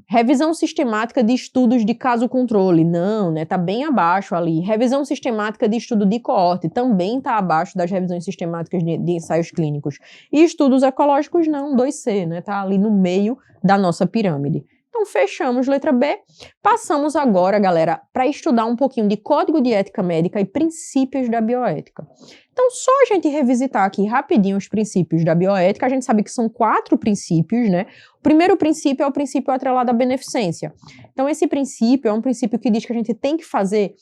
revisão sistemática de estudos de caso controle. Não, né? Tá bem abaixo ali. Revisão sistemática de estudo de coorte. Também tá abaixo das revisões sistemáticas de ensaios clínicos. E estudos ecológicos, não, 2C, né? Tá ali no meio da nossa pirâmide. Então, fechamos letra B. Passamos agora, galera, para estudar um pouquinho de Código de Ética Médica e princípios da bioética. Então, só a gente revisitar aqui rapidinho os princípios da bioética, a gente sabe que são 4 princípios, né? O primeiro princípio é o princípio atrelado à beneficência. Então, esse princípio é um princípio que diz que a gente tem que fazer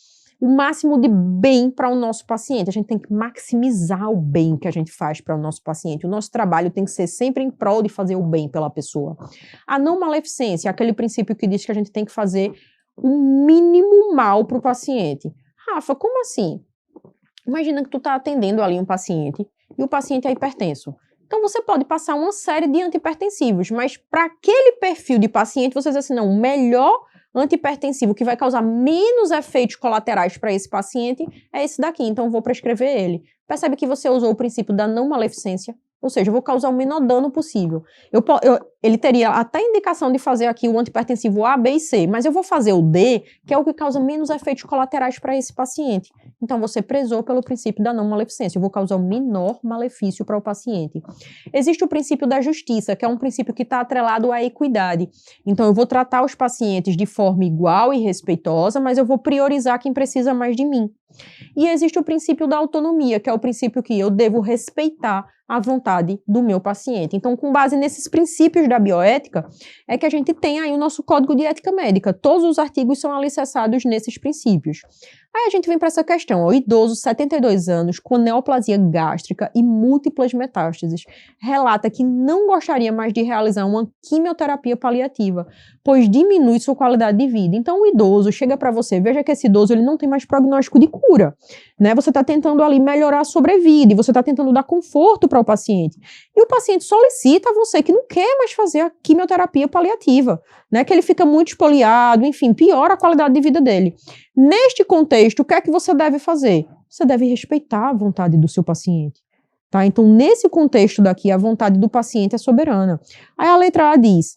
o máximo de bem para o nosso paciente. A gente tem que maximizar o bem que a gente faz para o nosso paciente. O nosso trabalho tem que ser sempre em prol de fazer o bem pela pessoa. A não maleficência é aquele princípio que diz que a gente tem que fazer o mínimo mal para o paciente. Rafa, como assim? Imagina que tu tá atendendo ali um paciente e o paciente é hipertenso. Então, você pode passar uma série de antihipertensivos, mas para aquele perfil de paciente, você diz assim, não, o melhor antihipertensivo que vai causar menos efeitos colaterais para esse paciente é esse daqui, então eu vou prescrever ele. Percebe que você usou o princípio da não maleficência? Ou seja, eu vou causar o menor dano possível. Ele teria até indicação de fazer aqui o antihipertensivo A, B e C, mas eu vou fazer o D, que é o que causa menos efeitos colaterais para esse paciente. Então, você prezou pelo princípio da não maleficência. Eu vou causar o menor malefício para o paciente. Existe o princípio da justiça, que é um princípio que está atrelado à equidade. Então, eu vou tratar os pacientes de forma igual e respeitosa, mas eu vou priorizar quem precisa mais de mim. E existe o princípio da autonomia, que é o princípio que eu devo respeitar a vontade do meu paciente. Então, com base nesses princípios da bioética, é que a gente tem aí o nosso Código de Ética Médica. Todos os artigos são alicerçados nesses princípios. Aí a gente vem para essa questão, o idoso, 72 anos, com neoplasia gástrica e múltiplas metástases, relata que não gostaria mais de realizar uma quimioterapia paliativa, pois diminui sua qualidade de vida. Então o idoso chega para você, veja que esse idoso ele não tem mais prognóstico de cura, né? Você está tentando ali melhorar a sobrevida, e você está tentando dar conforto para o paciente. E o paciente solicita a você que não quer mais fazer a quimioterapia paliativa, né? Que ele fica muito espoliado, enfim, piora a qualidade de vida dele. Neste contexto, o que é que você deve fazer? Você deve respeitar a vontade do seu paciente, tá? Então, nesse contexto daqui, a vontade do paciente é soberana. Aí a letra A diz: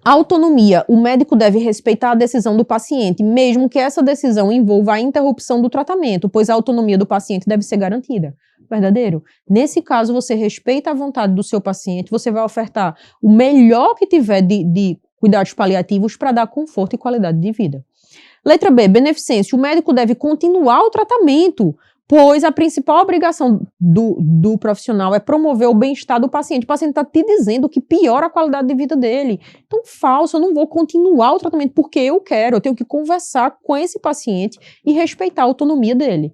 autonomia. O médico deve respeitar a decisão do paciente, mesmo que essa decisão envolva a interrupção do tratamento, pois a autonomia do paciente deve ser garantida. Verdadeiro? Nesse caso, você respeita a vontade do seu paciente, você vai ofertar o melhor que tiver de cuidados paliativos para dar conforto e qualidade de vida. Letra B, beneficência. O médico deve continuar o tratamento, pois a principal obrigação do profissional é promover o bem-estar do paciente. O paciente está te dizendo que piora a qualidade de vida dele. Então, falso, eu não vou continuar o tratamento porque eu quero. Eu tenho que conversar com esse paciente e respeitar a autonomia dele.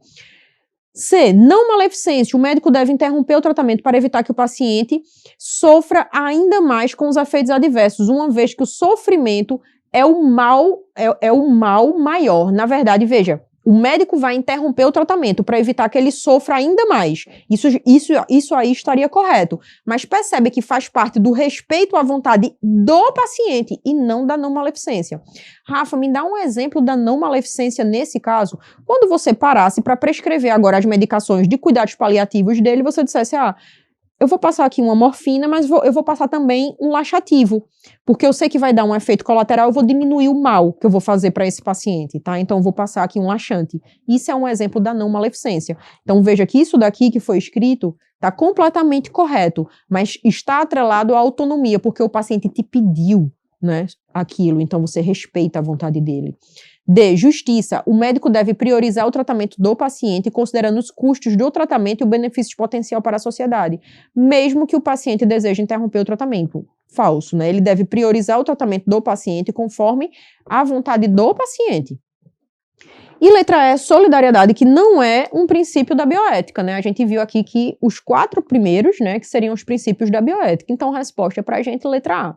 C, não maleficência. O médico deve interromper o tratamento para evitar que o paciente sofra ainda mais com os efeitos adversos, uma vez que o sofrimento é o mal maior. Na verdade, veja, o médico vai interromper o tratamento para evitar que ele sofra ainda mais. Isso aí estaria correto. Mas percebe que faz parte do respeito à vontade do paciente e não da não maleficência. Rafa, me dá um exemplo da não maleficência nesse caso. Quando você parasse para prescrever agora as medicações de cuidados paliativos dele, você dissesse, eu vou passar aqui uma morfina, mas eu vou passar também um laxativo, porque eu sei que vai dar um efeito colateral, eu vou diminuir o mal que eu vou fazer para esse paciente, tá? Então, eu vou passar aqui um laxante. Isso é um exemplo da não maleficência. Então, veja que isso daqui que foi escrito está completamente correto, mas está atrelado à autonomia, porque o paciente te pediu, né, aquilo, então você respeita a vontade dele. D, justiça. O médico deve priorizar o tratamento do paciente, considerando os custos do tratamento e o benefício potencial para a sociedade, mesmo que o paciente deseje interromper o tratamento. Falso, né? Ele deve priorizar o tratamento do paciente conforme a vontade do paciente. E letra E, solidariedade, que não é um princípio da bioética, né? A gente viu aqui que os 4 primeiros, né, que seriam os princípios da bioética. Então, a resposta para a gente, letra A.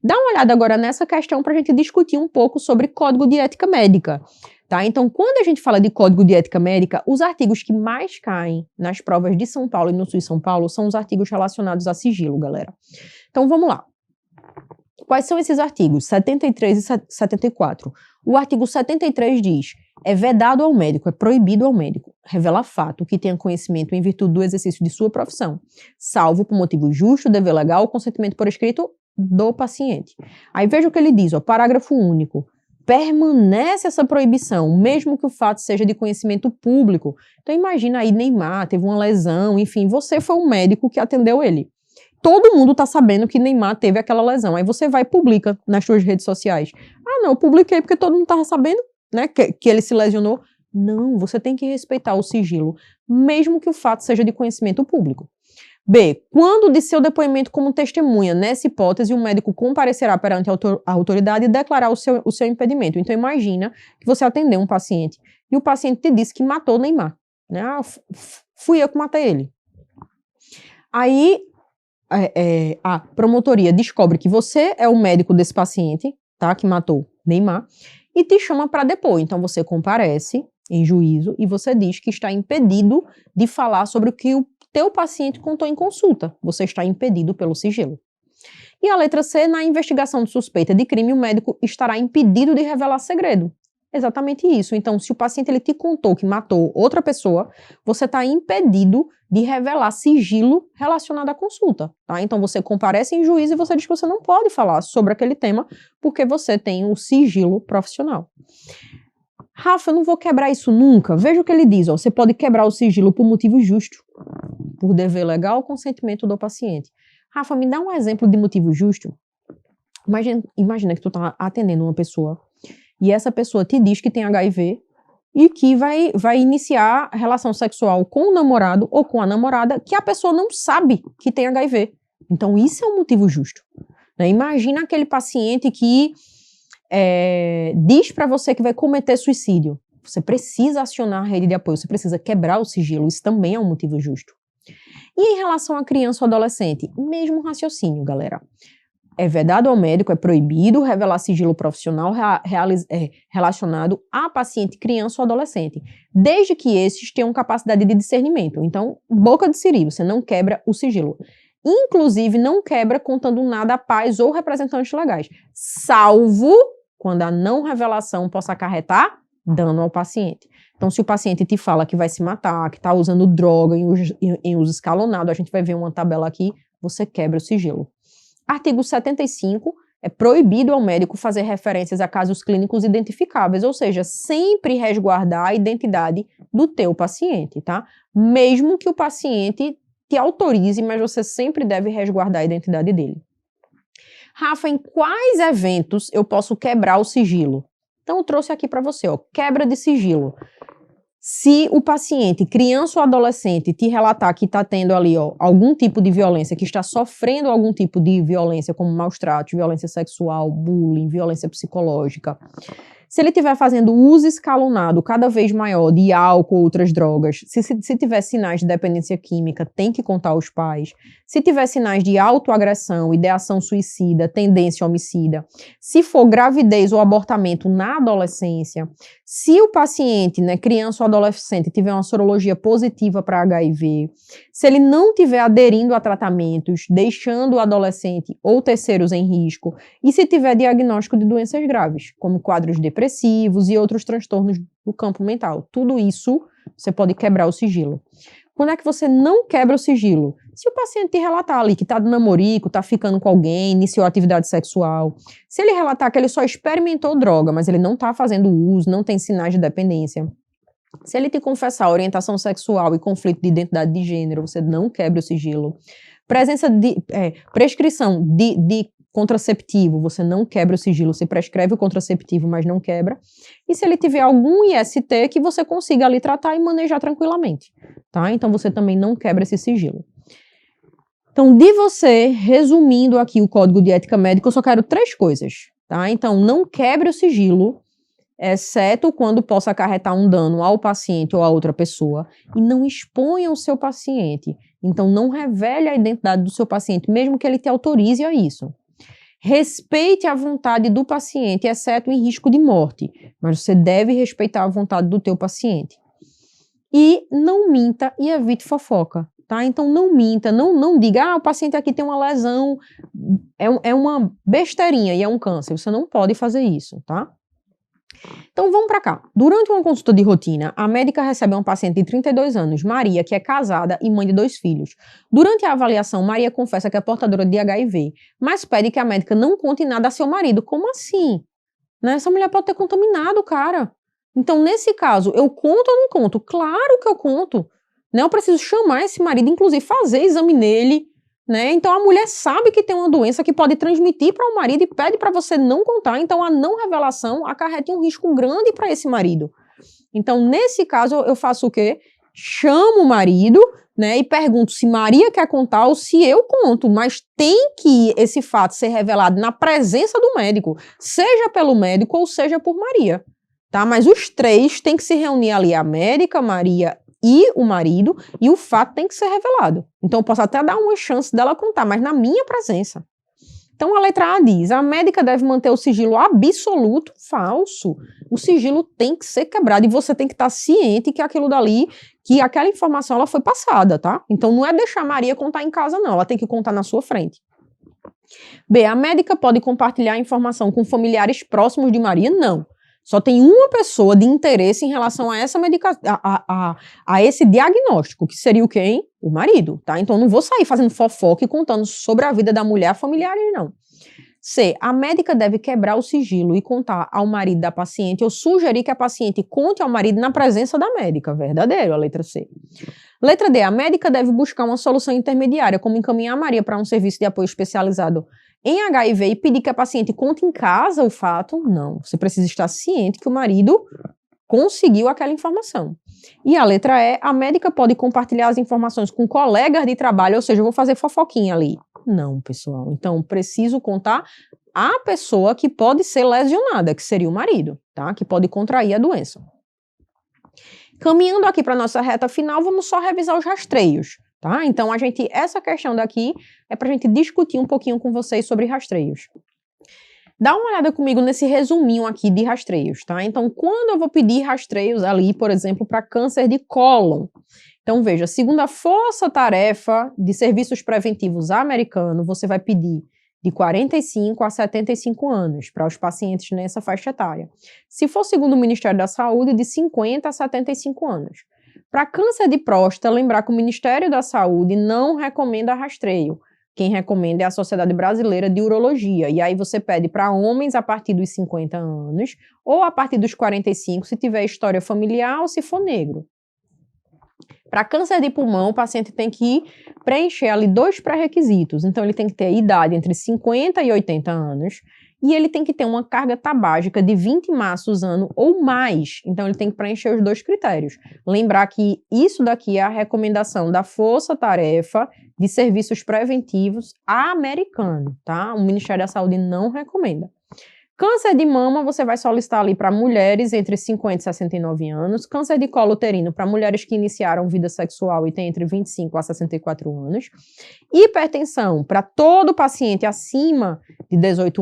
Dá uma olhada agora nessa questão para a gente discutir um pouco sobre Código de Ética Médica, tá? Então, quando a gente fala de Código de Ética Médica, os artigos que mais caem nas provas de São Paulo e no SUS São Paulo são os artigos relacionados a sigilo, galera. Então, vamos lá. Quais são esses artigos? 73 e 74. O artigo 73 diz: é vedado ao médico, é proibido ao médico revelar fato que tenha conhecimento em virtude do exercício de sua profissão, salvo por motivo justo, dever legal ou consentimento por escrito do paciente. Aí veja o que ele diz, parágrafo único. Permanece essa proibição, mesmo que o fato seja de conhecimento público. Então imagina aí Neymar, teve uma lesão, enfim, você foi um médico que atendeu ele. Todo mundo está sabendo que Neymar teve aquela lesão. Aí você vai e publica nas suas redes sociais. Não, eu publiquei porque todo mundo estava sabendo, né, que ele se lesionou. Não, você tem que respeitar o sigilo, mesmo que o fato seja de conhecimento público. B, quando de seu depoimento como testemunha, nessa hipótese, o médico comparecerá perante a autoridade e declarar o seu impedimento. Então, imagina que você atendeu um paciente e o paciente te disse que matou o Neymar. Né? Fui eu que matei ele. Aí, a promotoria descobre que você é o médico desse paciente, tá, que matou Neymar, e te chama para depor. Então, você comparece em juízo e você diz que está impedido de falar sobre o que o teu paciente contou em consulta. Você está impedido pelo sigilo. E a letra C, na investigação de suspeita de crime, o médico estará impedido de revelar segredo. Exatamente isso. Então, se o paciente ele te contou que matou outra pessoa, você está impedido de revelar sigilo relacionado à consulta, tá? Então, você comparece em juízo e você diz que você não pode falar sobre aquele tema porque você tem o sigilo profissional. Rafa, eu não vou quebrar isso nunca. Veja o que ele diz, ó, você pode quebrar o sigilo por motivo justo, por dever legal ou consentimento do paciente. Rafa, me dá um exemplo de motivo justo. Imagina que tu tá atendendo uma pessoa e essa pessoa te diz que tem HIV e que vai iniciar relação sexual com o namorado ou com a namorada que a pessoa não sabe que tem HIV. Então, isso é um motivo justo. Né? Imagina aquele paciente que diz para você que vai cometer suicídio. Você precisa acionar a rede de apoio, você precisa quebrar o sigilo. Isso também é um motivo justo. E em relação à criança ou adolescente, mesmo raciocínio, galera. É vedado ao médico, é proibido revelar sigilo profissional relacionado a paciente criança ou adolescente, desde que esses tenham capacidade de discernimento. Então, boca de siri, você não quebra o sigilo. Inclusive, não quebra contando nada a pais ou representantes legais, salvo quando a não revelação possa acarretar dano ao paciente. Então, se o paciente te fala que vai se matar, que está usando droga em uso escalonado, a gente vai ver uma tabela aqui, você quebra o sigilo. Artigo 75, é proibido ao médico fazer referências a casos clínicos identificáveis, ou seja, sempre resguardar a identidade do teu paciente, tá? Mesmo que o paciente te autorize, mas você sempre deve resguardar a identidade dele. Rafa, em quais eventos eu posso quebrar o sigilo? Então, eu trouxe aqui para você, ó, quebra de sigilo. Se o paciente, criança ou adolescente, te relatar que está tendo ali, ó, algum tipo de violência, que está sofrendo algum tipo de violência, como maus tratos, violência sexual, bullying, violência psicológica, se ele estiver fazendo uso escalonado cada vez maior de álcool ou outras drogas, se tiver sinais de dependência química, tem que contar aos pais. Se tiver sinais de autoagressão, ideação suicida, tendência homicida, se for gravidez ou abortamento na adolescência, se o paciente, né, criança ou adolescente, tiver uma sorologia positiva para HIV, se ele não estiver aderindo a tratamentos, deixando o adolescente ou terceiros em risco, e se tiver diagnóstico de doenças graves, como quadros depressivos e outros transtornos do campo mental. Tudo isso você pode quebrar o sigilo. Quando é que você não quebra o sigilo? Se o paciente te relatar ali que está de namorico, está ficando com alguém, iniciou atividade sexual. Se ele relatar que ele só experimentou droga, mas ele não está fazendo uso, não tem sinais de dependência. Se ele te confessar orientação sexual e conflito de identidade de gênero, você não quebra o sigilo. Prescrição de contraceptivo, você não quebra o sigilo, você prescreve o contraceptivo, mas não quebra. E se ele tiver algum IST que você consiga ali tratar e manejar tranquilamente, tá? Então você também não quebra esse sigilo. Então, de você, resumindo aqui o Código de Ética Médica, eu só quero 3 coisas, tá? Então, não quebre o sigilo, exceto quando possa acarretar um dano ao paciente ou a outra pessoa, e não exponha o seu paciente. Então, não revele a identidade do seu paciente, mesmo que ele te autorize a isso. Respeite a vontade do paciente, exceto em risco de morte, mas você deve respeitar a vontade do teu paciente. E não minta e evite fofoca, tá? Então não minta, não diga, o paciente aqui tem uma lesão, é uma besteirinha e é um câncer, você não pode fazer isso, tá? Então vamos para cá. Durante uma consulta de rotina, a médica recebe uma paciente de 32 anos, Maria, que é casada e mãe de 2 filhos. Durante a avaliação, Maria confessa que é portadora de HIV, mas pede que a médica não conte nada a seu marido. Como assim? Né? Essa mulher pode ter contaminado o cara. Então, nesse caso, eu conto ou não conto? Claro que eu conto. Né? Eu preciso chamar esse marido, inclusive fazer exame nele. Né? Então, a mulher sabe que tem uma doença que pode transmitir para o marido e pede para você não contar. Então, a não revelação acarreta um risco grande para esse marido. Então, nesse caso, eu faço o quê? Chamo o marido, né, e pergunto se Maria quer contar ou se eu conto, mas tem que esse fato ser revelado na presença do médico, seja pelo médico ou seja por Maria. Tá? Mas os 3 têm que se reunir ali, a médica, Maria e o marido, e o fato tem que ser revelado. Então, eu posso até dar uma chance dela contar, mas na minha presença. Então, a letra A diz, a médica deve manter o sigilo absoluto. Falso. O sigilo tem que ser quebrado e você tem que estar ciente que aquilo dali, que aquela informação ela foi passada, tá? Então não é deixar a Maria contar em casa, não. Ela tem que contar na sua frente. B, a médica pode compartilhar a informação com familiares próximos de Maria? Não. Só tem uma pessoa de interesse em relação a essa medicação, a esse diagnóstico, que seria o quem? O marido, tá? Então não vou sair fazendo fofoca e contando sobre a vida da mulher a familiares, não. C, a médica deve quebrar o sigilo e contar ao marido da paciente ou sugerir que a paciente conte ao marido na presença da médica. Verdadeiro, a letra C. Letra D, a médica deve buscar uma solução intermediária, como encaminhar a Maria para um serviço de apoio especializado em HIV e pedir que a paciente conte em casa o fato. Não, você precisa estar ciente que o marido conseguiu aquela informação. E a letra E, a médica pode compartilhar as informações com colegas de trabalho, ou seja, eu vou fazer fofoquinha ali. Não, pessoal. Então, preciso contar a pessoa que pode ser lesionada, que seria o marido, tá? Que pode contrair a doença. Caminhando aqui para a nossa reta final, vamos só revisar os rastreios, tá? Então, essa questão daqui é para a gente discutir um pouquinho com vocês sobre rastreios. Dá uma olhada comigo nesse resuminho aqui de rastreios, tá? Então, quando eu vou pedir rastreios ali, por exemplo, para câncer de cólon, então veja, segundo a Força Tarefa de Serviços Preventivos americano, você vai pedir de 45 a 75 anos para os pacientes nessa faixa etária. Se for segundo o Ministério da Saúde, de 50 a 75 anos. Para câncer de próstata, lembrar que o Ministério da Saúde não recomenda rastreio. Quem recomenda é a Sociedade Brasileira de Urologia. E aí você pede para homens a partir dos 50 anos ou a partir dos 45, se tiver história familiar ou se for negro. Para câncer de pulmão, o paciente tem que preencher ali 2 pré-requisitos. Então, ele tem que ter idade entre 50 e 80 anos e ele tem que ter uma carga tabágica de 20 maços ano ou mais. Então, ele tem que preencher os 2 critérios. Lembrar que isso daqui é a recomendação da Força Tarefa de Serviços Preventivos americano, tá? O Ministério da Saúde não recomenda. Câncer de mama, você vai solicitar ali para mulheres entre 50 e 69 anos. Câncer de colo uterino para mulheres que iniciaram vida sexual e têm entre 25 a 64 anos. Hipertensão para todo paciente acima de 18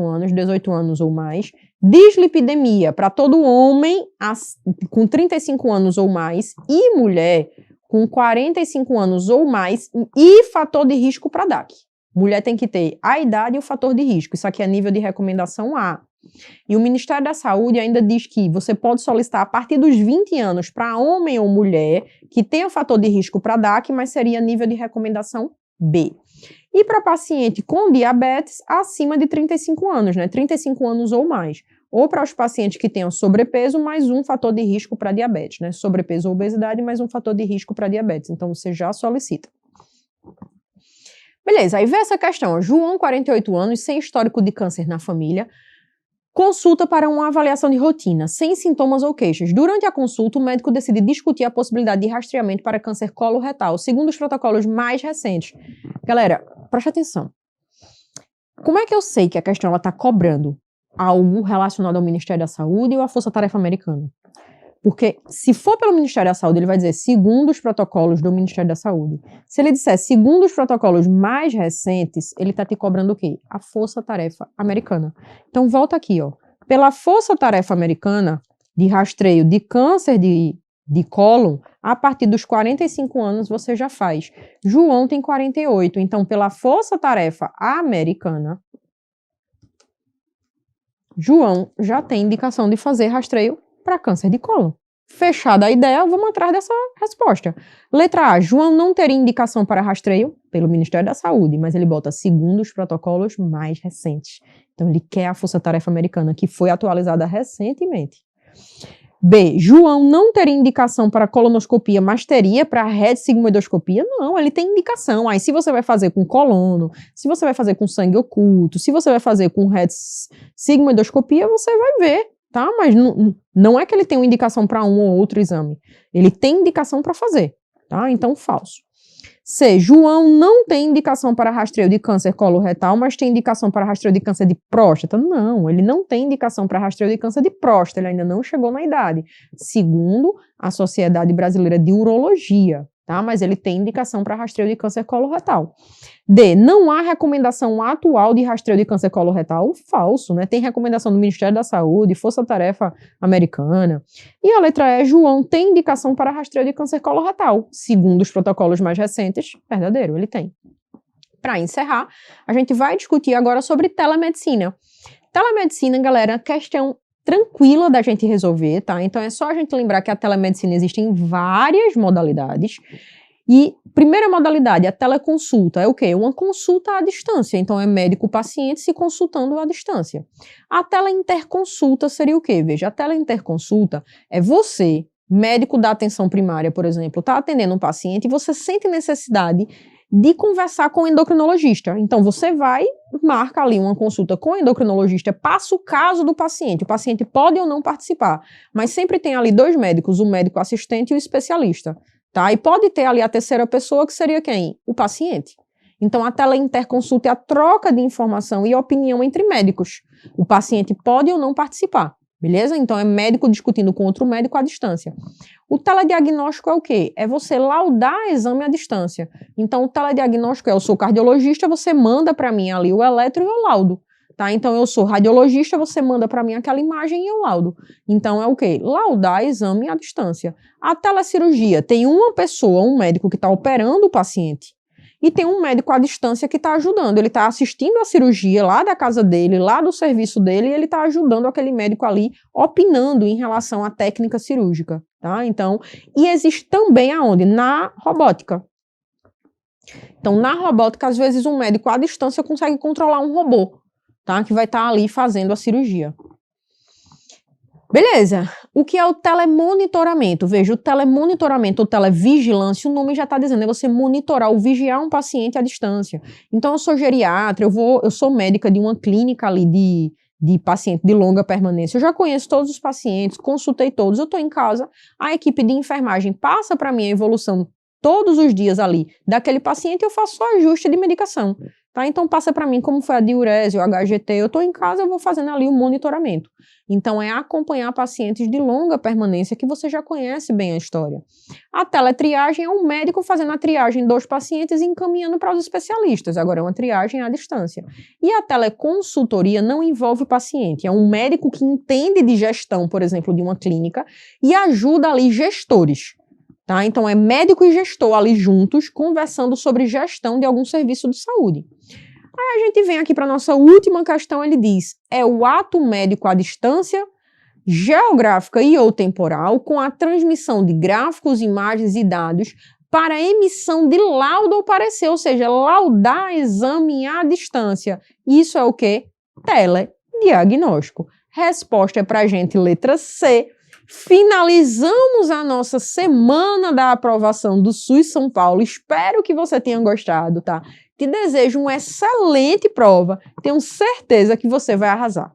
anos ou mais. Dislipidemia para todo homem com 35 anos ou mais e mulher com 45 anos ou mais e fator de risco para DAC. Mulher tem que ter a idade e o fator de risco. Isso aqui é nível de recomendação A. E o Ministério da Saúde ainda diz que você pode solicitar a partir dos 20 anos para homem ou mulher que tenha fator de risco para DAC, mas seria nível de recomendação B. E para paciente com diabetes acima de 35 anos, né? 35 anos ou mais. Ou para os pacientes que tenham sobrepeso, mais um fator de risco para diabetes, né? Sobrepeso ou obesidade, mais um fator de risco para diabetes. Então, você já solicita. Beleza, aí vê essa questão. João, 48 anos, sem histórico de câncer na família, consulta para uma avaliação de rotina, sem sintomas ou queixas. Durante a consulta, o médico decide discutir a possibilidade de rastreamento para câncer coloretal, segundo os protocolos mais recentes. Galera, preste atenção. Como é que eu sei que a questão está cobrando algo relacionado ao Ministério da Saúde ou à Força Tarefa Americana? Porque se for pelo Ministério da Saúde, ele vai dizer segundo os protocolos do Ministério da Saúde. Se ele disser segundo os protocolos mais recentes, ele está te cobrando o quê? A Força Tarefa Americana. Então, volta aqui, ó. Pela Força Tarefa Americana, de rastreio de câncer de cólon, a partir dos 45 anos você já faz. João tem 48, então pela Força Tarefa Americana, João já tem indicação de fazer rastreio para câncer de cólon. Fechada a ideia, vamos atrás dessa resposta. Letra A, João não teria indicação para rastreio pelo Ministério da Saúde, mas ele bota segundo os protocolos mais recentes. Então, ele quer a Força Tarefa Americana, que foi atualizada recentemente. B, João não teria indicação para colonoscopia, mas teria para retsigmoidoscopia? Não, ele tem indicação. Aí, se você vai fazer com colono, se você vai fazer com sangue oculto, se você vai fazer com retsigmoidoscopia, você vai ver. Tá? Mas não é que ele tem uma indicação para um ou outro exame. Ele tem indicação para fazer. Tá? Então, falso. C. João não tem indicação para rastreio de câncer coloretal, mas tem indicação para rastreio de câncer de próstata? Não, ele não tem indicação para rastreio de câncer de próstata. Ele ainda não chegou na idade. Segundo a Sociedade Brasileira de Urologia. tá? Mas ele tem indicação para rastreio de câncer coloretal. D, não há recomendação atual de rastreio de câncer coloretal. Falso, né? Tem recomendação do Ministério da Saúde, Força Tarefa Americana. E a letra E, João tem indicação para rastreio de câncer coloretal. Segundo os protocolos mais recentes, verdadeiro, ele tem. Para encerrar, a gente vai discutir agora sobre telemedicina. Telemedicina, galera, questão tranquila da gente resolver, tá? Então é só a gente lembrar que a telemedicina existe em várias modalidades. E primeira modalidade, a teleconsulta, é o quê? Uma consulta à distância. Então é médico-paciente se consultando à distância. A teleinterconsulta seria o quê? Veja, a teleinterconsulta é você, médico da atenção primária, por exemplo, está atendendo um paciente e você sente necessidade de conversar com o endocrinologista. Então, você vai, marca ali uma consulta com o endocrinologista, passa o caso do paciente. O paciente pode ou não participar, mas sempre tem ali 2 médicos, o médico assistente e o especialista, tá? E pode ter ali a terceira pessoa, que seria quem? O paciente. Então, a teleinterconsulta é a troca de informação e opinião entre médicos. O paciente pode ou não participar, beleza? Então, é médico discutindo com outro médico à distância. O telediagnóstico é o quê? É você laudar exame à distância. Então, o telediagnóstico é, eu sou cardiologista, você manda para mim ali o eletro e o laudo, tá? Então, eu sou radiologista, você manda para mim aquela imagem e o laudo. Então, é o quê? Laudar exame à distância. A telecirurgia tem uma pessoa, um médico que está operando o paciente, e tem um médico à distância que está ajudando. Ele está assistindo a cirurgia lá da casa dele, lá do serviço dele, e ele está ajudando aquele médico ali, opinando em relação à técnica cirúrgica, tá? Então, e existe também aonde? Na robótica. Então, na robótica, às vezes um médico à distância consegue controlar um robô, tá? Que vai estar ali fazendo a cirurgia. Beleza. O que é o telemonitoramento? Veja, o telemonitoramento ou televigilância, o nome já está dizendo, é você monitorar ou vigiar um paciente à distância. Então, eu sou geriatra, eu sou médica de uma clínica ali de paciente de longa permanência. Eu já conheço todos os pacientes, consultei todos, eu estou em casa, a equipe de enfermagem passa para mim a evolução todos os dias ali daquele paciente, eu faço só ajuste de medicação. Tá? Então, passa para mim como foi a diurese, o HGT, eu estou em casa, eu vou fazendo ali o monitoramento. Então, é acompanhar pacientes de longa permanência, que você já conhece bem a história. A teletriagem é um médico fazendo a triagem dos pacientes e encaminhando para os especialistas. Agora, é uma triagem à distância. E a teleconsultoria não envolve o paciente. É um médico que entende de gestão, por exemplo, de uma clínica e ajuda ali gestores. Tá? Então, é médico e gestor ali juntos, conversando sobre gestão de algum serviço de saúde. Aí a gente vem aqui para a nossa última questão, ele diz, é o ato médico à distância, geográfica e ou temporal, com a transmissão de gráficos, imagens e dados para emissão de laudo ou parecer, ou seja, laudar exame à distância. Isso é o quê? Telediagnóstico. Resposta é para a gente, letra C. Finalizamos a nossa semana da aprovação do SUS São Paulo. Espero que você tenha gostado, tá? Te desejo uma excelente prova. Tenho certeza que você vai arrasar.